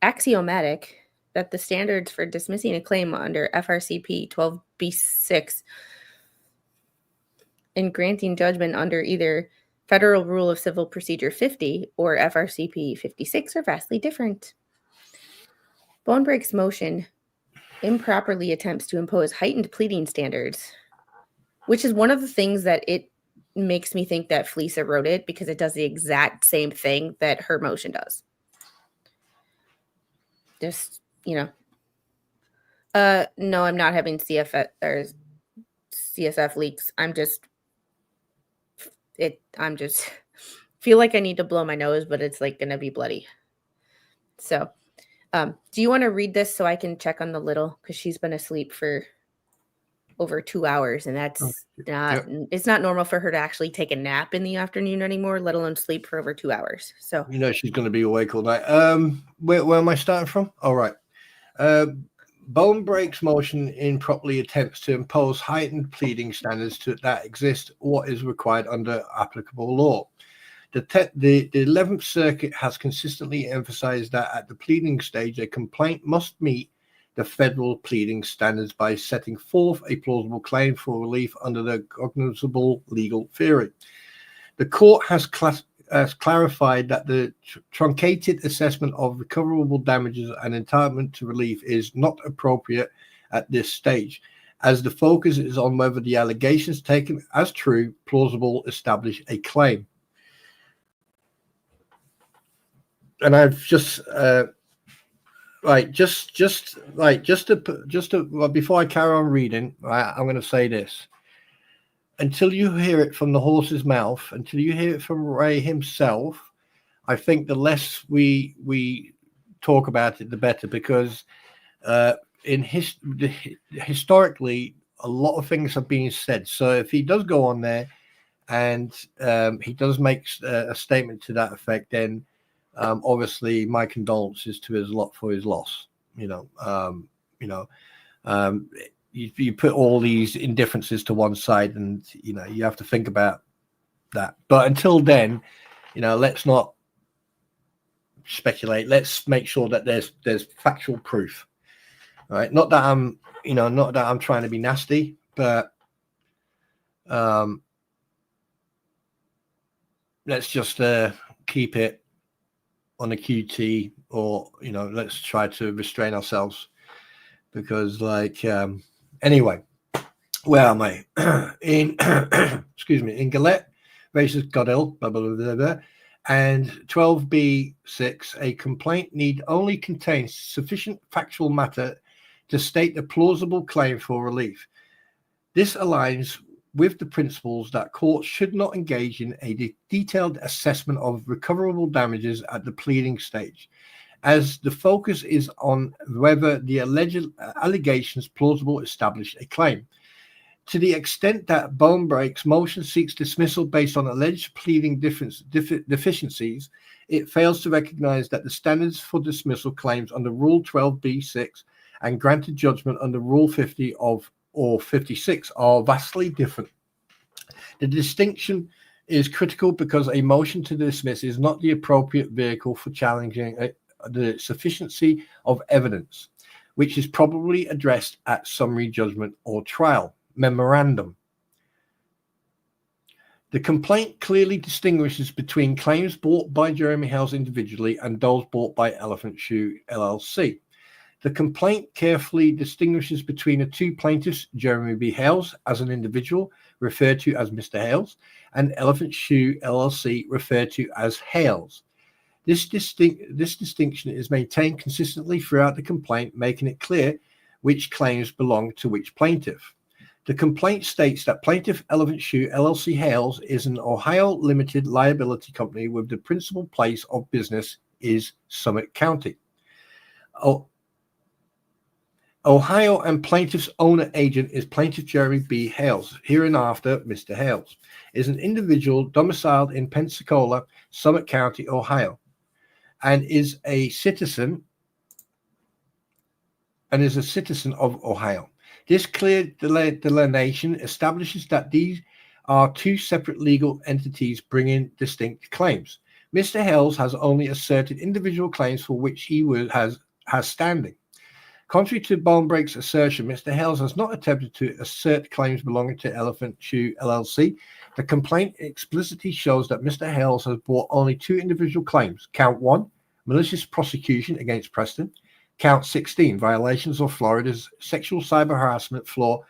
axiomatic that the standards for dismissing a claim under FRCP 12b6 and granting judgment under either Federal Rule of Civil Procedure 50 or FRCP 56 are vastly different. Bonebrake's motion improperly attempts to impose heightened pleading standards, which is one of the things that it makes me think that Fleasa wrote it, because it does the exact same thing that her motion does. Just, you know. No, I'm not having CSF leaks. I'm just feel like I need to blow my nose, but it's like gonna be bloody. So, do you want to read this so I can check on the little, because she's been asleep for over 2 hours, and that's it's not normal for her to actually take a nap in the afternoon anymore, let alone sleep for over 2 hours. So you know she's going to be awake all night. Where am I starting from? All right. Bonebrake's motion improperly attempts to impose heightened pleading standards that exist what is required under applicable law. The 11th Circuit has consistently emphasized that at the pleading stage, a complaint must meet the federal pleading standards by setting forth a plausible claim for relief under the cognizable legal theory. The court has clarified that the truncated assessment of recoverable damages and entitlement to relief is not appropriate at this stage, as the focus is on whether the allegations taken as true, plausible, establish a claim. And I've just before I carry on reading, I'm going to say this. Until you hear it from the horse's mouth, until you hear it from Ray himself, I think the less we talk about it, the better, because historically, a lot of things have been said. So if he does go on there and he does make a statement to that effect, then obviously my condolences to his lot for his loss. You put all these indifferences to one side, and you have to think about that. But until then, let's not speculate. Let's make sure that there's factual proof. All right, not that I'm trying to be nasty, but let's just keep it on the QT, or let's try to restrain ourselves, because anyway, where am I? In excuse me, in Gillette versus Goddell, blah, blah, blah, blah, blah, and 12b-6, a complaint need only contain sufficient factual matter to state a plausible claim for relief. This aligns with the principles that courts should not engage in a detailed assessment of recoverable damages at the pleading stage, as the focus is on whether the alleged allegations plausible establish a claim. To the extent that Bonebrake's motion seeks dismissal based on alleged pleading deficiencies, it fails to recognize that the standards for dismissal claims under Rule 12b-6 and granted judgment under Rule 50 or 56 are vastly different. The distinction is critical because a motion to dismiss is not the appropriate vehicle for challenging the sufficiency of evidence, which is probably addressed at summary judgment or trial. Memorandum. The complaint clearly distinguishes between claims brought by Jeremy Hales individually and those brought by Elephant Shoe LLC. The complaint carefully distinguishes between the two plaintiffs, Jeremy B. Hales as an individual, referred to as Mr. Hales, and Elephant Shoe LLC, referred to as Hales. This distinction is maintained consistently throughout the complaint, making it clear which claims belong to which plaintiff. The complaint states that Plaintiff Elephant Shoe LLC Hales is an Ohio limited liability company with the principal place of business is Summit County. Ohio, and plaintiff's owner agent is Plaintiff Jeremy B. Hales, hereinafter Mr. Hales, is an individual domiciled in Pensacola, Summit County, Ohio, and is a citizen of Ohio. This clear delineation establishes that these are two separate legal entities bringing distinct claims. Mr. Hales has only asserted individual claims for which he has standing. Contrary to Bonebrake's assertion, Mr. Hales has not attempted to assert claims belonging to Elephant Shoe LLC. The complaint explicitly shows that Mr. Hales has brought only two individual claims. Count 1, malicious prosecution against Preston. Count 16, violations of Florida's sexual cyber harassment law,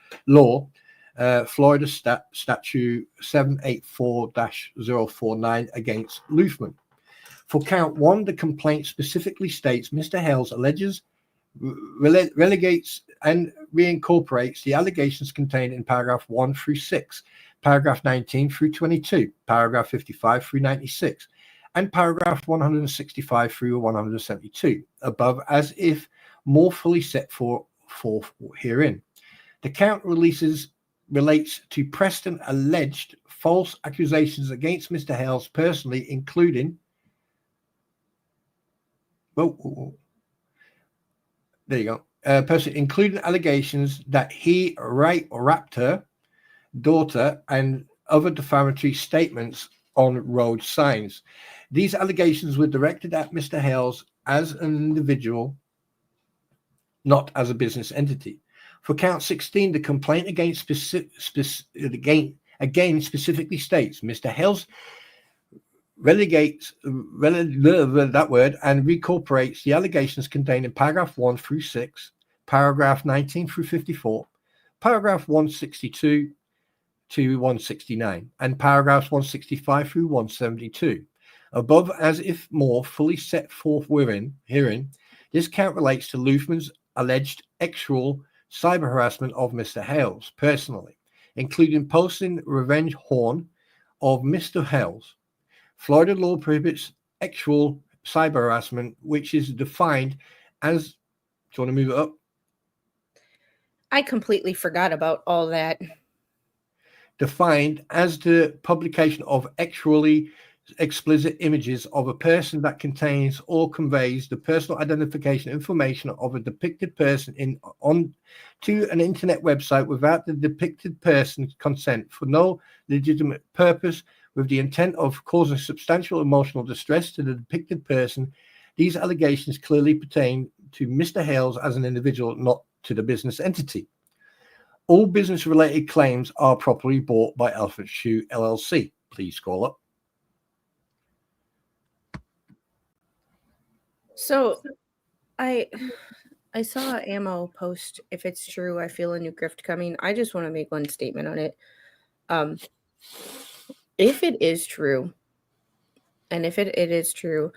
Florida Statute 784-049 against Luthman. For count 1, the complaint specifically states Mr. Hales alleges, relegates and reincorporates the allegations contained in paragraph 1 through 6, paragraph 19 through 22, paragraph 55 through 96, and paragraph 165 through 172 above, as if more fully set forth herein. The count relates to Preston alleged false accusations against Mr. Hales personally, including there you go. Including allegations that he raped her daughter and other defamatory statements on road signs. These allegations were directed at Mr. Hales as an individual. not as a business entity. For count 16, the complaint against specifically states Mr. Hales relegates that word and recorporates the allegations contained in paragraph 1 through 6, paragraph 19 through 54, paragraph 162 to 169, and paragraphs 165 through 172. Above, as if more fully set forth herein, this count relates to Luthman's alleged actual cyber harassment of Mr. Hales personally, including posting revenge horn of Mr. Hales. Florida law prohibits actual cyber harassment, which is defined as, do you want to move it up? I completely forgot about all that. Defined as the publication of actually explicit images of a person that contains or conveys the personal identification information of a depicted person to an internet website without the depicted person's consent for no legitimate purpose, with the intent of causing substantial emotional distress to the depicted person. These allegations clearly pertain to Mr. Hales as an individual, not to the business entity. All business-related claims are properly brought by Alphabet Shoe LLC. Please scroll up. So, I saw Ammo post, if it's true, I feel a new grift coming. I just want to make one statement on it. If it is true, and if it is true,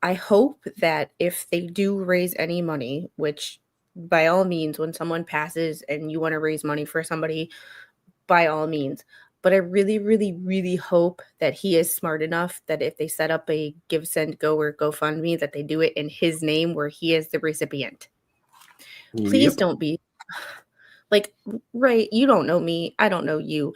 I hope that if they do raise any money, which by all means, when someone passes and you want to raise money for somebody, by all means. But I really, really, really hope that he is smart enough that if they set up a Give, Send, Go or GoFundMe, that they do it in his name where he is the recipient. Please don't be like, right, you don't know me. I don't know you.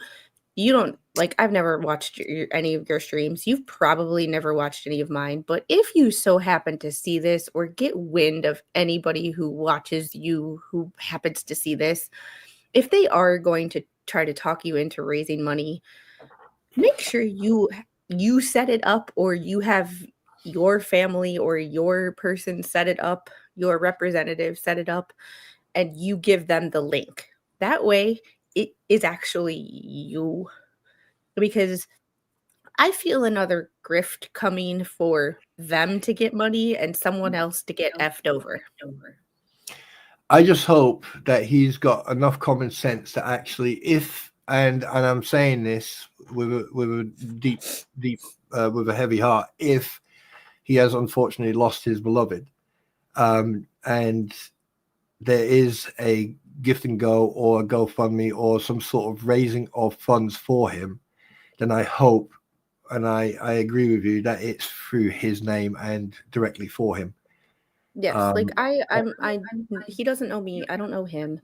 You don't, like, I've never watched any of your streams. You've probably never watched any of mine. But if you so happen to see this or get wind of anybody who watches you who happens to see this, if they are going to try to talk you into raising money, make sure you set it up, or you have your family or your person set it up, your representative set it up, and you give them the link. That way it is actually you, because I feel another grift coming for them to get money and someone else to get effed over. I just hope that he's got enough common sense to actually, and I'm saying this with a deep with a heavy heart, if he has unfortunately lost his beloved, and there is a Gift and Go or a GoFundMe or some sort of raising of funds for him, then I hope, and I agree with you, that it's through his name and directly for him. Yes, like he doesn't know me. I don't know him.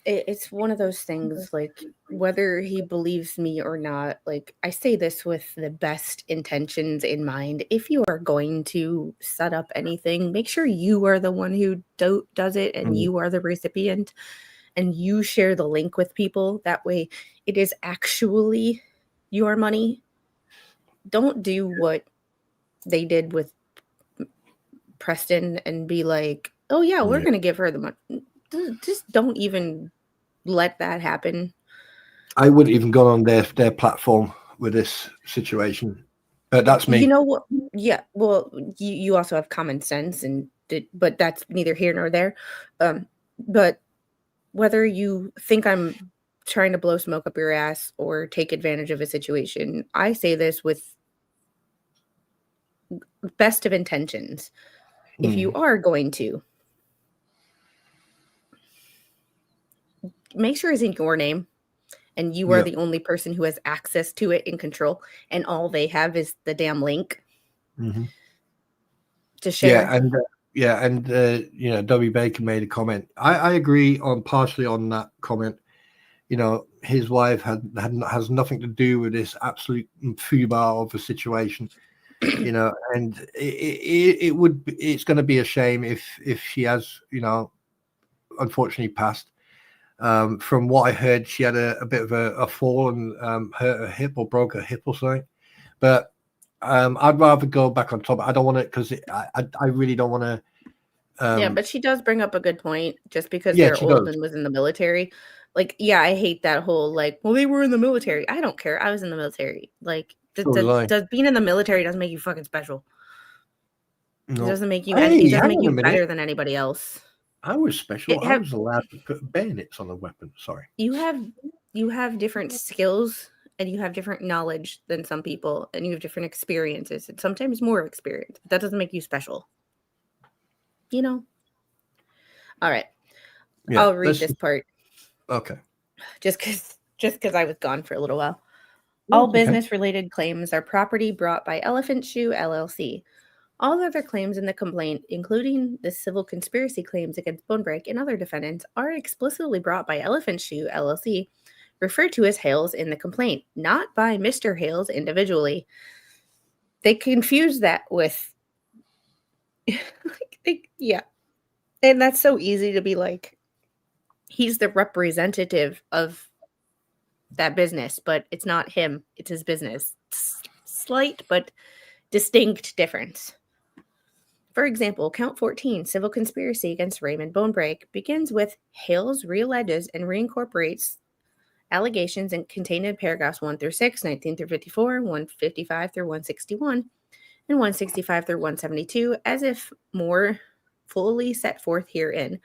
It's one of those things, like, whether he believes me or not, like, I say this with the best intentions in mind. If you are going to set up anything, make sure you are the one who does it and you are the recipient, and you share the link with people. That way it is actually your money. Don't do what they did with Preston and be like, oh yeah, we're going to give her the money. Just don't even let that happen. I wouldn't even go on their platform with this situation. That's me. You know what? Yeah. Well, you also have common sense, but that's neither here nor there. But whether you think I'm trying to blow smoke up your ass or take advantage of a situation, I say this with best of intentions. If you are going to, make sure it's in your name and you are the only person who has access to it in control, and all they have is the damn link to share. And you know, W. Baker made a comment. I agree partially on that comment. You know, his wife has nothing to do with this absolute foobar of a situation. You know, and it's going to be a shame if she has, you know, unfortunately passed. From what I heard, she had a bit of a fall and hurt her hip or broke her hip or something. But I'd rather go back on top. I don't want to, because I really don't want to Yeah, but she does bring up a good point. Just because Yeah, they're she old does. and was in the military, like, yeah, I hate that whole like, well, they were in the military. I don't care. I was in the military. Like, So did I. does being in the military doesn't make you fucking special. It No. doesn't make you. Hey, It doesn't hang make on a you minute. better than anybody else. I was special. It I have was allowed to put bayonets on a weapon. Sorry. you have different skills and you have different knowledge than some people, and you have different experiences and sometimes more experience. But that doesn't make you special. You know. All right, Yeah. I'll read this part Okay. just because I was gone for a little while. No, All it's okay. business-related claims are property brought by Elephant Shoe LLC. All other claims in the complaint, including the civil conspiracy claims against Bonebrake and other defendants, are explicitly brought by Elephant Shoe LLC, referred to as Hales in the complaint, not by Mr. Hales individually. They confuse that with, yeah. And that's so easy to be like, he's the representative of that business, but it's not him, it's his business. Slight but distinct difference. For example, count 14, civil conspiracy against Raymond Bonebrake, begins with Hales realleges and reincorporates allegations contained in paragraphs 1 through 6, 19 through 54, 155 through 161, and 165 through 172, as if more fully set forth herein.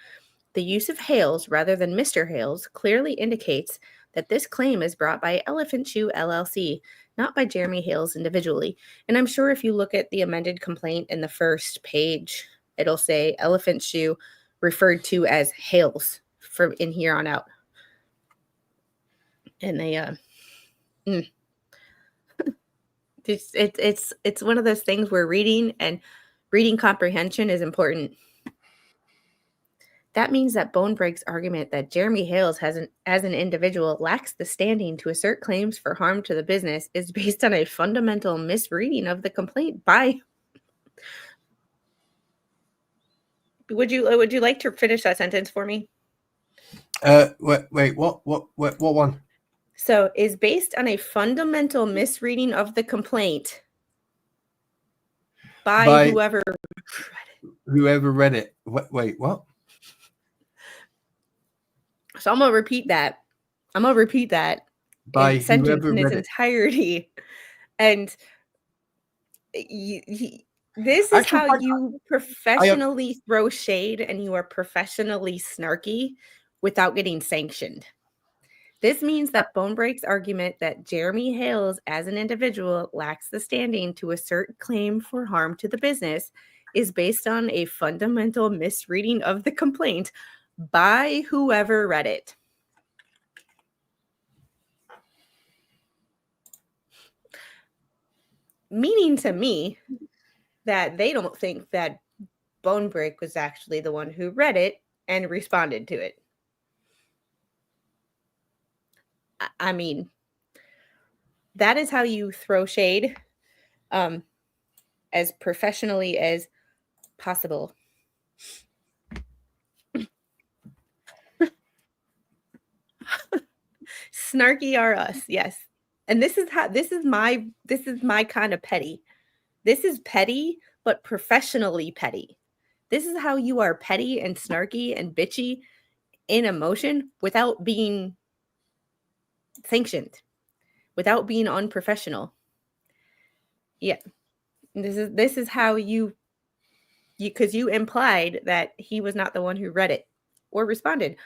The use of Hales rather than Mr. Hales clearly indicates that this claim is brought by Elephant Shoe LLC, not by Jeremy Hales individually. And I'm sure if you look at the amended complaint in the first page, it'll say Elephant Shoe referred to as Hales from in here on out. And they it's one of those things where reading comprehension is important. That means that Bonebrake's argument that Jeremy Hales as an individual lacks the standing to assert claims for harm to the business is based on a fundamental misreading of the complaint by. Would you like to finish that sentence for me? Wait, what one? So, is based on a fundamental misreading of the complaint by whoever read it. Wait, what? So I'm gonna repeat that. By sentence whoever in its read it. entirety, and this is Actually, how you professionally throw shade, and you are professionally snarky without getting sanctioned. This means that Bonebrake's argument that Jeremy Hales as an individual lacks the standing to assert claim for harm to the business is based on a fundamental misreading of the complaint by whoever read it. Meaning to me that they don't think that Bonebrake was actually the one who read it and responded to it. I mean, that is how you throw shade as professionally as possible. Snarky are us, yes. And this is my kind of petty. This is petty, but professionally petty. This is how you are petty and snarky and bitchy in emotion without being sanctioned, without being unprofessional. Yeah. This is how you because you implied that he was not the one who read it or responded,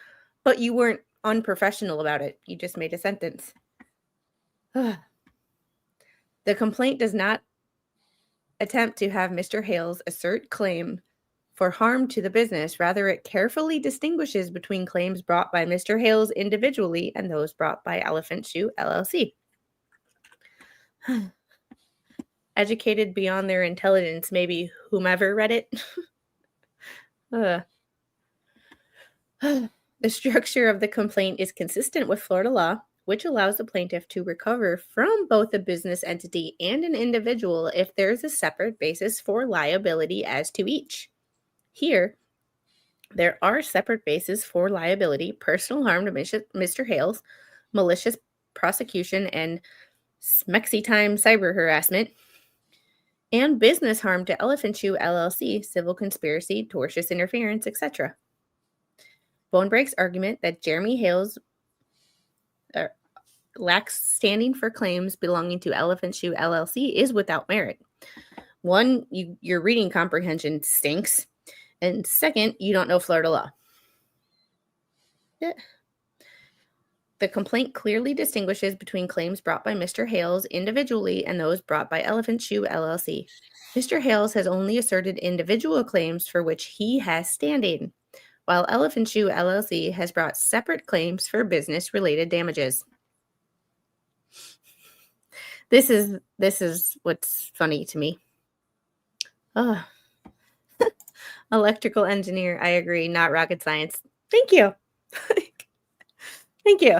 but you weren't unprofessional about it. You just made a sentence. The complaint does not attempt to have Mr. Hales assert claim for harm to the business. Rather, it carefully distinguishes between claims brought by Mr. Hales individually and those brought by Elephant Shoe LLC. Educated beyond their intelligence, maybe whomever read it. The structure of the complaint is consistent with Florida law, which allows the plaintiff to recover from both a business entity and an individual if there is a separate basis for liability as to each. Here, there are separate bases for liability: personal harm to Mr. Hales, malicious prosecution, and smexy time cyber harassment. and business harm to Elephant Shoe LLC, civil conspiracy, tortious interference, etc. Bonebrake's argument that Jeremy Hales lacks standing for claims belonging to Elephant Shoe LLC is without merit. One, your reading comprehension stinks. And second, you don't know Florida law. The complaint clearly distinguishes between claims brought by Mr. Hales individually and those brought by Elephant Shoe LLC. Mr. Hales has only asserted individual claims for which he has standing, while Elephant Shoe LLC has brought separate claims for business-related damages. This is what's funny to me. Oh. Electrical engineer, I agree, not rocket science. Thank you. Thank you.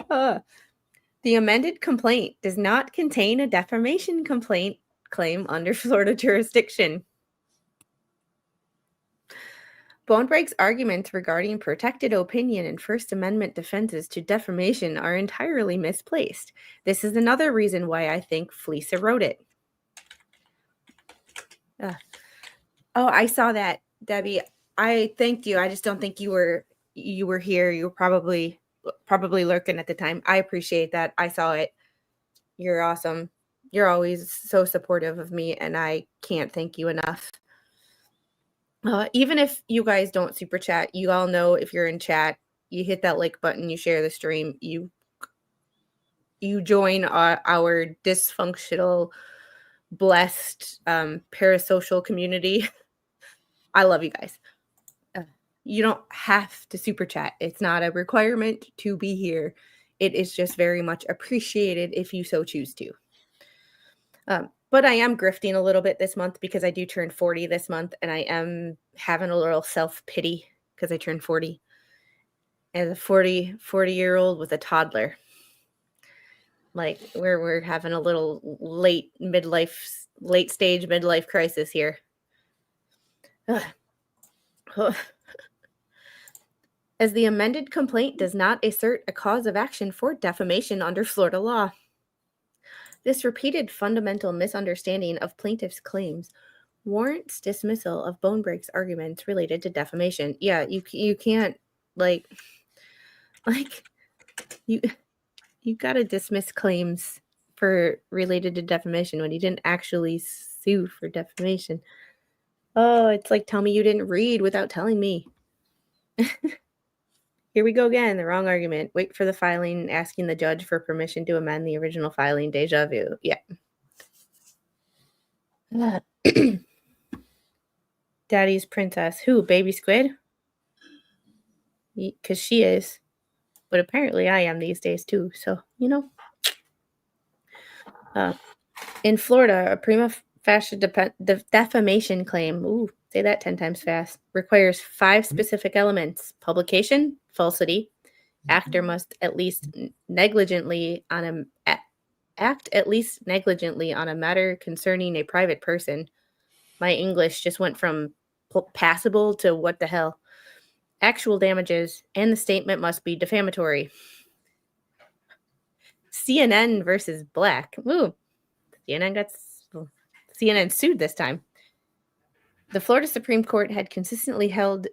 The amended complaint does not contain a defamation complaint claim under Florida jurisdiction. Bonebrake's arguments regarding protected opinion and First Amendment defenses to defamation are entirely misplaced. This is another reason why I think Fleasa wrote it. Oh, I saw that, Debbie. I thanked you. I just don't think you were here. You were probably lurking at the time. I appreciate that. I saw it. You're awesome. You're always so supportive of me, and I can't thank you enough. Even if you guys don't super chat, you all know if you're in chat, you hit that like button, you share the stream, you join our dysfunctional, blessed parasocial community. I love you guys. You don't have to super chat. It's not a requirement to be here. It is just very much appreciated if you so choose to. But I am grifting a little bit this month because I do turn 40 this month, and I am having a little self-pity because I turned 40. As a 40-year-old with a toddler. Like, we're having a little late stage midlife crisis here. As the amended complaint does not assert a cause of action for defamation under Florida law. This repeated fundamental misunderstanding of plaintiff's claims warrants dismissal of Bonebrake's arguments related to defamation. Yeah, you can't you got to dismiss claims for related to defamation when you didn't actually sue for defamation. Oh, it's like, tell me you didn't read without telling me. Here we go again, the wrong argument. Wait for the filing, asking the judge for permission to amend the original filing. Deja vu. Yeah. Daddy's princess. Who? Baby Squid? Because she is. But apparently I am these days too. So, you know. In Florida, a prima facie defamation claim, ooh, say that 10 times fast, requires 5 specific elements. Publication, falsity. Actor must act at least negligently on a matter concerning a private person. My English just went from passable to what the hell. Actual damages, and the statement must be defamatory. CNN versus Black. Ooh, CNN sued this time. The Florida Supreme Court had consistently held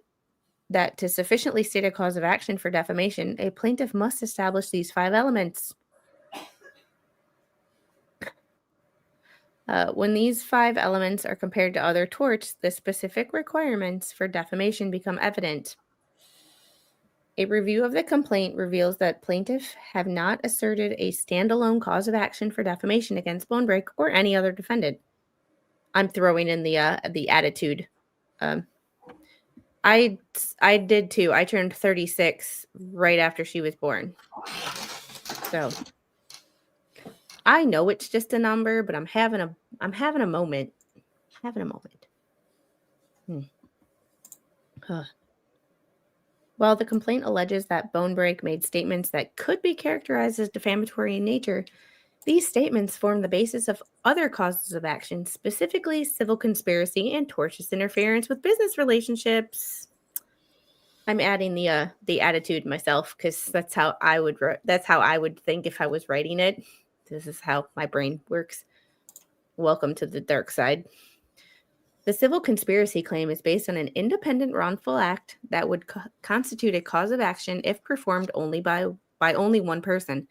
that to sufficiently state a cause of action for defamation, a plaintiff must establish these 5 elements. When these 5 elements are compared to other torts, the specific requirements for defamation become evident. A review of the complaint reveals that plaintiffs have not asserted a standalone cause of action for defamation against Bonebrake or any other defendant. I'm throwing in the attitude. I did too. I turned 36 right after she was born. So I know it's just a number, but I'm having a moment. While the complaint alleges that Bonebrake made statements that could be characterized as defamatory in nature, these statements form the basis of other causes of action, specifically civil conspiracy and tortious interference with business relationships. I'm adding the attitude myself because that's how I would think if I was writing it. This is how my brain works. welcome to the dark side. The civil conspiracy claim is based on an independent wrongful act that would constitute a cause of action if performed only by only one person.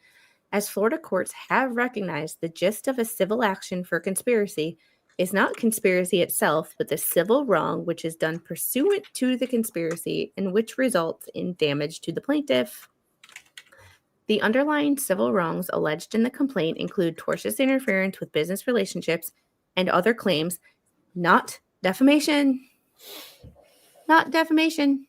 As Florida courts have recognized, the gist of a civil action for conspiracy is not conspiracy itself, but the civil wrong which is done pursuant to the conspiracy and which results in damage to the plaintiff. The underlying civil wrongs alleged in the complaint include tortious interference with business relationships and other claims, not defamation. Not defamation.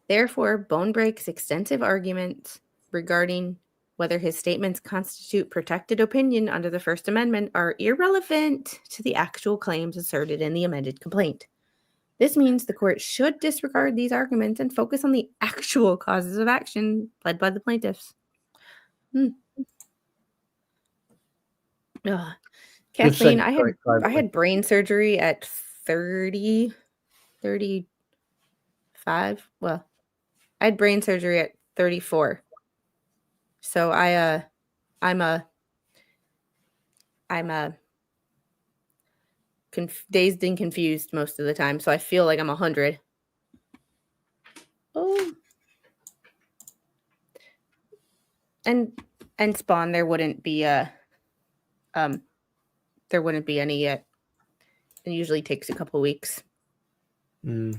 Therefore, Bonebrake's extensive arguments regarding whether his statements constitute protected opinion under the First Amendment are irrelevant to the actual claims asserted in the amended complaint. This means the court should disregard these arguments and focus on the actual causes of action led by the plaintiffs. Kathleen, I had brain surgery at 35. Well, I had brain surgery at 34. So I'm dazed and confused most of the time. So I feel like I'm 100. Oh. And Spawn, there wouldn't be any yet. It usually takes a couple weeks. You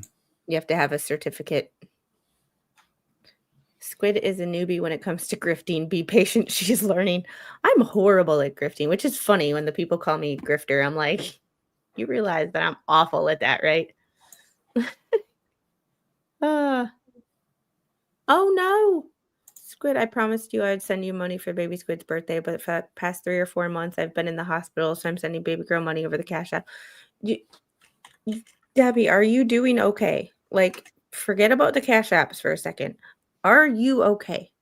have to have a certificate. Squid is a newbie when it comes to grifting. Be patient. She's learning. I'm horrible at grifting, which is funny when the people call me grifter. I'm like, you realize that I'm awful at that, right? Oh no. Squid, I promised you I'd send you money for baby Squid's birthday, but for the past 3 or 4 months I've been in the hospital, so I'm sending baby girl money over the Cash App. Debbie, are you doing okay? Like, forget about the Cash Apps for a second. Are you okay?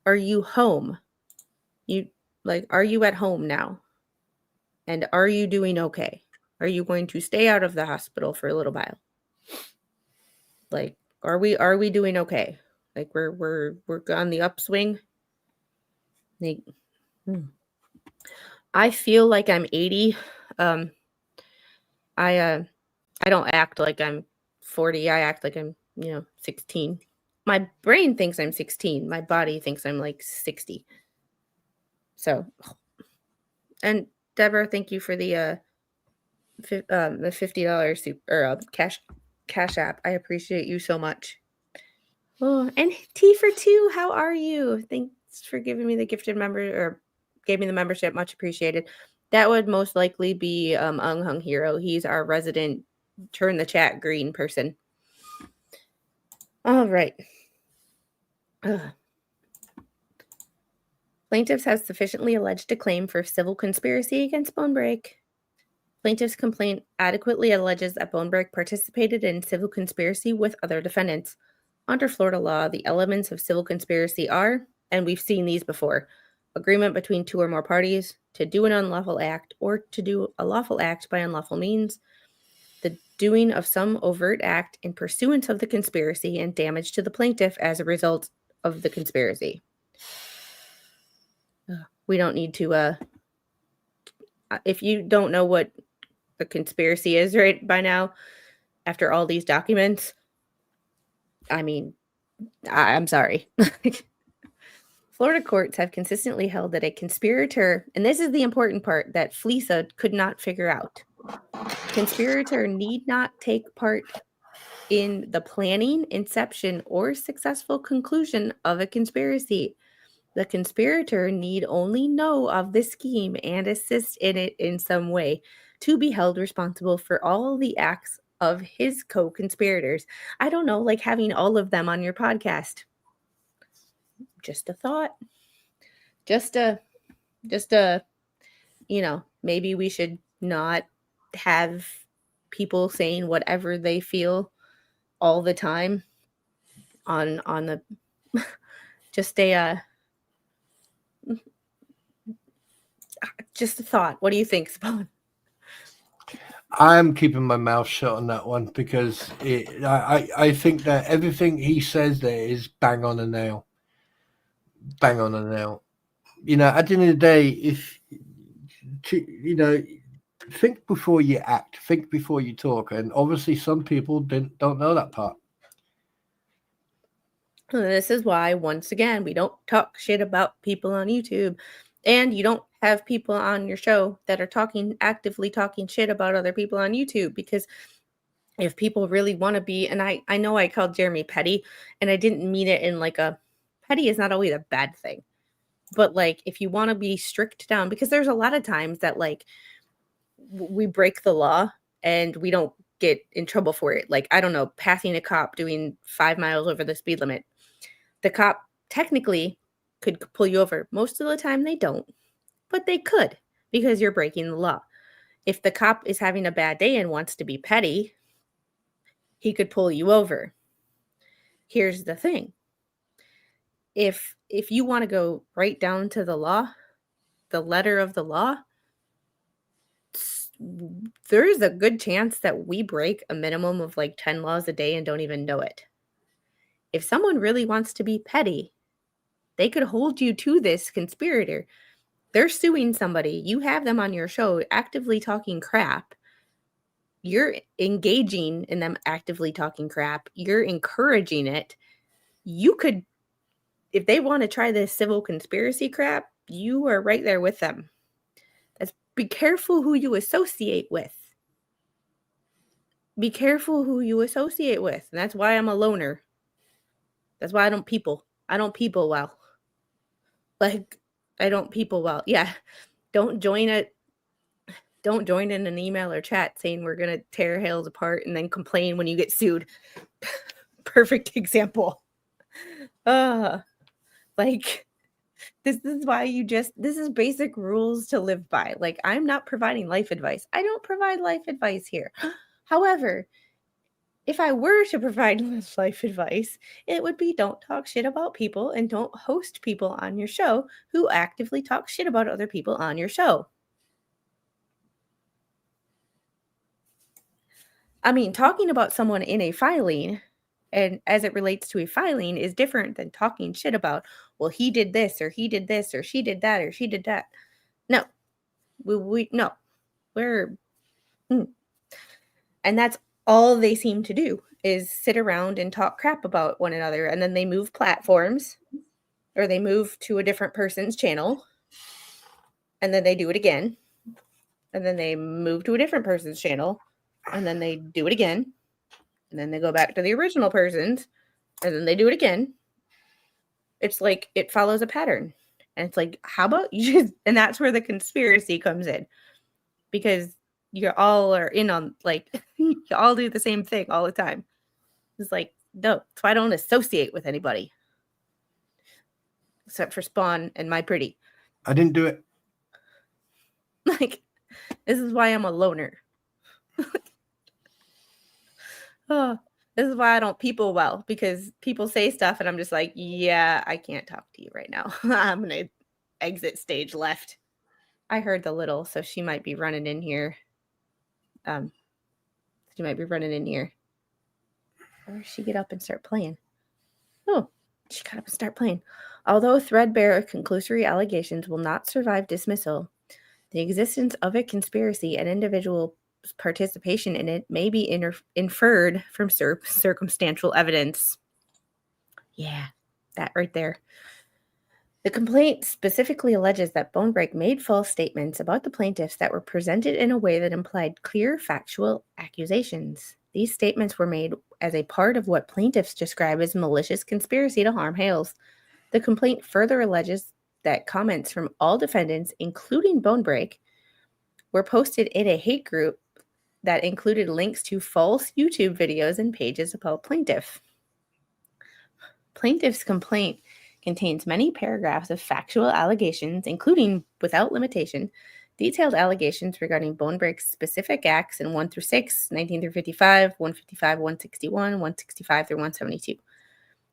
Are you home? Are you at home now? And are you doing okay? Are you going to stay out of the hospital for a little while? Like, are we doing okay? Like, we're on the upswing. Like, I feel like I'm 80. I don't act like I'm 40. I act like I'm, 16. My brain thinks I'm 16. My body thinks I'm like 60. So, and Deborah, thank you for the $50 cash app. I appreciate you so much. Oh, and T for 2, how are you? Thanks for giving me the gifted member, or gave me the membership. Much appreciated. That would most likely be Hung Hero. He's our resident turn the chat green person. All right. Plaintiffs have sufficiently alleged a claim for civil conspiracy against Bonebrake. Plaintiff's complaint adequately alleges that Bonebrake participated in civil conspiracy with other defendants. Under Florida law, the elements of civil conspiracy are, and we've seen these before, agreement between 2 or more parties to do an unlawful act or to do a lawful act by unlawful means, the doing of some overt act in pursuance of the conspiracy and damage to the plaintiff as a result of the conspiracy. We don't need to, if you don't know what a conspiracy is right by now, after all these documents, I mean, I'm sorry. Florida courts have consistently held that a conspirator, and this is the important part that Fleasa could not figure out, conspirator need not take part in the planning, inception, or successful conclusion of a conspiracy. The conspirator need only know of the scheme and assist in it in some way to be held responsible for all the acts of his co-conspirators. I don't know, like having all of them on your podcast. Just a thought. Just a, maybe we should not have people saying whatever they feel all the time on the, just a thought. What do you think, Spawn? I'm keeping my mouth shut on that one because I think that everything he says there is bang on a nail. Bang on a nail. At the end of the day, if think before you act, think before you talk. And obviously some people don't know that part. And this is why, once again, we don't talk shit about people on YouTube. And you don't have people on your show that are actively talking shit about other people on YouTube, because if people really want to be, and I know I called Jeremy petty, and I didn't mean it in like petty is not always a bad thing. But like, if you want to be strict down, because there's a lot of times that like we break the law and we don't get in trouble for it. Like, I don't know, passing a cop doing 5 miles over the speed limit. The cop technically could pull you over. Most of the time they don't, but they could, because you're breaking the law. If the cop is having a bad day and wants to be petty, he could pull you over. Here's the thing. If you want to go right down to the law, the letter of the law, there is a good chance that we break a minimum of like 10 laws a day and don't even know it. If someone really wants to be petty, they could hold you to this conspirator. They're suing somebody. You have them on your show actively talking crap. You're engaging in them actively talking crap. You're encouraging it. You could, if they want to try this civil conspiracy crap, you are right there with them. That's, be careful who you associate with. Be careful who you associate with. And that's why I'm a loner. That's why I don't people well. Like, I don't people well. Yeah. Don't join in an email or chat saying we're going to tear HALEs apart and then complain when you get sued. Perfect example. Like, this is why this is basic rules to live by. Like, I'm not providing life advice. I don't provide life advice here. However, if I were to provide life advice, it would be don't talk shit about people and don't host people on your show who actively talk shit about other people on your show. I mean, talking about someone in a filing and as it relates to a filing is different than talking shit about, well, he did this or he did this or she did that or she did that. No, no, and that's all they seem to do is sit around and talk crap about one another. And then they move platforms or they move to a different person's channel and then they do it again. And then they move to a different person's channel and then they do it again. And then they go back to the original person's and then they do it again. It's like it follows a pattern. And it's like, how about you just, and that's where the conspiracy comes in, because you all are in on, like, you all do the same thing all the time. It's like, no, so I don't associate with anybody except for Spawn and My Pretty. I didn't do it. Like, this is why I'm a loner. Oh, this is why I don't people well, because people say stuff and I'm just like, yeah, I can't talk to you right now. I'm going to exit stage left. I heard the little, so she might be running in here. Or she get up and start playing. Oh, she got up and start playing. Although threadbare conclusory allegations will not survive dismissal, the existence of a conspiracy and individual participation in it may be inferred from circumstantial evidence. Yeah, that right there. The complaint specifically alleges that Bonebrake made false statements about the plaintiffs that were presented in a way that implied clear factual accusations. These statements were made as a part of what plaintiffs describe as malicious conspiracy to harm HALEs. The complaint further alleges that comments from all defendants, including Bonebrake, were posted in a hate group that included links to false YouTube videos and pages about plaintiff. Plaintiff's complaint contains many paragraphs of factual allegations, including, without limitation, detailed allegations regarding Bonebrake's specific acts in 1 through 6, 19 through 55, 155, 161, 165 through 172.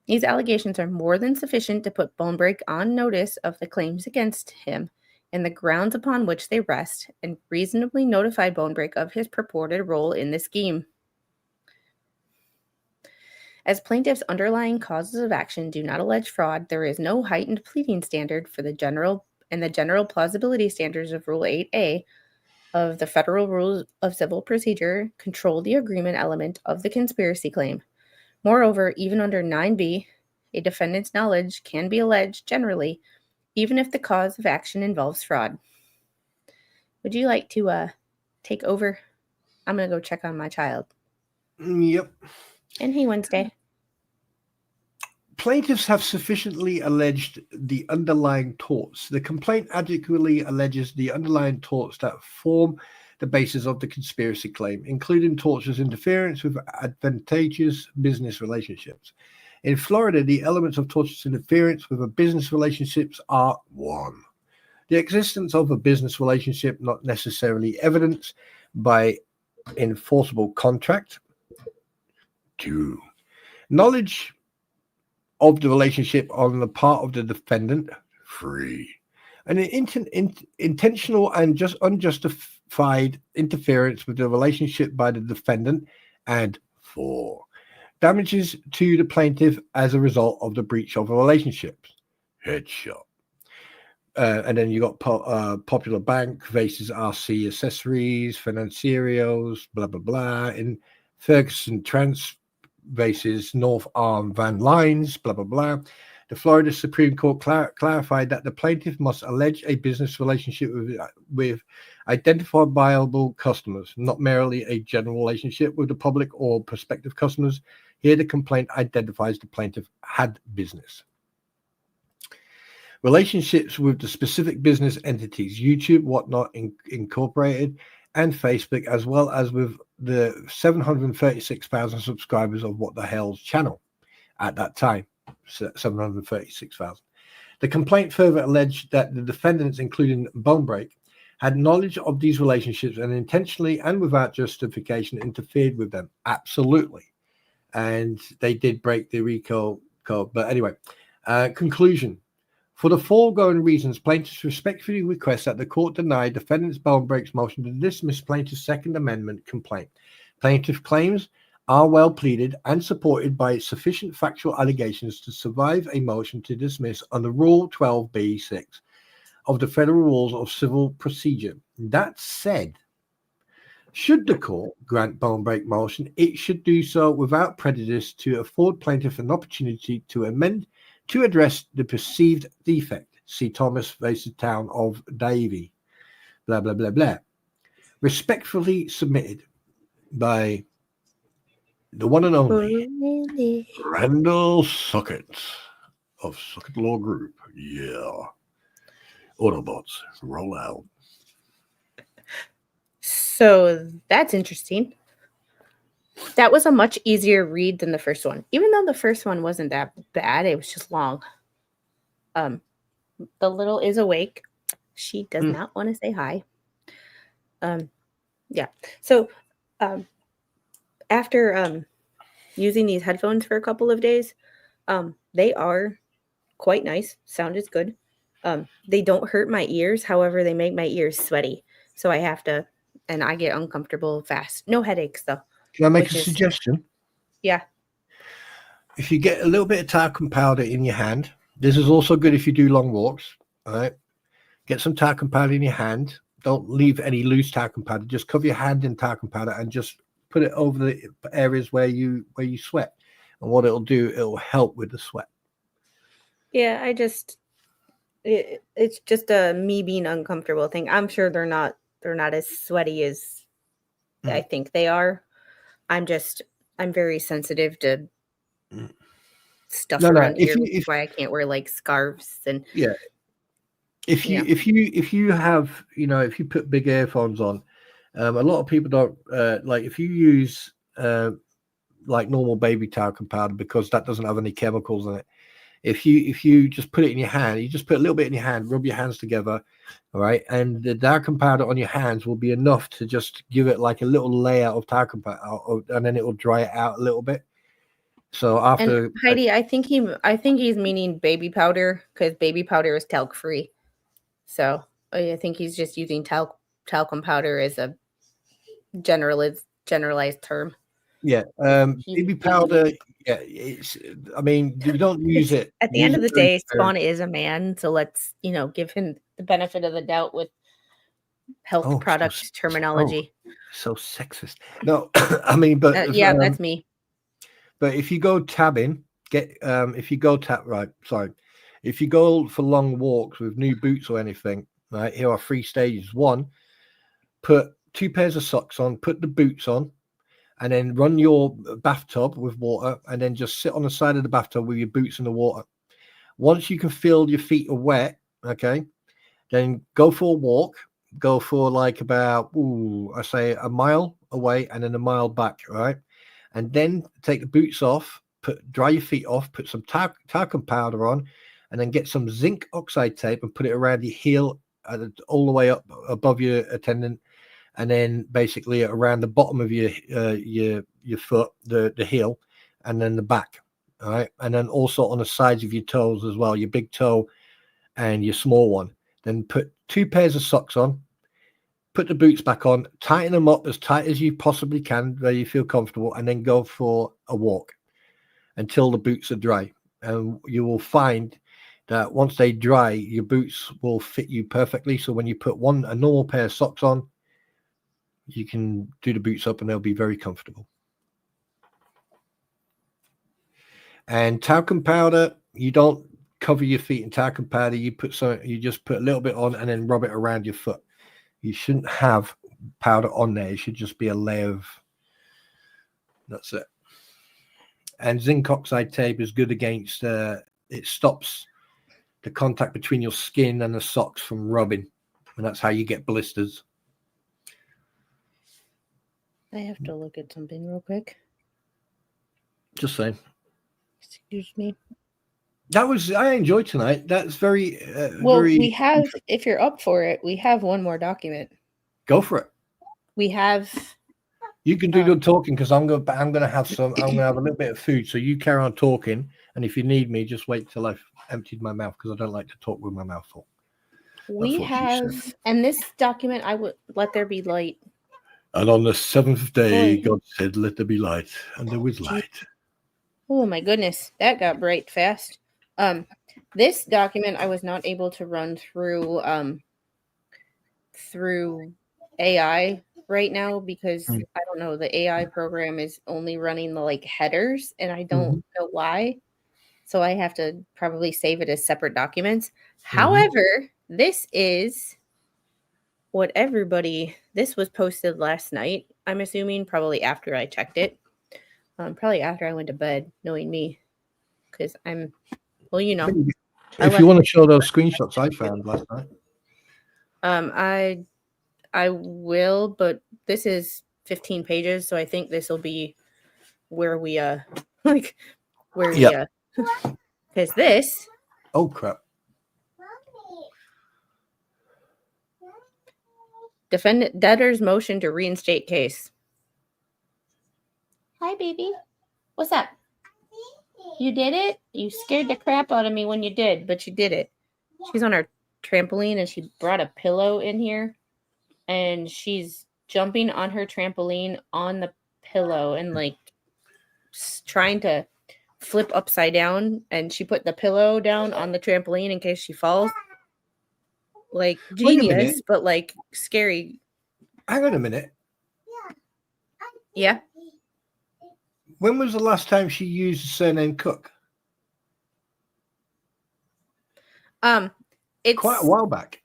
These allegations are more than sufficient to put Bonebrake on notice of the claims against him and the grounds upon which they rest, and reasonably notify Bonebrake of his purported role in the scheme. As plaintiffs' underlying causes of action do not allege fraud, there is no heightened pleading standard for the general and the general plausibility standards of Rule 8A of the Federal Rules of Civil Procedure control the agreement element of the conspiracy claim. Moreover, even under 9B, a defendant's knowledge can be alleged generally, even if the cause of action involves fraud. Would you like to take over? I'm going to go check on my child. Yep. And hey, Wednesday. Plaintiffs have sufficiently alleged the underlying torts. The complaint adequately alleges the underlying torts that form the basis of the conspiracy claim, including tortious interference with advantageous business relationships. In Florida, the elements of tortious interference with a business relationships are 1. The existence of a business relationship not necessarily evidenced by enforceable contract. 2. Knowledge of the relationship on the part of the defendant. 3. An intentional and just unjustified interference with the relationship by the defendant. And 4. Damages to the plaintiff as a result of the breach of a relationship. Headshot. And then you got Popular Bank versus RC Accessories, Financieros, blah, blah, blah. In Ferguson Trans versus North Arm Van Lines, blah, blah, blah. The Florida Supreme Court clarified that the plaintiff must allege a business relationship with identifiable customers, not merely a general relationship with the public or prospective customers. Here, the complaint identifies the plaintiff had business relationships with the specific business entities, YouTube, Whatnot Incorporated, and Facebook, as well as with the 736,000 subscribers of What the Hell's channel at that time. 736,000. The complaint further alleged that the defendants, including Bonebrake, had knowledge of these relationships and intentionally and without justification interfered with them. Absolutely. And they did break the RICO code. But anyway, conclusion. For the foregoing reasons, plaintiffs respectfully request that the court deny defendants Bonebrake's motion to dismiss plaintiff's Second Amendment complaint. Plaintiff claims are well pleaded and supported by sufficient factual allegations to survive a motion to dismiss under Rule 12b-6 of the Federal Rules of Civil Procedure. That said, should the court grant Bonebrake motion, it should do so without prejudice to afford plaintiff an opportunity to amend to address the perceived defect. See Thomas versus Town of Davie. Blah, blah, blah, blah. Respectfully submitted by the one and only Randall Suckett of Suckett Law Group. Yeah. Autobots, roll out. So that's interesting. That was a much easier read than the first one. Even though the first one wasn't that bad, it was just long. The little is awake. She does not want to say hi. Yeah. So after using these headphones for a couple of days, they are quite nice. Sound is good. They don't hurt my ears. However, they make my ears sweaty. So I have to, and I get uncomfortable fast. No headaches though. Can I make a suggestion? Yeah. If you get a little bit of talcum powder in your hand, this is also good if you do long walks. All right. Get some talcum powder in your hand. Don't leave any loose talcum powder. Just cover your hand in talcum powder and just put it over the areas where you sweat. And what it'll do, it'll help with the sweat. Yeah, it's just a me being uncomfortable thing. I'm sure they're not as sweaty as I think they are. I'm very sensitive to stuff around here, which is why I can't wear like scarves and If you have, if you put big earphones on, a lot of people don't like if you use like normal baby talcum powder because that doesn't have any chemicals in it. If you just put it in your hand, you just put a little bit in your hand, rub your hands together, all right, and the talcum powder on your hands will be enough to just give it like a little layer of talcum powder, and then it will dry it out a little bit. So after and Heidi, I think he's meaning baby powder because baby powder is talc free. So I think he's just using talcum powder as a generalized term. Yeah, baby powder. Yeah, you don't use it. At the end of the day, Spawn is a man, so let's give him the benefit of the doubt with health product terminology. So sexist. No, I mean, but Yeah, that's me. But if you go tabbing, if you go if you go for long walks with new boots or anything, right? Here are 3 stages. 1, put 2 pairs of socks on, put the boots on, and then run your bathtub with water, and then just sit on the side of the bathtub with your boots in the water. Once you can feel your feet are wet, okay, then go for a walk. Go for like about, I say a mile away and then a mile back, right? And then take the boots off, dry your feet off, put some talcum powder on, and then get some zinc oxide tape and put it around your heel all the way up above your tendon, and then basically around the bottom of your foot, the heel, and then the back, all right? And then also on the sides of your toes as well, your big toe and your small one. Then put 2 pairs of socks on, put the boots back on, tighten them up as tight as you possibly can where you feel comfortable, and then go for a walk until the boots are dry. And you will find that once they dry, your boots will fit you perfectly. So when you put a normal pair of socks on, you can do the boots up and they'll be very comfortable. And talcum powder, you don't cover your feet in talcum powder. You just put a little bit on and then rub it around your foot. You shouldn't have powder on there. It should just be a layer of, that's it. And zinc oxide tape is good against, it stops the contact between your skin and the socks from rubbing. And that's how you get blisters. I have to look at something real quick. Just saying. Excuse me. I enjoyed tonight. That's very, we have, if you're up for it, we have one more document. Go for it. We have. You can do the talking because I'm gonna have a little bit of food. So you carry on talking, and if you need me, just wait till I've emptied my mouth because I don't like to talk with my mouth full. We have, and this document, I would let there be light. And on the 7th day, God said, "Let there be light," and there was light. Oh my goodness, that got bright fast. This document I was not able to run through AI right now because I don't know, the AI program is only running the headers and I don't know why. So I have to probably save it as separate documents. However, this is what this was posted last night. I'm assuming probably after I checked it. Probably after I went to bed, knowing me, because I'm, If you want to show those screenshots I found last night, I will, but this is 15 pages, so I think this will be where we because this. Oh crap! Defendant debtor's motion to reinstate case. Hi, baby. What's up? You did it? You scared the crap out of me when you did, but you did it. She's on her trampoline and she brought a pillow in here and she's jumping on her trampoline on the pillow and trying to flip upside down, and she put the pillow down on the trampoline in case she falls. Genius, but scary. Hang on a minute. Yeah. When was the last time she used the surname Cook? It's quite a while back.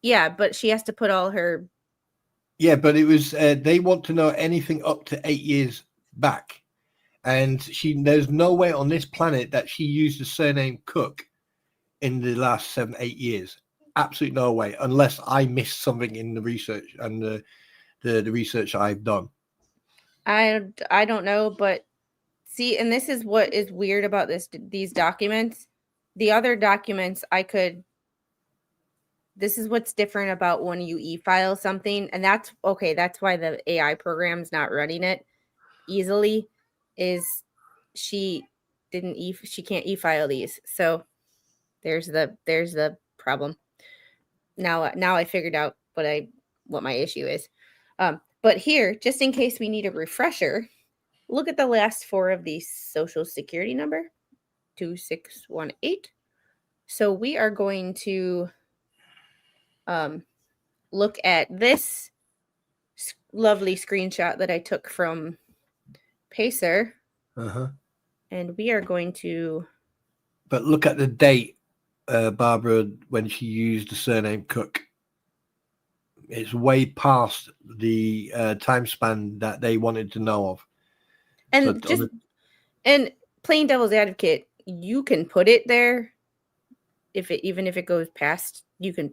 Yeah, but she has to put all her. Yeah, but it was they want to know anything up to 8 years back, and there's no way on this planet that she used the surname Cook in the last 7-8 years. Absolutely no way, unless I missed something in the research and the research I've done. I don't know, but see, and this is what is weird about these documents. The other documents this is what's different about when you e-file something, and that's okay. That's why the AI program's not running it easily. Is she can't e-file these, so there's the problem. Now I figured out what my issue is. But here, just in case we need a refresher, look at the last 4 of the social security number, 2618. So we are going to look at this lovely screenshot that I took from Pacer, and we are going to. But look at the date, Barbara, when she used the surname Cook. It's way past the time span that they wanted to know of. And so and playing devil's advocate, you can put it there. Even if it goes past, you can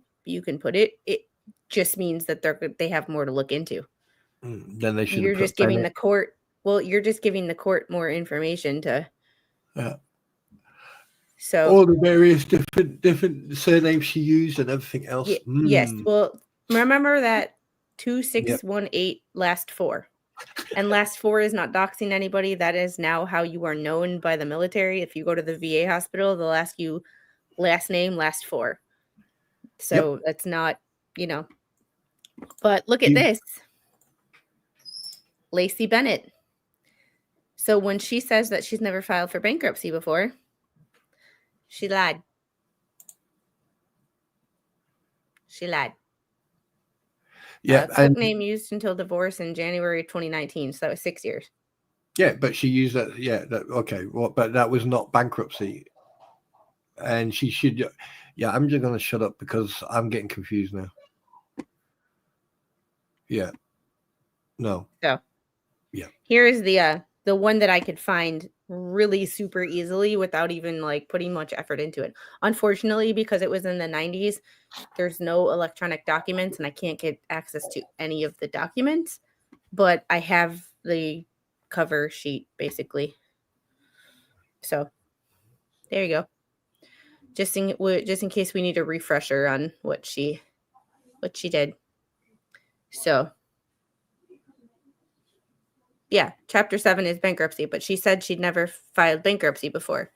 put it. It just means that they have more to look into. Then they should. You're just giving the court. Well, you're just giving the court more information to. Yeah. So all the various different surnames she used and everything else. Yes. Well, remember that 2618 last four. And last four is not doxing anybody. That is now how you are known by the military. If you go to the VA hospital, they'll ask you last name, last four. So that's not, But look at this. Lacey Bennett. So when she says that she's never filed for bankruptcy before, she lied. She lied. Yeah. Cook name used until divorce in January 2019. So that was 6 years. Yeah, but she used that. Yeah. Okay. Well, but that was not bankruptcy. And she should. Yeah. I'm just going to shut up because I'm getting confused now. Yeah. No. So. Yeah. Here is the one that I could find really super easily without even putting much effort into it. Unfortunately, because it was in the 90s, there's no electronic documents and I can't get access to any of the documents, but I have the cover sheet basically. So there you go. Just in case we need a refresher on what she did. So yeah, Chapter 7 is bankruptcy, but she said she'd never filed bankruptcy before.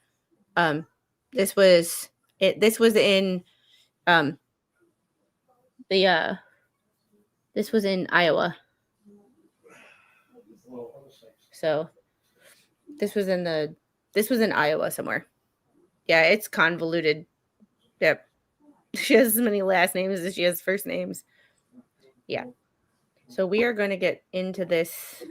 This was in this was in Iowa. So this was in Iowa somewhere. Yeah, it's convoluted. Yep. She has as many last names as she has first names. Yeah. So we are going to get into this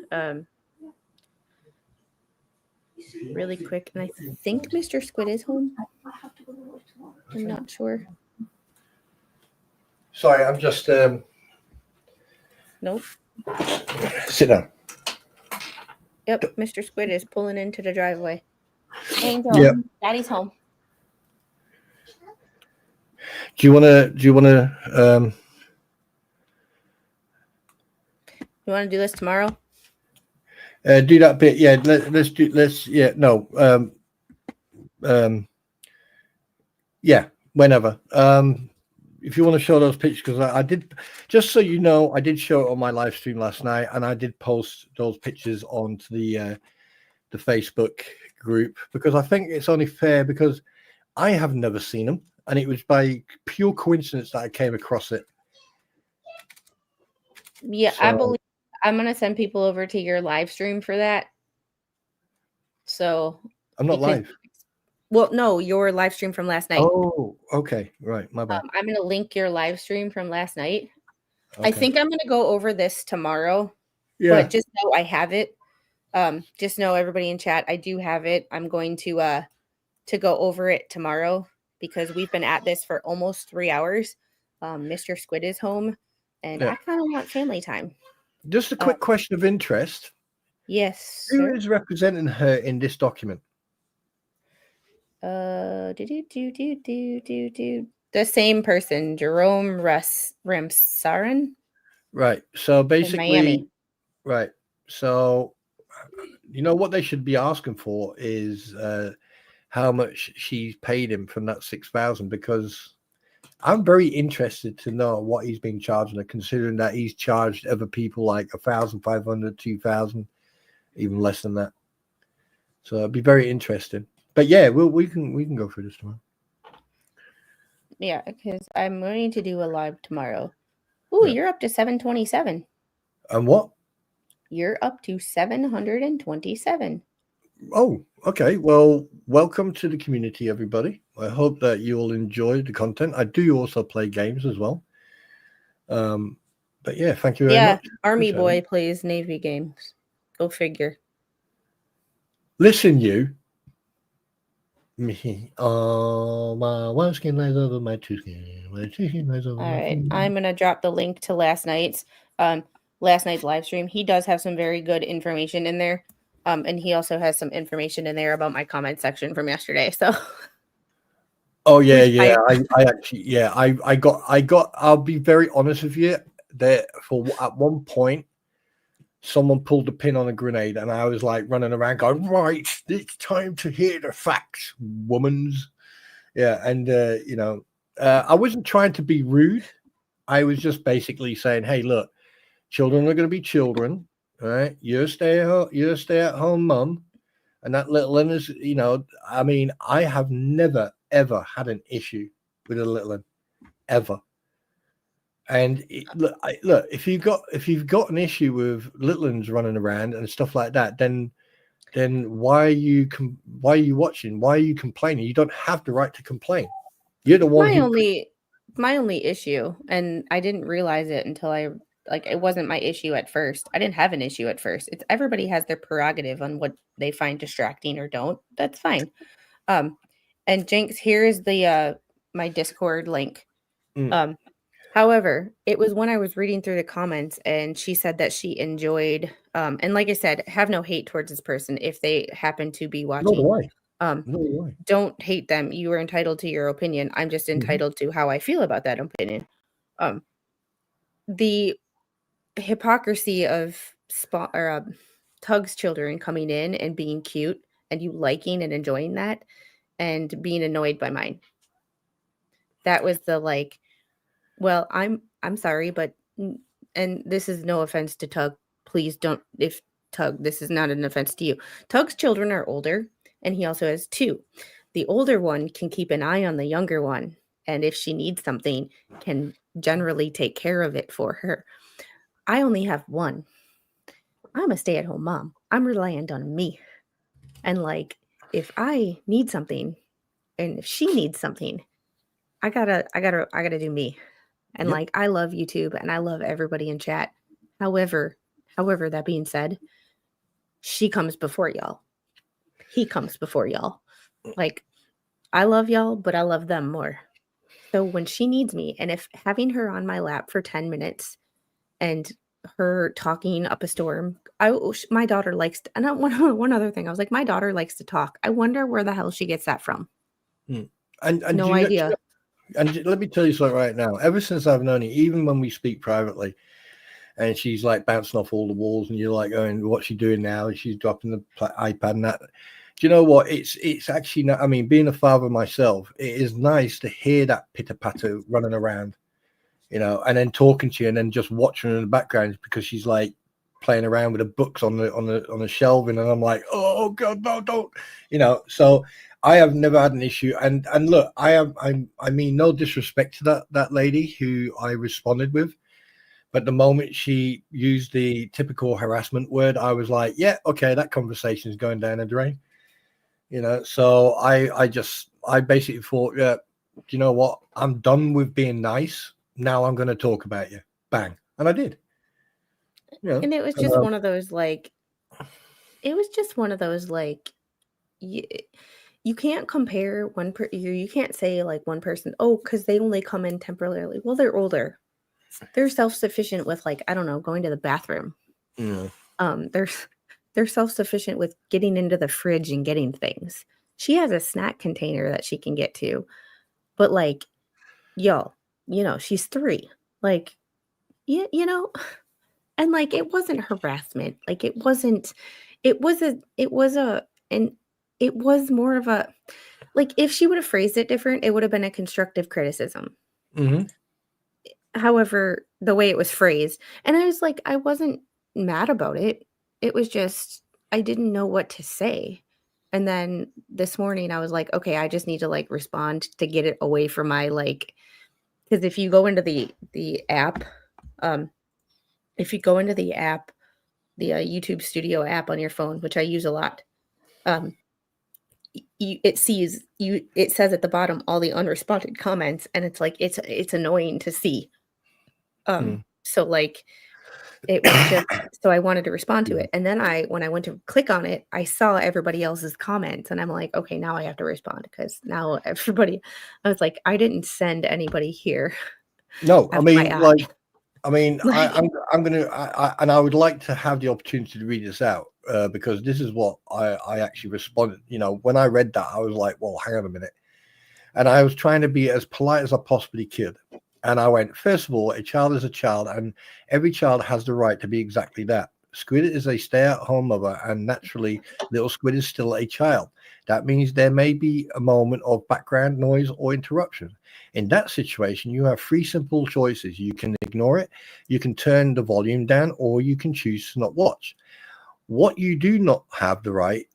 really quick. And I think Mr. Squid is home. I'm not sure. Sorry, I'm just... Nope. Sit down. Yep, Mr. Squid is pulling into the driveway. Angel, Daddy's home. Do you want to You want to do this tomorrow? do that bit? Yeah, yeah, whenever. If you want to show those pictures, because I did, just so you know, I did show it on my live stream last night, and I did post those pictures onto the Facebook group, because I think it's only fair, because I have never seen them, and it was by pure coincidence that I came across it. Yeah, so, I believe I'm going to send people over to your live stream for that. So I'm not live. Well, no, your live stream from last night. Oh, okay. Right. My bad. I'm going to link your live stream from last night. Okay. I think I'm going to go over this tomorrow. Yeah. But just know I have it. Just know, everybody in chat, I do have it. I'm going to go over it tomorrow because we've been at this for almost 3 hours. Mr. Squid is home, and I kind of want family time. Just a quick question of interest. Yes. Who is representing her in this document? The same person, Jerome Ramsaran. Right. So basically, Miami. Right. So, you know what they should be asking for is how much she's paid him from that 6,000, because I'm very interested to know what he's been charging her, considering that he's charged other people like 1,500, 2,000, even less than that. So it'd be very interesting. But yeah, we can go through this tomorrow. Yeah, because I'm going to do a live tomorrow. Ooh, yeah. You're up to 727. And what? You're up to 727. Oh, okay. Well, welcome to the community, everybody. I hope that you all enjoy the content. I do also play games as well. But yeah, thank you very Yeah, much. Army Appreciate boy it. plays Navy games. Go figure. Listen, you. Me. Oh, my one skin lies over my two skin. My two skin lies over All my right, two. I'm gonna drop the link to last night's live stream. He does have some very good information in there. And he also has some information in there about my comment section from yesterday. So Oh yeah, which yeah. I actually, yeah. I got. I'll be very honest with you. That at one point, someone pulled the pin on a grenade, and I was like running around going, "Right, it's time to hear the facts, womans." Yeah, and I wasn't trying to be rude. I was just basically saying, "Hey, look, children are going to be children, all right? You're a stay-at-home mum, and that little one is, I mean, I have never ever had an issue with a little one, ever. And look, if you've got an issue with little ones running around and stuff like that, then why are you watching? Why are you complaining? You don't have the right to complain. You're the one who. my only issue, and I didn't realize it until it wasn't my issue at first. I didn't have an issue at first. It's everybody has their prerogative on what they find distracting or don't. That's fine. And Jinx, here is the my Discord link. Mm. However, it was when I was reading through the comments and she said that she enjoyed and like I said, have no hate towards this person if they happen to be No watching. way. Um No way. don't hate them. You are entitled to your opinion. I'm just entitled to how I feel about that opinion. The hypocrisy of Tug's children coming in and being cute and you liking and enjoying that and being annoyed by mine. That was the like, well, I'm sorry, but and this is no offense to Tug. Please don't. If Tug, this is not an offense to you. Tug's children are older, and he also has two. The older one can keep an eye on the younger one, and if she needs something, can generally take care of it for her. I only have one. I'm a stay-at-home mom. I'm reliant on me. And like, if I need something, and if she needs something, I gotta do me. And Yep. like, I love YouTube and I love everybody in chat. However, that being said, she comes before y'all. He comes before y'all. Like, I love y'all, but I love them more. So when she needs me, and if having her on my lap for 10 minutes and her talking up a storm, my daughter likes to, and one other thing, I was like, my daughter likes to talk. I wonder where the hell she gets that from. And No idea. And let me tell you something right now. Ever since I've known you, even when we speak privately, and she's like bouncing off all the walls, and you're like going, "What's she doing now?" And she's dropping the iPad and that. Do you know what? It's actually not. I mean, being a father myself, it is nice to hear that pitter patter running around, and then talking to you, and then just watching her in the background because she's like playing around with the books on the shelving, and I'm like, "Oh God, no, don't," So I have never had an issue, and look, I mean no disrespect to that lady who I responded with. But the moment she used the typical harassment word, I was like, yeah, okay, that conversation is going down the drain. So I basically thought, yeah, do you know what? I'm done with being nice. Now I'm going to talk about you. Bang. And I did. And it was just one of those like, you can't compare you can't say like one person, oh, because they only come in temporarily. Well, they're older. They're self-sufficient with like, I don't know, going to the bathroom. Yeah. They're self-sufficient with getting into the fridge and getting things. She has a snack container that she can get to. But like, y'all, she's 3. Like, and like it wasn't harassment. Like it was more of a, like, if she would have phrased it different, it would have been a constructive criticism. Mm-hmm. However, the way it was phrased, and I was like, I wasn't mad about it. It was just, I didn't know what to say. And then this morning I was like, okay, I just need to like respond to get it away from my like, because if you go into the app, the YouTube Studio app on your phone, which I use a lot, it says at the bottom all the unresponded comments, and it's like it's annoying to see. So like it was just so I wanted to respond to Yeah. it. And then when I went to click on it, I saw everybody else's comments and I'm like, okay, now I have to respond because now I was like, I didn't send anybody here. No, I mean, FYI. like, Like- I'm gonna, and I would like to have the opportunity to read this out because this is what I actually responded. You know, when I read that, I was like, well, hang on a minute, and I was trying to be as polite as I possibly could. And I went, first of all, a child is a child, and every child has the right to be exactly that. Squid is a stay-at-home mother, and naturally, little Squid is still a child. That means there may be a moment of background noise or interruption. In that situation, you have three simple choices. You can ignore it, you can turn the volume down, or you can choose to not watch. What you do not have the right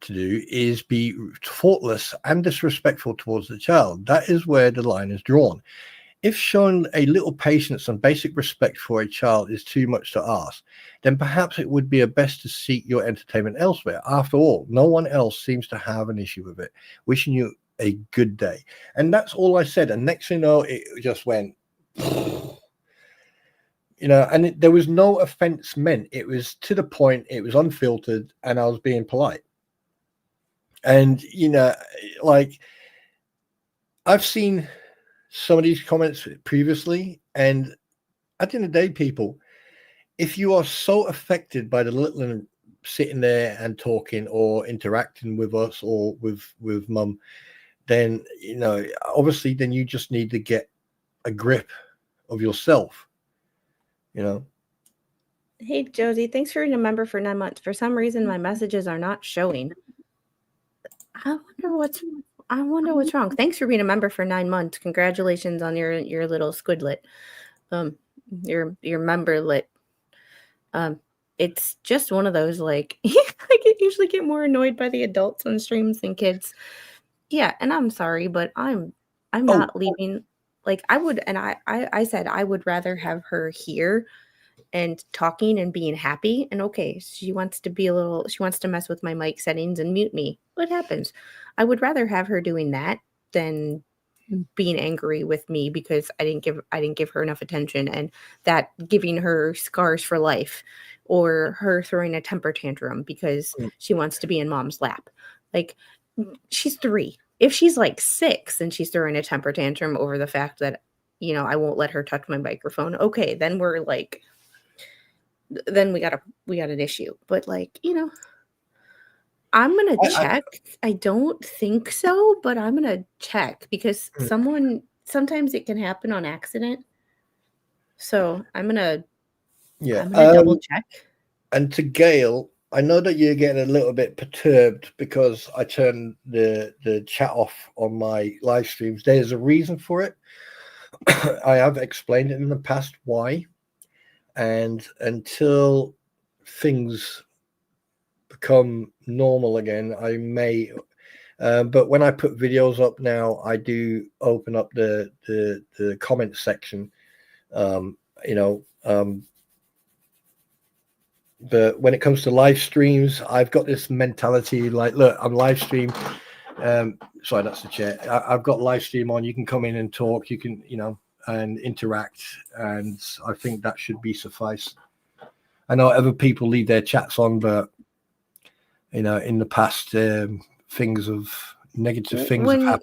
to do is be thoughtless and disrespectful towards the child. That is where the line is drawn. If shown a little patience and basic respect for a child is too much to ask, then perhaps it would be best to seek your entertainment elsewhere. After all, no one else seems to have an issue with it. Wishing you a good day. And that's all I said. And next thing you know, it just went, you know, and there was no offense meant. It was to the point, it was unfiltered, and I was being polite. And, you know, like I've seen some of these comments previously, and at the end of the day, people, if you are so affected by the little one sitting there and talking or interacting with us or with mum, then, you know, obviously then you just need to get a grip of yourself, you know. Hey Josie, thanks for being a member for 9 months. For some reason my messages are not showing. I wonder what's wrong. Thanks for being a member for 9 months. Congratulations on your little squidlet. Your memberlet. It's just one of those, like, I usually get more annoyed by the adults on streams than kids. Yeah, and I'm sorry, but I'm not leaving. Like I would, and I said I would rather have her here and talking and being happy. And okay, she wants to mess with my mic settings and mute me. What happens? I would rather have her doing that than being angry with me because I didn't give her enough attention, and that giving her scars for life, or her throwing a temper tantrum because she wants to be in mom's lap. Like, she's 3. If she's like 6 and she's throwing a temper tantrum over the fact that, you know, I won't let her touch my microphone, okay, then we're like, then we got an issue. But like, you know, I'm gonna check. I don't think so, but I'm gonna check because sometimes it can happen on accident. So I'm gonna double check. And to Gail, I know that you're getting a little bit perturbed because I turned the chat off on my live streams. There's a reason for it. I have explained it in the past why. And until things become normal again, I may. But when I put videos up now, I do open up the comment section. You know. But when it comes to live streams, I've got this mentality like, look, I'm live stream. Sorry, that's the chair. I've got live stream on. You can come in and talk. You can, you know, and interact. And I think that should be suffice. I know other people leave their chats on, but, you know, in the past, negative things have happened.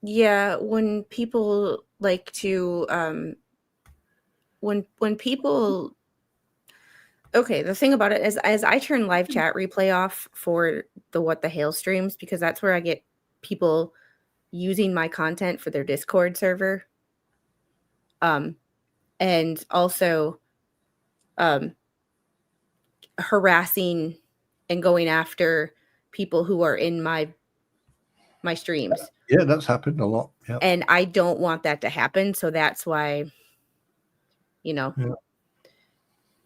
Yeah, when people like to, when people. Okay, the thing about it is, as I turn live chat replay off for the What the HALE streams, because that's where I get people using my content for their Discord server. And also harassing and going after people who are in my streams. Yeah, that's happened a lot. Yeah. And I don't want that to happen, so that's why, you know.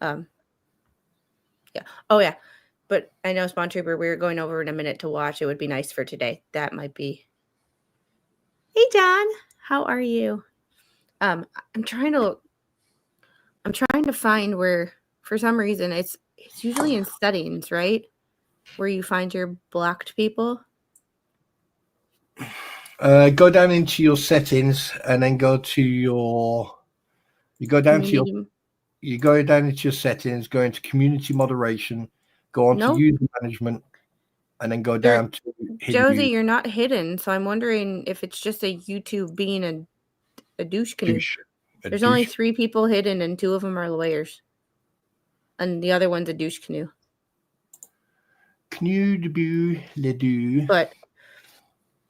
Yeah. Yeah. Oh yeah. But I know, Spawn Trooper, we're going over in a minute to watch. It would be nice for today. That might be. Hey John, how are you? I'm trying to find where, for some reason, it's usually in settings, right? Where you find your blocked people. Go down into your settings and then go to your You go down to your Community- you go down into your settings, go into community moderation, go on No. to user management, and then go There- down to hidden Josie, user. you're not hidden, so I'm wondering if it's just a YouTube being a douche canoe. Douche. A There's only douche. 3 people hidden, and 2 of them are lawyers, and the other one's a douche canoe. Canoe debut, le do. But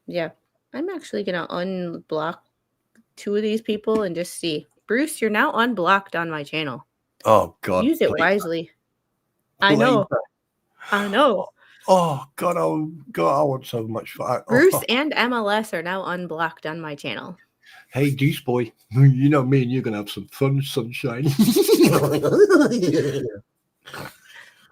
yeah, I'm actually gonna unblock 2 of these people and just see. Bruce, you're now unblocked on my channel. Oh God! Use it please. wisely. I know. Please. I know. Oh God! Oh God! I want so much fun. Bruce Oh. and MLS are now unblocked on my channel. Hey, Deuce boy, you know me and you're gonna have some fun, sunshine.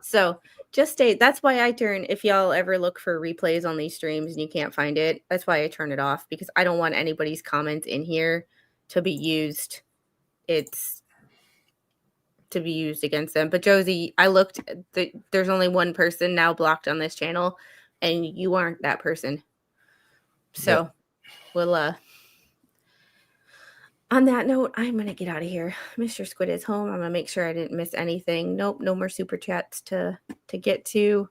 So just stay. That's why I turn. If y'all ever look for replays on these streams and you can't find it, that's why I turn it off, because I don't want anybody's comments in here to be used. It's to be used against them. But Josie, I looked. There's only one person now blocked on this channel, and you aren't that person. So we'll on that note, I'm going to get out of here. Mr. Squid is home. I'm going to make sure I didn't miss anything. Nope, no more super chats to get to.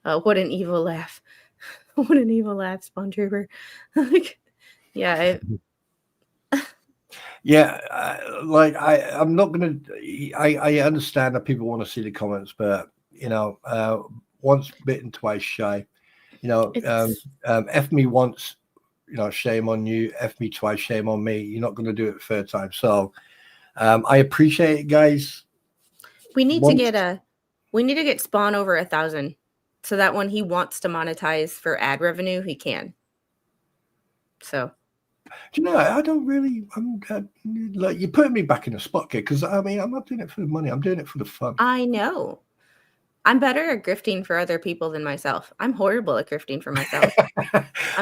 What an evil laugh. What an evil laugh, Spawn Trooper. Yeah. Yeah, I'm not gonna. I understand that people want to see the comments, but you know, once bitten, twice shy. You know, F me once, you know, shame on you. F me twice, shame on me. You're not going to do it the third time. So, I appreciate it, guys. We need to get Spawn over 1,000, so that when he wants to monetize for ad revenue, he can. So. Do you know, I don't really. Like, you're putting me back in a spot here, because I mean, I'm not doing it for the money. I'm doing it for the fun. I know. I'm better at grifting for other people than myself. I'm horrible at grifting for myself.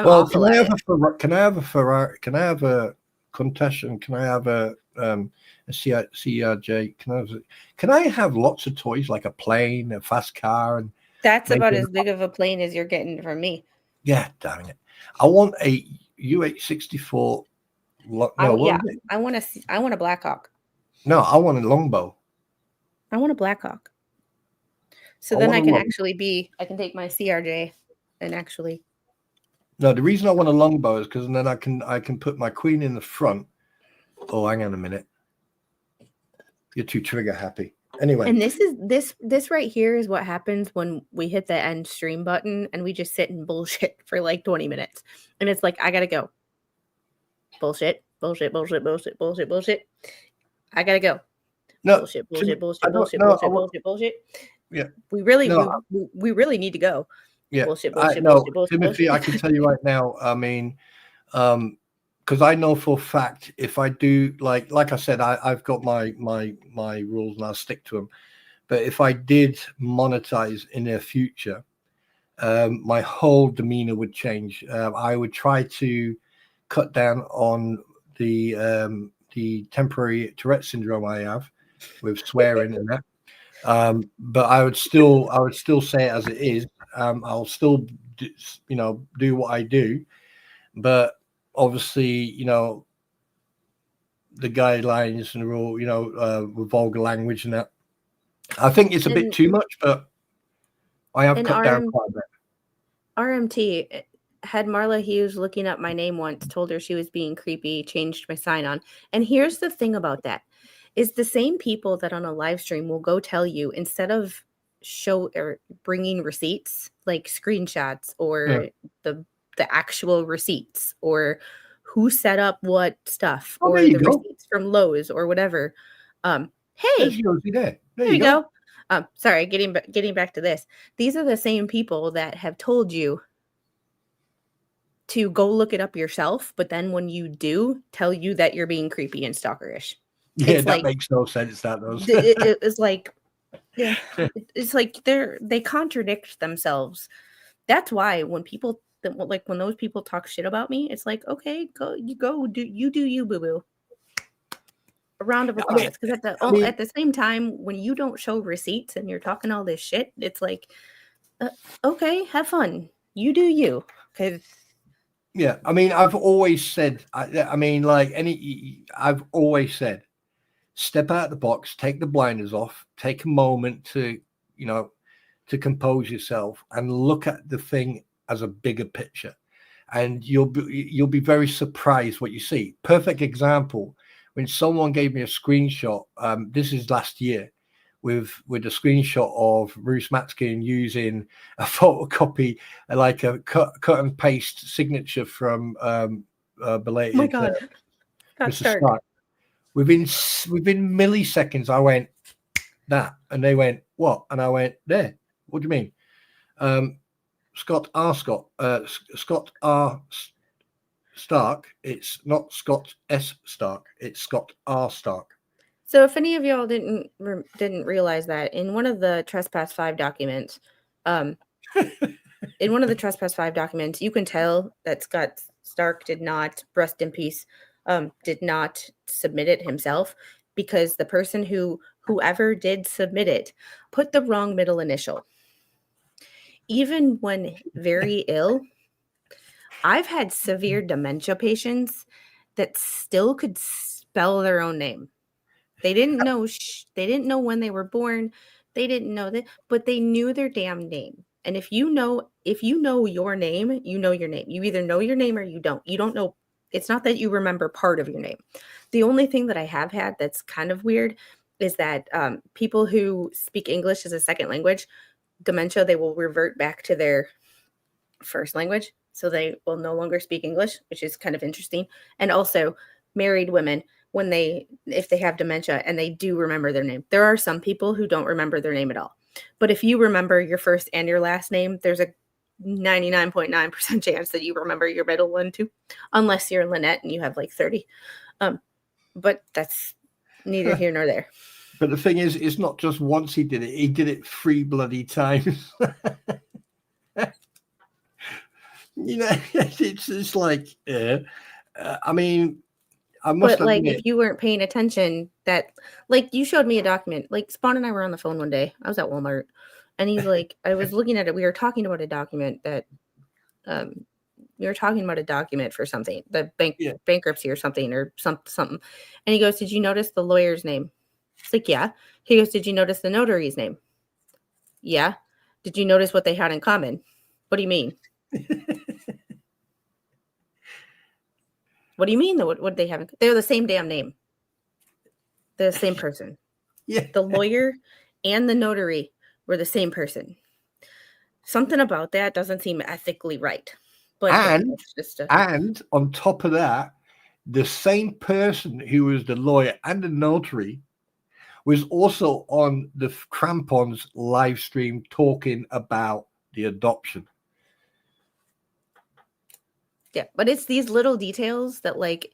Well, can I have a Ferrari? Can I have a Contession? Can I have a CRJ? Can I have lots of toys, like a plane, a fast car, and that's about as big of a plane as you're getting from me. Yeah, damn it! I want a UH-64. I want a Blackhawk. No, I want a longbow. I want a Blackhawk. So then I can take my CRJ and actually. No, the reason I want a longbow is because then I can put my queen in the front. Oh, hang on a minute. You're too trigger happy. Anyway. And this right here is what happens when we hit the end stream button and we just sit and bullshit for like 20 minutes. And it's like, I gotta go. Bullshit. I gotta go. No. Bullshit. Yeah. We really need to go. Yeah. Bullshit. Timothy, I can tell you right now, I mean, because I know for a fact, if I do, like I said, I've got my rules and I'll stick to them. But if I did monetize in the future, my whole demeanor would change. I would try to cut down on the temporary Tourette syndrome I have with swearing and that. But I would still say it as it is. I'll still do what I do, but obviously, you know, the guidelines and the rule, you know, with vulgar language and that. I think it's a bit too much, but I have cut down quite a bit. RMT had Marla Hughes looking up my name once, told her she was being creepy, changed my sign on. And here's the thing about that is the same people that on a live stream will go tell you, instead of bringing receipts, like screenshots or the actual receipts or who set up what stuff or the receipts from Lowe's or whatever. Hey, there you go. Sorry, getting back to this. These are the same people that have told you to go look it up yourself, but then when you do, tell you that you're being creepy and stalkerish. Yeah, that makes no sense. That does. It's like, yeah, it's like they contradict themselves. That's why when those people talk shit about me, it's like, okay, do you, boo boo. A round of applause, because at the same time, when you don't show receipts and you're talking all this shit, it's like, okay, have fun. You do you. Because yeah, I mean, I've always said, I've always said, step out of the box, take the blinders off, take a moment to, to compose yourself and look at the thing as a bigger picture. And you'll be very surprised what you see. Perfect example, when someone gave me a screenshot, this is last year, with a screenshot of Bruce Matskin using a photocopy, like a cut and paste signature from belated. Oh my God, that's Mr. Snark. Within milliseconds, I went that, and they went what, and I went there. What do you mean? Scott R. Stark. It's not Scott S. Stark. It's Scott R. Stark. So if any of y'all didn't realize that, in one of the Trespass 5 documents, you can tell that Scott Stark did not, rest in peace, did not submit it himself, because the person whoever did submit it put the wrong middle initial. Even when very ill, I've had severe dementia patients that still could spell their own name. They didn't know. They didn't know when they were born. They didn't know that, but they knew their damn name. And if you know your name, you know your name. You either know your name or you don't. You don't know. It's not that you remember part of your name. The only thing that I have had that's kind of weird is that people who speak English as a second language, dementia, they will revert back to their first language. So they will no longer speak English, which is kind of interesting. And also married women, if they have dementia and they do remember their name. There are some people who don't remember their name at all. But if you remember your first and your last name, there's a 99.9% chance that you remember your middle one too, unless you're Lynette and you have like 30. But that's neither here nor there. But the thing is, it's not just once he did it 3 bloody times. It's like, I mean, I must But like, admit, if you weren't paying attention, that, like, you showed me a document, like Spawn and I were on the phone one day. I was at Walmart and he's like, I was looking at it. We were talking about a document that, we were talking about a document for something, the bankruptcy or something, or something. And he goes, did you notice the lawyer's name? It's like, yeah. He goes, did you notice the notary's name? Yeah. Did you notice what they had in common? What do you mean? What do you mean? What they have? They're the same damn name. They're the same person. Yeah. The lawyer and the notary were the same person. Something about that doesn't seem ethically right. But and on top of that, the same person who was the lawyer and the notary was also on the Crampons live stream talking about the adoption. Yeah, but it's these little details that, like,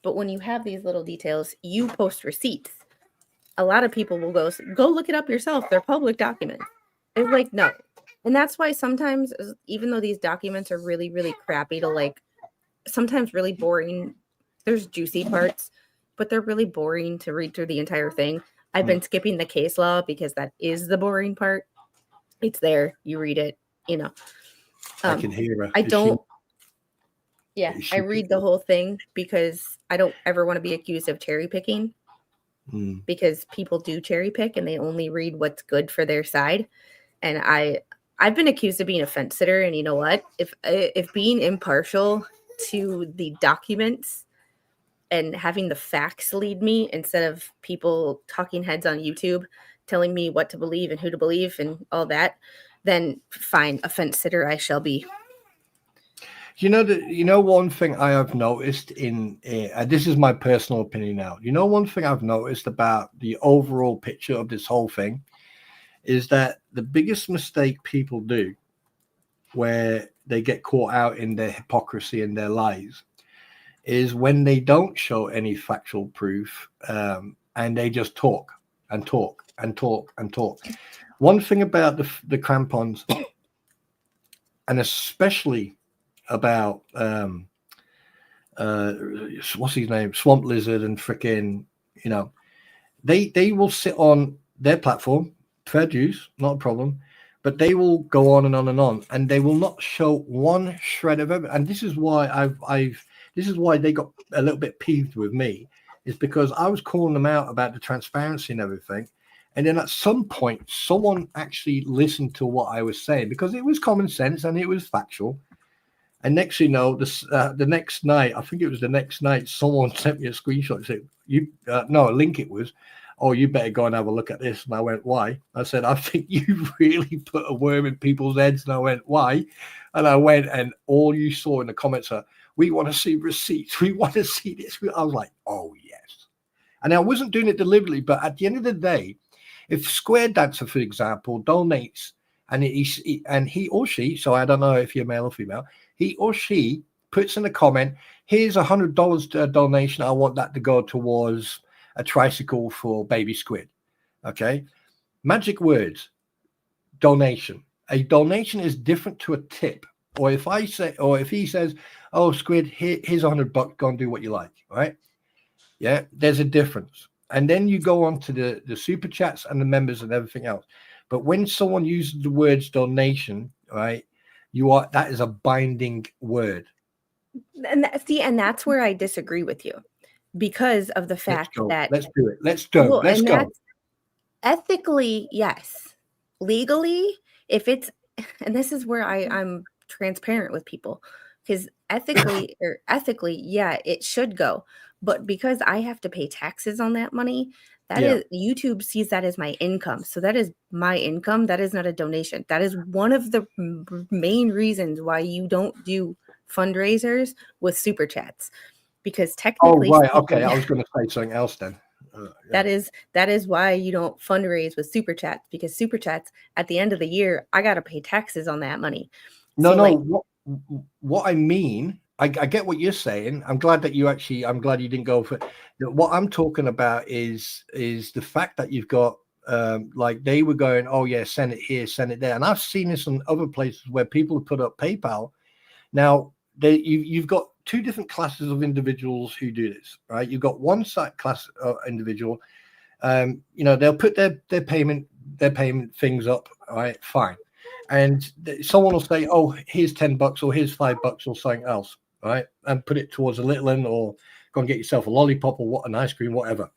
but when you have these little details, you post receipts. A lot of people will go look it up yourself. They're public documents. It's like, no. And that's why sometimes, even though these documents are really, really crappy to, like, sometimes really boring, there's juicy parts, but they're really boring to read through the entire thing. I've been skipping the case law because that is the boring part. It's there. You read it, I can hear her. I don't. Yeah, I read the whole thing because I don't ever want to be accused of cherry picking, because people do cherry pick and they only read what's good for their side. And I've been accused of being a fence sitter. And you know what? If being impartial to the documents and having the facts lead me instead of people talking heads on YouTube telling me what to believe and who to believe and all that, then fine, a fence sitter I shall be. One thing I have noticed this is my personal opinion now. One thing I've noticed about the overall picture of this whole thing is that the biggest mistake people do, where they get caught out in their hypocrisy and their lies, is when they don't show any factual proof, and they just talk and talk and talk and talk. One thing about the Crampons, and especially about what's his name, Swamp Lizard, and freaking, they will sit on their platform, fair dues, not a problem, but they will go on and on and on, and they will not show one shred of evidence. And this is why this is why they got a little bit peeved with me, is because I was calling them out about the transparency and everything. And then at some point, someone actually listened to what I was saying because it was common sense and it was factual. And next, you know, the next night, I think it was the next night, someone sent me a screenshot and said, no, a link it was, oh, you better go and have a look at this. And I went, why? I said, I think you really put a worm in people's heads. And I went, why? And I went, and all you saw in the comments are, we want to see receipts. We want to see this. I was like, oh, yes. And I wasn't doing it deliberately, but at the end of the day, if Square Dancer, for example, donates and he or she, so I don't know if you're male or female, he or she puts in a comment, here's $100 donation. I want that to go towards a tricycle for baby squid. Okay. Magic words, donation. A donation is different to a tip. Or if I say, or if he says, oh, Squid, here's $100, go and do what you like. Right. Yeah. There's a difference. And then you go on to the super chats and the members and everything else. But when someone uses the words donation, right, that is a binding word. And that's where I disagree with you, because of the fact that let's do it. Let's go. Well, let's go. Ethically, yes. Legally, if it's, and this is where I'm transparent with people, because ethically, yeah, it should go. But because I have to pay taxes on that money, that is, YouTube sees that as my income. So that is my income. That is not a donation. That is one of the main reasons why you don't do fundraisers with super chats, because technically, oh right, okay, I was going to say something else then. That is why you don't fundraise with super chats, because super chats at the end of the year, I got to pay taxes on that money. What I mean, I get what you're saying. I'm glad you didn't go for it. What I'm talking about is the fact that you've got like they were going, oh yeah, send it here, send it there. And I've seen this in other places where people have put up PayPal. Now you've got two different classes of individuals who do this, right? You've got one side class individual, they'll put their payment things up, all right, fine. And someone will say, oh, here's $10 or here's $5 or something else, right? And put it towards a little one, or go and get yourself a lollipop or an ice cream, whatever,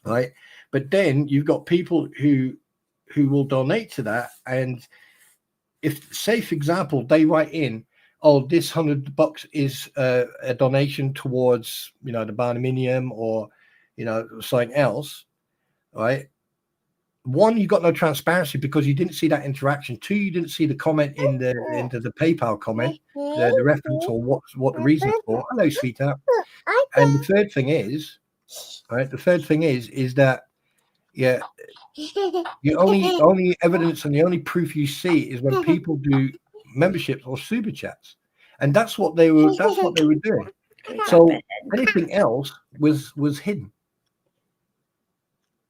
right? But then you've got people who will donate to that. And if, say, for example, they write in, oh, this $100 is a donation towards, the barnuminium or, something else, right? One, you got no transparency because you didn't see that interaction. Two, you didn't see the comment into the PayPal comment, the reference or what the reason for. Hello, sweetheart. And the third thing is, right? The third thing is that, yeah, the only evidence and the only proof you see is when people do memberships or super chats, and that's what they were doing. So anything else was hidden.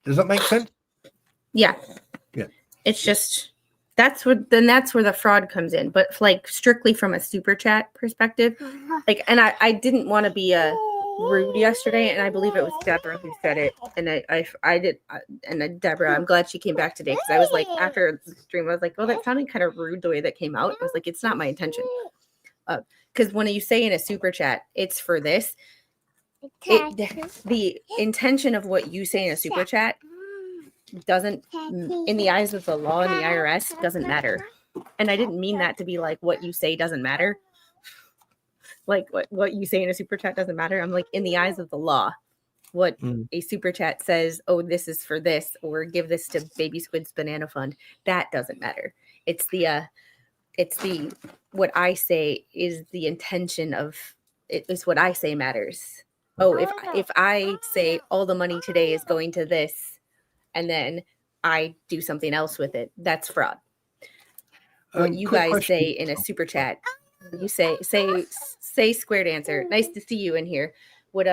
Does that make sense? Yeah. It's just that's where the fraud comes in. But like strictly from a super chat perspective, like, and I didn't want to be rude yesterday, and I believe it was Deborah who said it, and I did, and Deborah, I'm glad she came back today, because I was like, after the stream, I was like, well, that sounded kind of rude the way that came out. I was like, it's not my intention, because when you say in a super chat, it's for this, the intention of what you say in a super chat doesn't, in the eyes of the law and the IRS, doesn't matter. And I didn't mean that to be like what you say doesn't matter. Like what you say in a super chat doesn't matter. I'm like, in the eyes of the law, what a super chat says, oh, this is for this, or give this to Baby Squid's Banana Fund, that doesn't matter. It's the what I say is the intention of it, is what I say matters. Oh, if I say all the money today is going to this, and then I do something else with it, that's fraud. What you guys question. say in a super chat, you say Square Dancer, nice to see you in here, would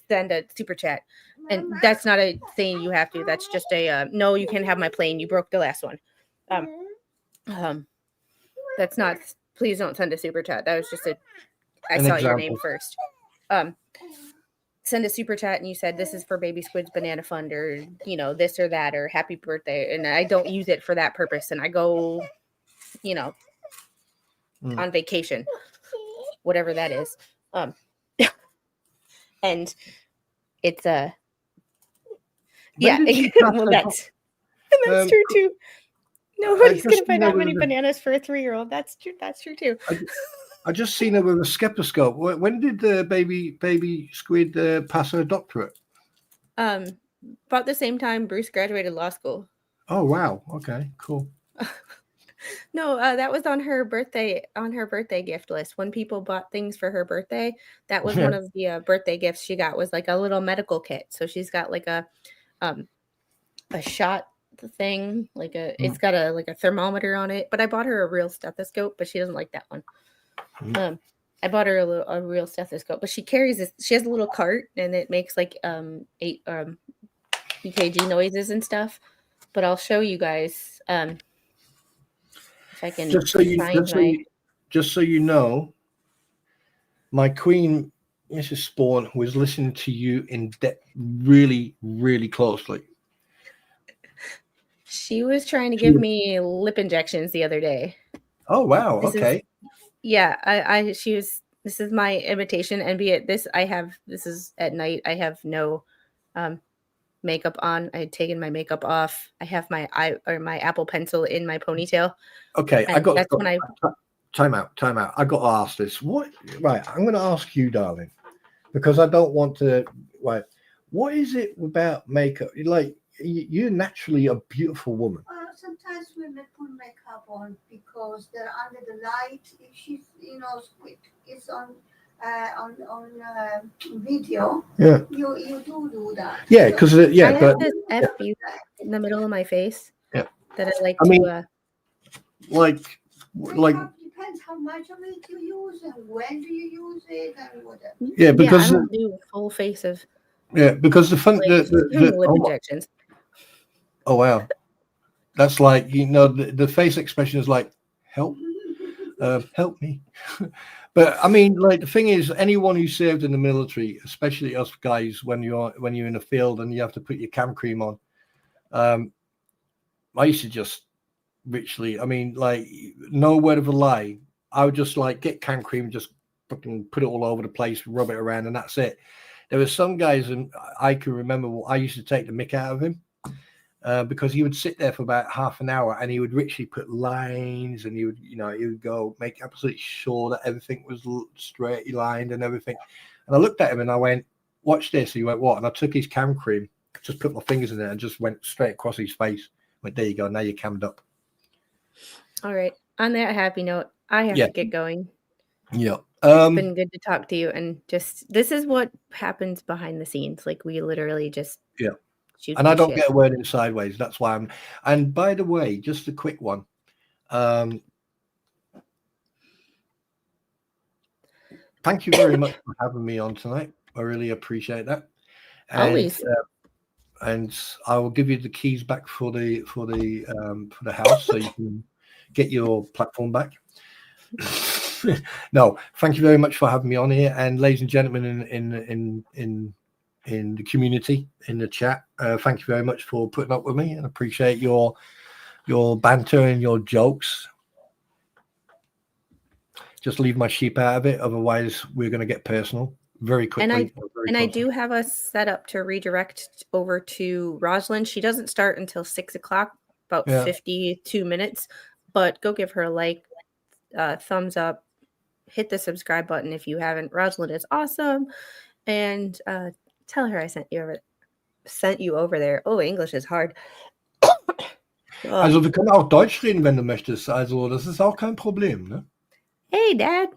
send a super chat, and that's not a saying you have to. That's just a no, you can't have my plane. You broke the last one. That's not. Please don't send a super chat. That was just I saw your name first. Send a super chat and you said this is for Baby Squid's Banana Fund, or this or that, or happy birthday, and I don't use it for that purpose, and I go on vacation, whatever that is, and it's a When yeah. did she pass Well, her that's Um, true too. Nobody's just gonna buy seen her that many with bananas for a 3-year-old. That's true. That's true too. I just seen her with a stethoscope. When did the baby squid pass her doctorate? About the same time Bruce graduated law school. Oh wow. Okay. Cool. No, that was on her birthday gift list. When people bought things for her birthday, that was one of the birthday gifts she got, was like a little medical kit. So she's got like a shot thing, like it's got a thermometer on it. But I bought her a real stethoscope, but she doesn't like that one. I bought her a real stethoscope, but she carries this. She has a little cart, and it makes like 8 EKG noises and stuff. But I'll show you guys if I can Just so you find my. just so you know, my queen, Mrs. Spawn, was listening to you in depth, really, really closely. She was trying to give me lip injections the other day. Oh wow! Okay. She was. This is my imitation, and be it this. This is at night. I have no makeup on. I had taken my makeup off. I have my Apple Pencil in my ponytail. Okay, when time out. I got to ask this. Right, I'm going to ask you, darling, because I don't want to. Right, what is it about makeup? Like, you're naturally a beautiful woman. Sometimes women put makeup on because they're under the light. If she's, it's on video. Yeah. You do that. Yeah, because I have this FU in the middle of my face. Yeah. That I like like. Depends how much of it you use and when do you use it and whatever. Yeah, because I don't do a full face of. Yeah, because the fun lip injections. Oh wow, that's like the face expression is like help me. But I mean, like, the thing is, anyone who served in the military, especially us guys, when you're in the field and you have to put your cam cream on, I used to just literally, I mean, like, no word of a lie, I would just like get cam cream, just fucking put it all over the place, rub it around, and that's it. There were some guys, and I can remember, I used to take the mick out of him. Because he would sit there for about half an hour and he would literally put lines, and he would go make absolutely sure that everything was straight lined and everything. And I looked at him and I went, watch this. He went, what? And I took his cam cream, just put my fingers in it and just went straight across his face. Went, there you go. Now you're cammed up. All right. On that happy note, I have to get going. Yeah. It's been good to talk to you, and just, this is what happens behind the scenes. Like, we literally just and I don't get a word in sideways. That's why I'm. And by the way, just a quick one. Thank you very much for having me on tonight. I really appreciate that. And, always. And I will give you the keys back for the house, so you can get your platform back. No, thank you very much for having me on here, and ladies and gentlemen in the community, in the chat, thank you very much for putting up with me, and appreciate your banter and your jokes. Just leave my sheep out of it, otherwise we're going to get personal very quickly. And I do have us set up to redirect over to Rosalind. She doesn't start until 6 o'clock, about 52 minutes, but go give her a like, thumbs up, hit the subscribe button if you haven't. Rosalind is awesome, and tell her I sent you over there. Oh, English is hard. Also wir können auch Deutsch reden, wenn du möchtest. Also das ist auch kein Problem, ne? Hey, Dad.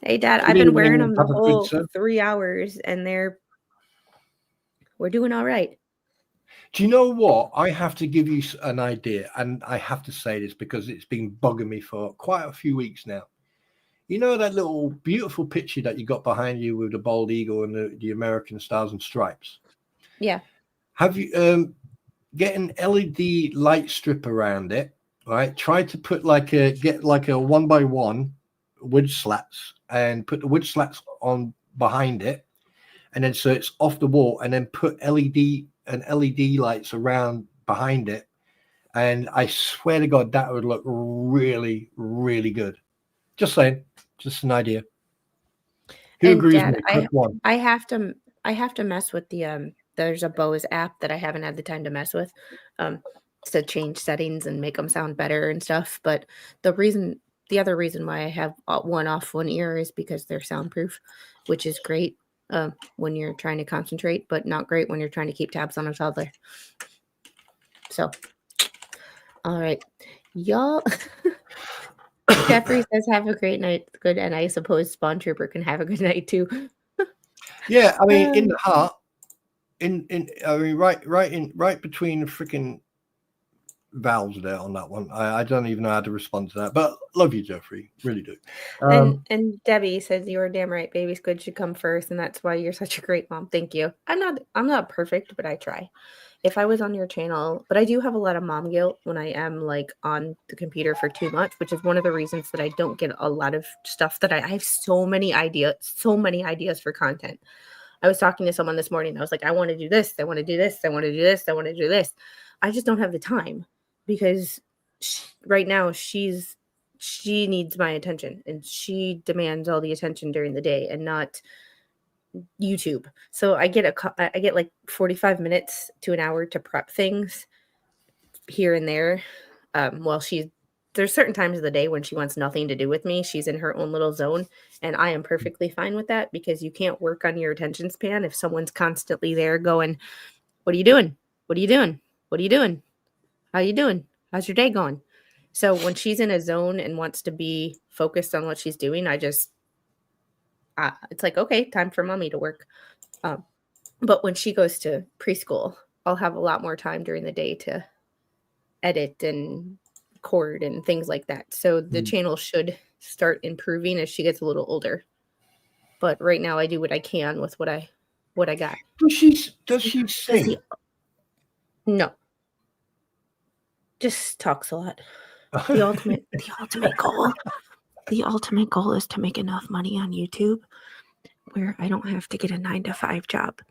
I've been wearing them the whole 3 hours, and we're doing all right. Do you know what? I have to give you an idea, and I have to say this because it's been bugging me for quite a few weeks now. You know that little beautiful picture that you got behind you with the bald eagle and the American Stars and Stripes? Yeah. Have you get an LED light strip around it, right? Try to put get like a 1x1 wood slats, and put the wood slats on behind it, and then so it's off the wall, and then put LED lights around behind it, and I swear to God that would look really, really good. Just saying, just an idea. Who agrees Dad, with me? Click one. I have to I have to mess with the there's a Bose app that I haven't had the time to mess with to change settings and make them sound better and stuff. But the other reason why I have one off one ear is because they're soundproof, which is great when you're trying to concentrate, but not great when you're trying to keep tabs on a toddler. So, all right, y'all. Jeffrey says, "Have a great night." Good, and I suppose Spawn Trooper can have a good night too. Yeah, I mean, in the heart, I mean, right between the freaking valves there on that one. I don't even know how to respond to that, but love you, Jeffrey, really do. And Debbie says, "You're damn right. Baby Squid should come first, and that's why you're such a great mom." Thank you. I'm not perfect, but I try. If I was on your channel, but I do have a lot of mom guilt when I am like on the computer for too much, which is one of the reasons that I don't get a lot of stuff that I have so many ideas for content. I was talking to someone this morning. I was like, I want to do this. I want to do this. I want to do this. I want to do this. I just don't have the time because right now she needs my attention and she demands all the attention during the day and not YouTube. So I get like 45 minutes to an hour to prep things here and there. While there's certain times of the day when she wants nothing to do with me. She's in her own little zone, and I am perfectly fine with that because you can't work on your attention span if someone's constantly there going, "What are you doing? What are you doing? What are you doing? How you doing? How's your day going?" So when she's in a zone and wants to be focused on what she's doing, it's like, okay, time for mommy to work. But when she goes to preschool, I'll have a lot more time during the day to edit and record and things like that. So the channel should start improving as she gets a little older. But right now I do what I can with what I got. Does she sing? No. Just talks a lot. The ultimate goal is to make enough money on YouTube where I don't have to get a 9-to-5 job.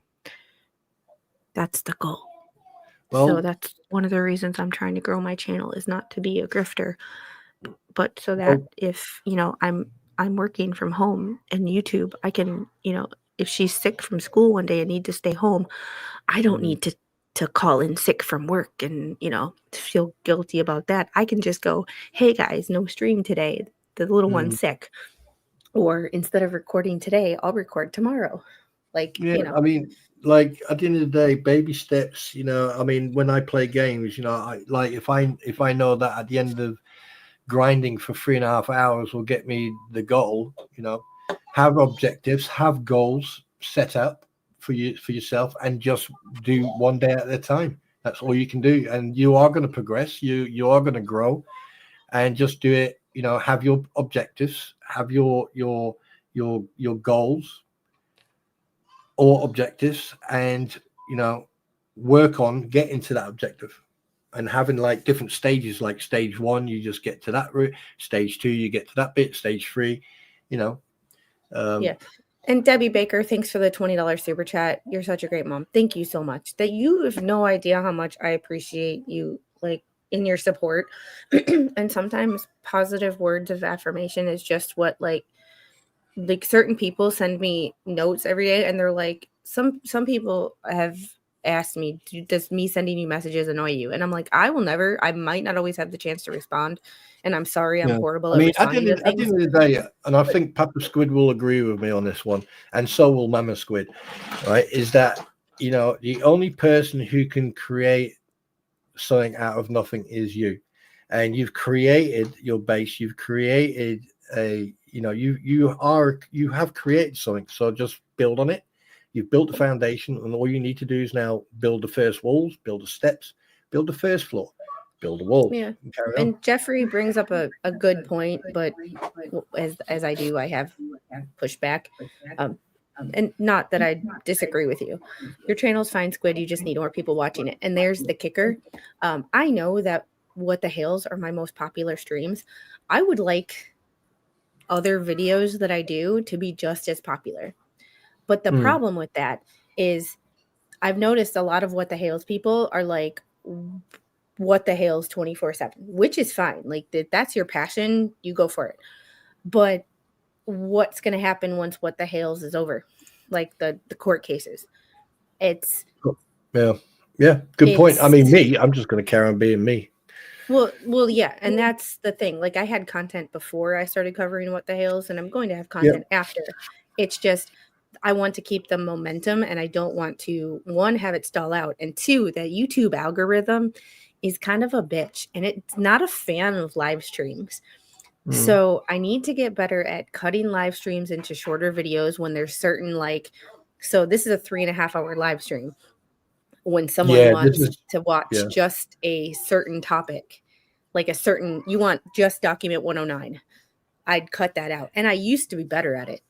That's the goal. Well, so that's one of the reasons I'm trying to grow my channel is not to be a grifter, but so that if, I'm working from home and YouTube, I can, if she's sick from school one day and need to stay home, I don't need to call in sick from work and, feel guilty about that. I can just go, "Hey guys, no stream today. The little one's sick." Or instead of recording today, I'll record tomorrow. I mean, like at the end of the day, baby steps, I mean, when I play games, I like if I know that at the end of grinding for 3.5 hours will get me the goal, have objectives, have goals set up for yourself, and just do one day at a time. That's all you can do, and you are going to progress. You are going to grow, and just do it. Have your objectives, have your goals or objectives, and work on getting to that objective. And having like different stages, like stage 1, you just get to that route. Stage 2, you get to that bit. Stage 3, yeah. And Debbie Baker, thanks for the $20 super chat. You're such a great mom. Thank you so much. That you have no idea how much I appreciate you, like, in your support. And sometimes positive words of affirmation is just what like certain people send me notes every day, and they're like, some people have asked me, "Does me sending you messages annoy you?" And I'm like, I might not always have the chance to respond, and I'm sorry, I'm horrible at responding to things. At the end of the day, and I think Papa Squid will agree with me on this one, and so will Mama Squid, right, is that the only person who can create something out of nothing is you. And you've created your base, you've created you have created something, so just build on it. You've built the foundation, and all you need to do is now build the first walls, build the steps, build the first floor, build a wall. Yeah. And Jeffrey brings up a good point, but as I do, I have pushback. And not that I disagree with you. Your channel's fine, Squid. You just need more people watching it. And there's the kicker. I know that What the Hales are my most popular streams. I would like other videos that I do to be just as popular. But the problem with that is I've noticed a lot of What the Hales people are like, What the Hales 24/7, which is fine. Like that's your passion. You go for it. But what's going to happen once What the Hales is over? like the court cases. It's good point. I mean, it's- I'm just going to carry on being me. well, yeah, and that's the thing. Like, I had content before I started covering What the Hales, and I'm going to have content after. It's just I want to keep the momentum, and I don't want to, one, have it stall out, and two, that YouTube algorithm is kind of a bitch, and it's not a fan of live streams. So I need to get better at cutting live streams into shorter videos when there's certain, like, so this is a 3.5 hour live stream. When someone wants to watch just a certain topic, like you want just document 109, I'd cut that out. And I used to be better at it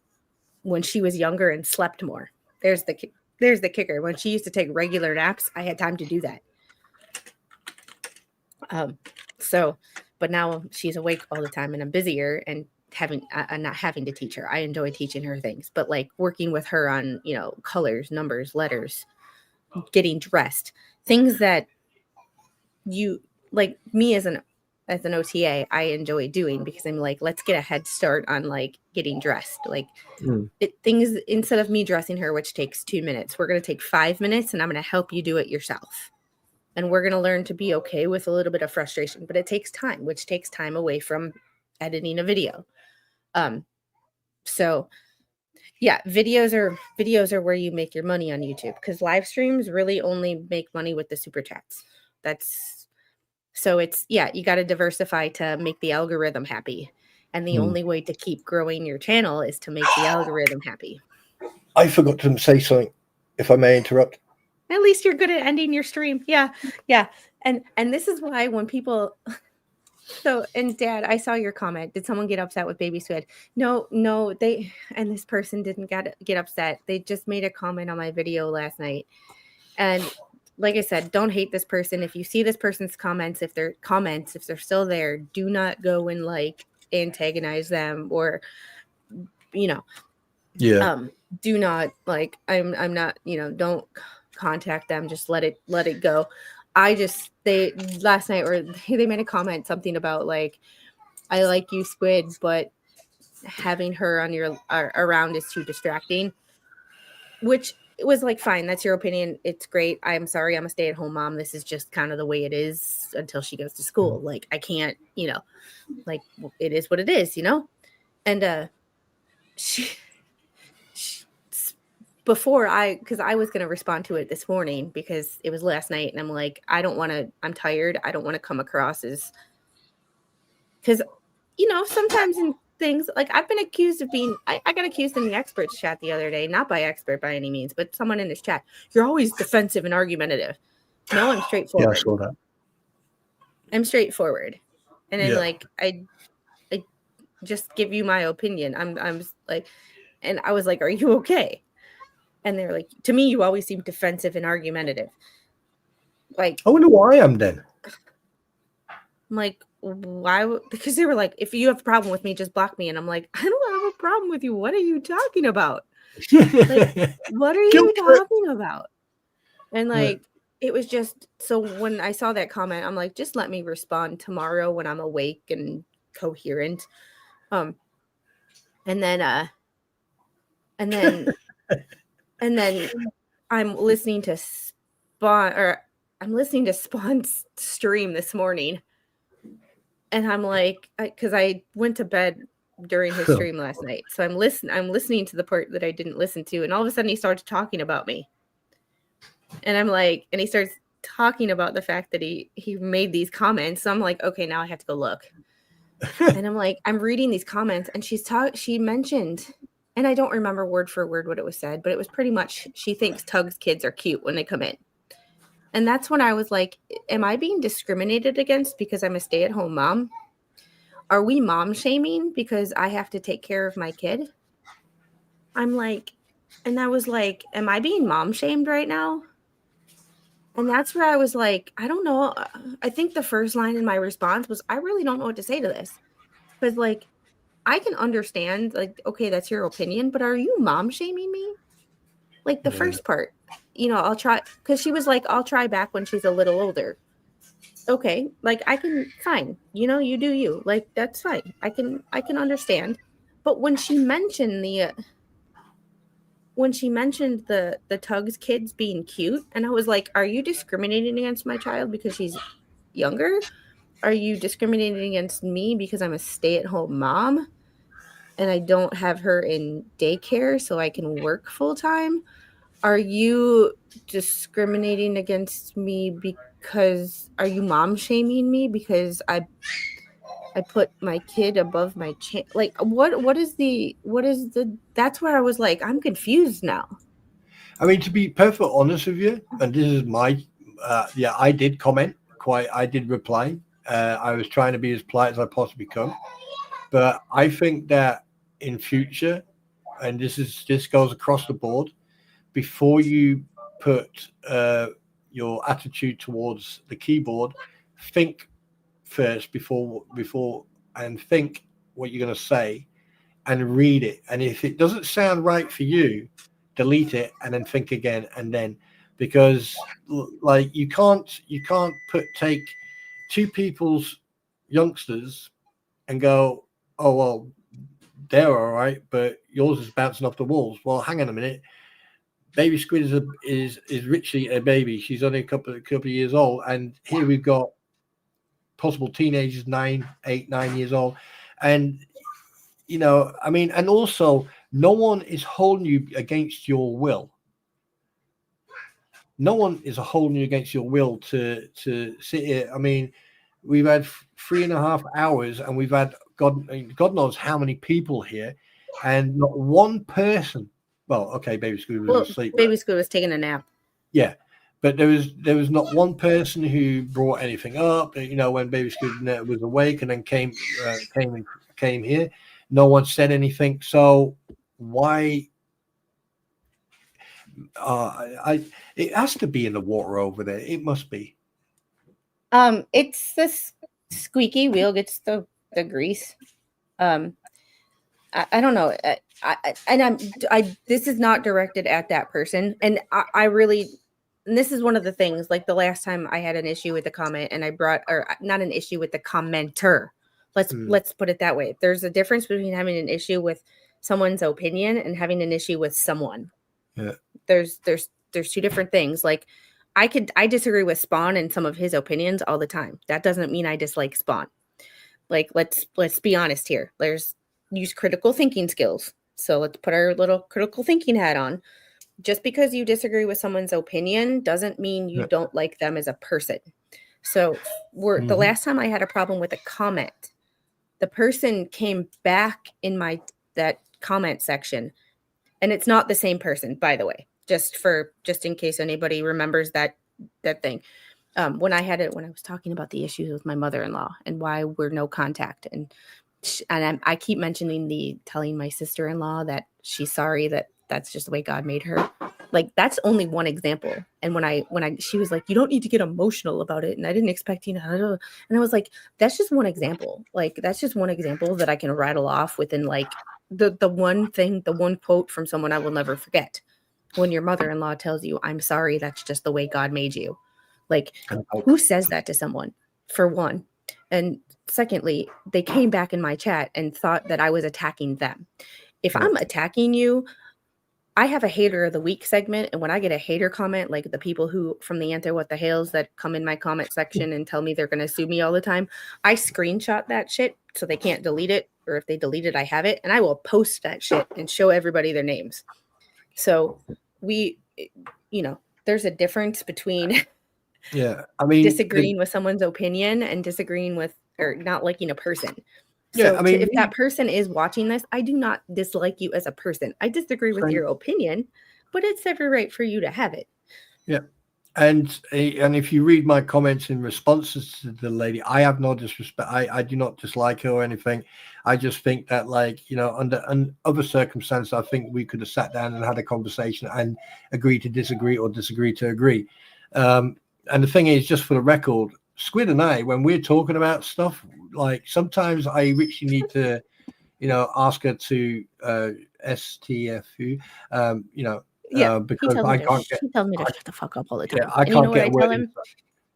when she was younger and slept more. There's the kicker. When she used to take regular naps, I had time to do that. But now she's awake all the time and I'm busier and not having to teach her. I enjoy teaching her things, but like working with her on, colors, numbers, letters, getting dressed, things that you like me as an OTA, I enjoy doing because I'm like, let's get a head start on like getting dressed. Like things, instead of me dressing her, which takes 2 minutes, we're going to take 5 minutes and I'm going to help you do it yourself. And we're going to learn to be okay with a little bit of frustration, but it takes time, which takes time away from editing a video. So yeah, videos are where you make your money on YouTube, because live streams really only make money with the super chats. So it's, you got to diversify to make the algorithm happy. And the only way to keep growing your channel is to make the algorithm happy. I forgot to say something, if I may interrupt. At least you're good at ending your stream. Yeah. And this is why when people... So, and Dad, I saw your comment. Did someone get upset with Baby Squid? No, and this person didn't get upset. They just made a comment on my video last night. And like I said, don't hate this person. If you see this person's comments, if they're still there, do not go and like antagonize them or, do not like, I'm not, don't contact them. Just let it go. Last night, or they made a comment, something about like, I like you, Squid, but having her on your around is too distracting, which it was like, fine, that's your opinion. It's great. I'm sorry. I'm a stay-at-home mom. This is just kind of the way it is until she goes to school. Like, I can't, like, it is what it is, and, because I was going to respond to it this morning because it was last night, and I'm like, I'm tired. I don't want to come across as, because, sometimes in things, like I've been accused of being, I got accused in the experts chat the other day, not by expert by any means, but someone in this chat, you're always defensive and argumentative. No, I'm straightforward. Yeah, I saw that. I'm straightforward. And then like, I just give you my opinion. I'm like, and I was like, are you okay? And they're like, to me, you always seem defensive and argumentative. Like, I wonder why I am then. I'm like, why? Because they were like, if you have a problem with me, just block me. And I'm like, I don't have a problem with you. What are you talking about? Like, what are you talking about? And like, it was just, so when I saw that comment, I'm like, just let me respond tomorrow when I'm awake and coherent. And then I'm listening to Spawn's stream this morning, and I'm like, because I went to bed during his stream last night, so I'm listening to the part that I didn't listen to, and all of a sudden he starts talking about me, and I'm like, and he starts talking about the fact that he made these comments. So I'm like, okay, now I have to go look, and I'm like, I'm reading these comments, and she mentioned. And I don't remember word for word what it was said, but it was pretty much, she thinks Tug's kids are cute when they come in. And that's when I was like, am I being discriminated against because I'm a stay-at-home mom? Are we mom shaming because I have to take care of my kid? I'm like, and I was like, am I being mom shamed right now? And that's where I was like, I don't know. I think the first line in my response was, I really don't know what to say to this. Because like, I can understand, like, okay, that's your opinion, but are you mom shaming me? Like the first part, I'll try, because she was like, I'll try back when she's a little older. Okay, like I can, fine, you do you, like that's fine. I can understand. But when she mentioned when she mentioned the Tugs kids being cute, and I was like, are you discriminating against my child because she's younger? Are you discriminating against me because I'm a stay-at-home mom and I don't have her in daycare so I can work full-time? Are you discriminating against me because are you mom shaming me because I put my kid above my like what is the that's where I was like, I'm confused now. I mean, to be perfectly honest with you, and this is my, I did comment I did reply. I was trying to be as polite as I possibly could, but I think that in future, and this goes across the board, before you put your attitude towards the keyboard, think first before and think what you're going to say and read it. And if it doesn't sound right for you, delete it and then think again. And then, because like you can't take two people's youngsters and go, oh well, they're all right, but yours is bouncing off the walls. Well, hang on a minute. Baby Squid is literally a baby. She's only a couple of years old, and here we've got possible teenagers, 9 years old, and you know, I mean, and also, no one is holding you against your will. No one is holding you against your will to sit here. I mean, we've had 3.5 hours, and we've had God knows how many people here, and not one person. Well, okay, Baby Squid was asleep. Baby Squid was taking a nap. Yeah, but there was not one person who brought anything up. You know, when Baby Squid was awake and then came here, no one said anything. So why? It has to be in the water over there. It must be. It's this squeaky wheel gets the grease. I don't know. This is not directed at that person, and I really. And this is one of the things, like the last time I had an issue with the comment and I brought, or not an issue with the commenter. Let's put it that way. There's a difference between having an issue with someone's opinion and having an issue with someone. Yeah. There's two different things. Like I disagree with Spawn and some of his opinions all the time. That doesn't mean I dislike Spawn. Like, let's be honest here. Use critical thinking skills. So let's put our little critical thinking hat on. Just because you disagree with someone's opinion doesn't mean you don't like them as a person. So the last time I had a problem with a comment, the person came back in that comment section, and it's not the same person, by the way, just in case anybody remembers that thing. When I was talking about the issues with my mother-in-law and why we're no contact, and I keep mentioning telling my sister-in-law that she's sorry that's just the way God made her. Like, that's only one example. And when she was like, you don't need to get emotional about it. And I didn't expect you to, and I was like, that's just one example. Like, that's just one example that I can rattle off within like the one quote from someone I will never forget. When your mother-in-law tells you, I'm sorry, that's just the way God made you. Like, who says that to someone, for one? And secondly, they came back in my chat and thought that I was attacking them. If I'm attacking you, I have a hater of the week segment, and when I get a hater comment, like the people who from the Anti What the Hales that come in my comment section and tell me they're going to sue me all the time, I screenshot that shit so they can't delete it, or if they delete it, I have it, and I will post that shit and show everybody their names. So there's a difference between disagreeing with someone's opinion and disagreeing with or not liking a person. So if that person is watching this, I do not dislike you as a person. I disagree with your opinion, but it's every right for you to have it. Yeah. And if you read my comments in responses to the lady, I have no disrespect. I do not dislike her or anything. I just think that, like, you know, under other circumstances, I think we could have sat down and had a conversation and agreed to disagree or disagree to agree. And the thing is, just for the record, Squid and I, when we're talking about stuff, like, sometimes I really need to, you know, ask her to STFU, because I can't get. He tells me to shut the fuck up all the time. Yeah, I can't get what I tell him?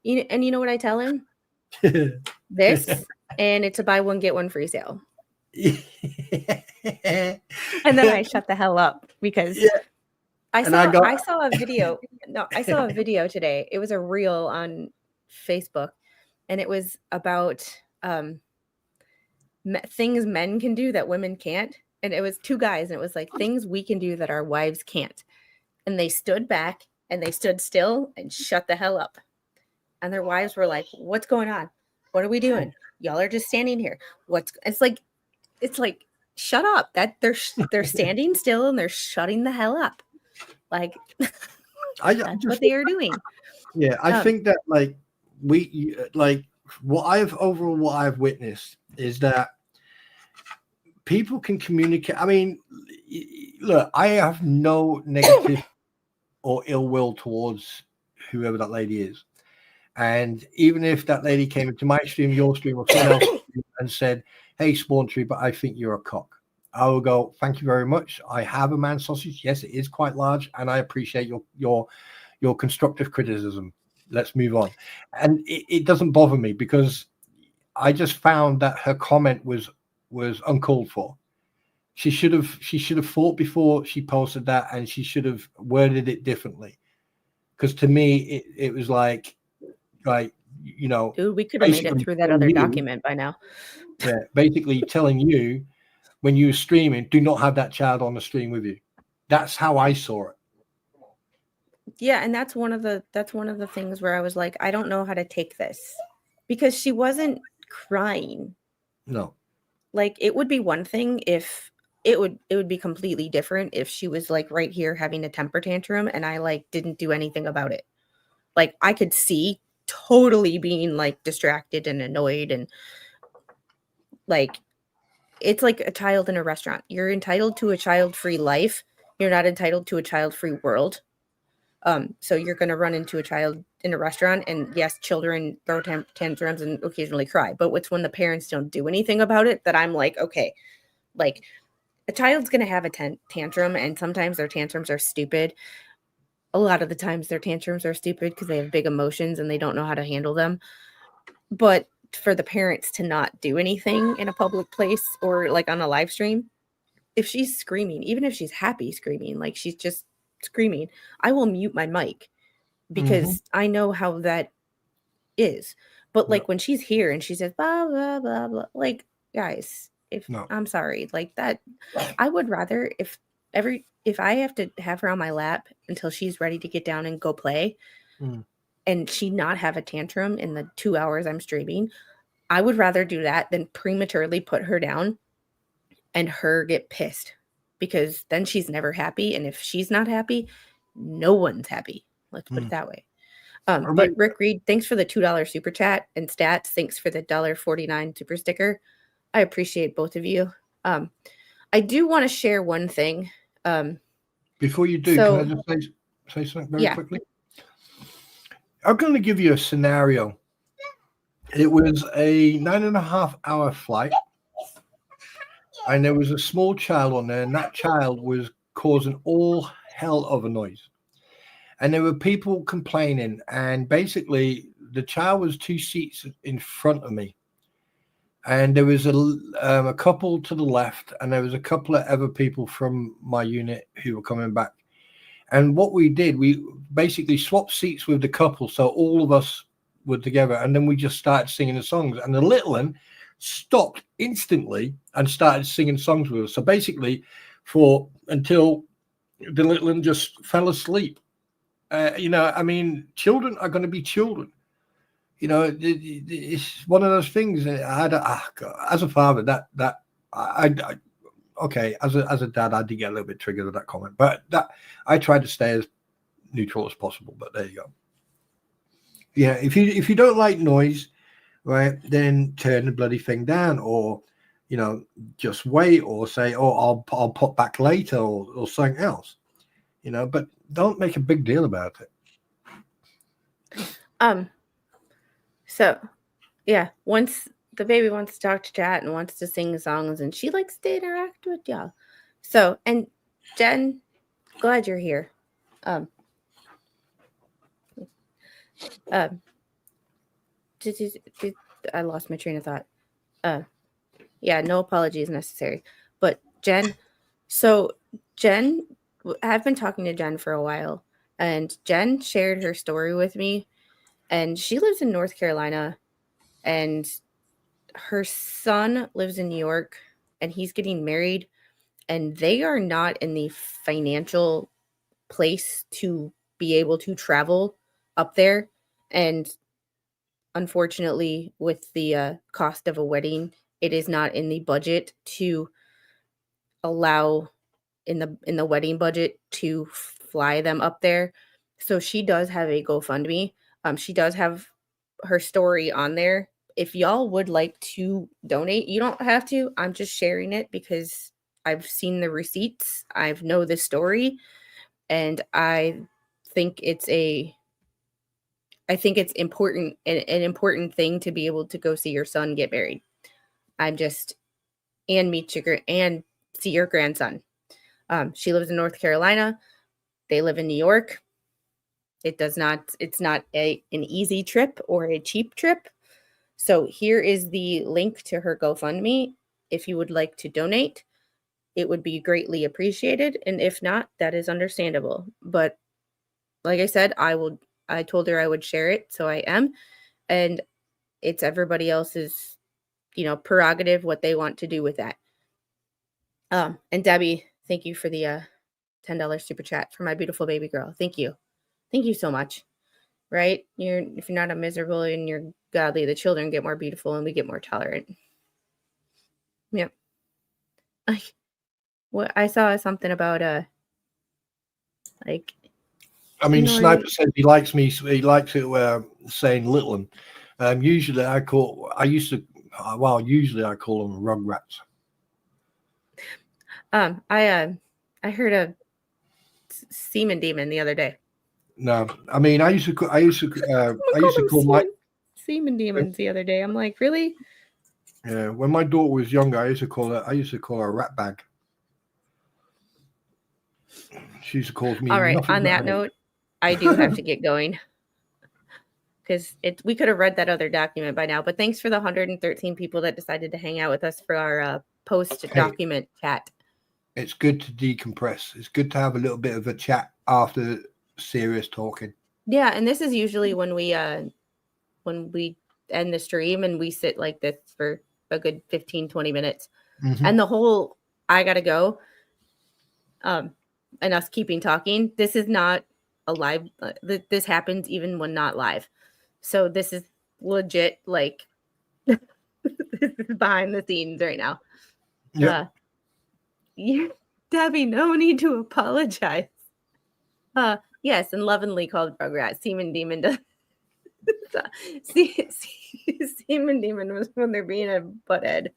You know what I tell him? This, and it's a buy one get one free sale. And then I shut the hell up because I And I saw go, I saw a video. No, I saw a video today. It was a reel on Facebook, and it was about things men can do that women can't. And it was two guys, and it was like things we can do that our wives can't. And they stood back and they stood still and shut the hell up. And their wives were like, "What's going on? What are we doing? Y'all are just standing here. What's?" It's like shut up. That they're standing still and they're shutting the hell up. Like I that's just, what they are doing. yeah, I Um, think that like what I've witnessed is that people can communicate. I mean, look, I have no negative or ill will towards whoever that lady is. And even if that lady came into my stream, your stream, or someone else's stream and said, "Hey, Spawn Tree, but I think you're a cock," I will go, "Thank you very much. I have a man sausage. Yes, it is quite large, and I appreciate your constructive criticism. Let's move on." And it doesn't bother me because I just found that her comment was uncalled for. She should have thought before she posted that, and she should have worded it differently. Because to me, it was like, dude, we could have made it basically through that telling other you, document by now. yeah, basically telling you when you were streaming, do not have that child on the stream with you. That's how I saw it. Yeah, and that's one of the things where I was like, I don't know how to take this. Because she wasn't crying. No. Like it would be one thing if it would be completely different if she was like right here having a temper tantrum and I like didn't do anything about it. Like I could see totally being like distracted and annoyed, and like it's like a child in a restaurant. You're entitled to a child-free life. You're not entitled to a child-free world. So you're going to run into a child in a restaurant, and yes, children throw tantrums and occasionally cry, but it's when the parents don't do anything about it that I'm like, okay, like a child's going to have a tantrum, and sometimes their tantrums are stupid. A lot of the times their tantrums are stupid because they have big emotions and they don't know how to handle them. But for the parents to not do anything in a public place or like on a live stream, if she's screaming, even if she's happy screaming, like she's just screaming, I will mute my mic because I know how that is. But like when she's here and she says blah blah blah blah, like guys, I'm sorry, like that, I would rather if I have to have her on my lap until she's ready to get down and go play, and she not have a tantrum in the 2 hours I'm streaming, I would rather do that than prematurely put her down and her get pissed, because then she's never happy, and if she's not happy, no one's happy. Let's put it that way. But Rick Reed, thanks for the $2 super chat, and Stats, thanks for the $1.49 super sticker. I appreciate both of you. I do want to share one thing. Before you do, can I just say something very quickly? I'm going to give you a scenario. It was a 9.5-hour flight, and there was a small child on there, and that child was causing all hell of a noise. And there were people complaining, and basically the child was 2 seats in front of me. And there was a couple to the left, and there was a couple of other people from my unit who were coming back. And what we did, we basically swapped seats with the couple, so all of us were together, and then we just started singing the songs. And the little one stopped instantly and started singing songs with us. So basically, until the little one just fell asleep. I mean, children are going to be children. It's one of those things. As a father, okay, as a dad, I did get a little bit triggered at that comment, but that I tried to stay as neutral as possible. But there you go. Yeah, if you don't like noise, right, then turn the bloody thing down, or just wait, or say, "Oh, I'll pop back later," or something else. But don't make a big deal about it. So, yeah, once the baby wants to talk to chat and wants to sing songs, and she likes to interact with y'all. So, and Jen, glad you're here. I lost my train of thought. Yeah, no apologies necessary. But Jen I've been talking to Jen for a while, and Jen shared her story with me, and she lives in North Carolina, and her son lives in New York, and he's getting married, and they are not in the financial place to be able to travel up there. And unfortunately, with the cost of a wedding, it is not in the budget to allow in the wedding budget to fly them up there. So she does have a GoFundMe. She does have her story on there. If y'all would like to donate, you don't have to. I'm just sharing it because I've seen the receipts. I know the story, and I think it's important, an important thing to be able to go see your son get married. And meet and see your grandson. She lives in North Carolina. They live in New York. It's not an easy trip or a cheap trip. So here is the link to her GoFundMe. If you would like to donate, it would be greatly appreciated. And if not, that is understandable. But like I said, I told her I would share it. So I am. And it's everybody else's, prerogative, what they want to do with that. And Debbie, thank you for the $10 super chat for my beautiful baby girl. Thank you. Thank you so much. Right? If you're not a miserable and you're godly, the children get more beautiful and we get more tolerant. Yep. I saw something about I mean, Sniper says he likes me. He likes it saying little. Usually I call them rugrats. I heard a semen demon the other day. No, I mean I used to call my semen demons the other day. I'm like, really? Yeah, when my daughter was younger, I used to call her a rat bag. She used to call me. All right. On that note, I do have to get going because we could have read that other document by now. But thanks for the 113 people that decided to hang out with us for our post-document chat. It's good to decompress. It's good to have a little bit of a chat after serious talking. Yeah, and this is usually when we end the stream and we sit like this for a good 15-20 minutes. Mm-hmm. And the whole I gotta go and us keeping talking, this is not a live this happens even when not live. So this is legit, like this is behind the scenes right now. Yeah. Debbie, no need to apologize. Yes, and lovingly called Rugrat. Semen Demon does. Semen Demon was when they're being a butthead.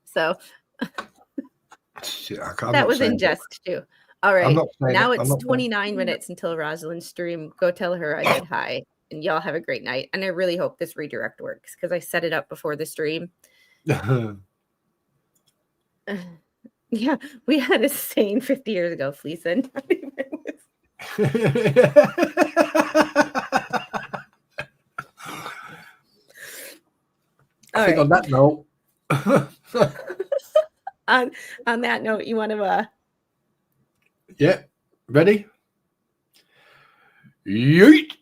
So that was in jest too. All right. Now it's 29 minutes until Rosalind's stream. Go tell her I said hi. And y'all have a great night. And I really hope this redirect works because I set it up before the stream. Yeah, we had a saying 50 years ago, Fleasa. I think on that note. on that note, you want to Yeah, ready? Yeet.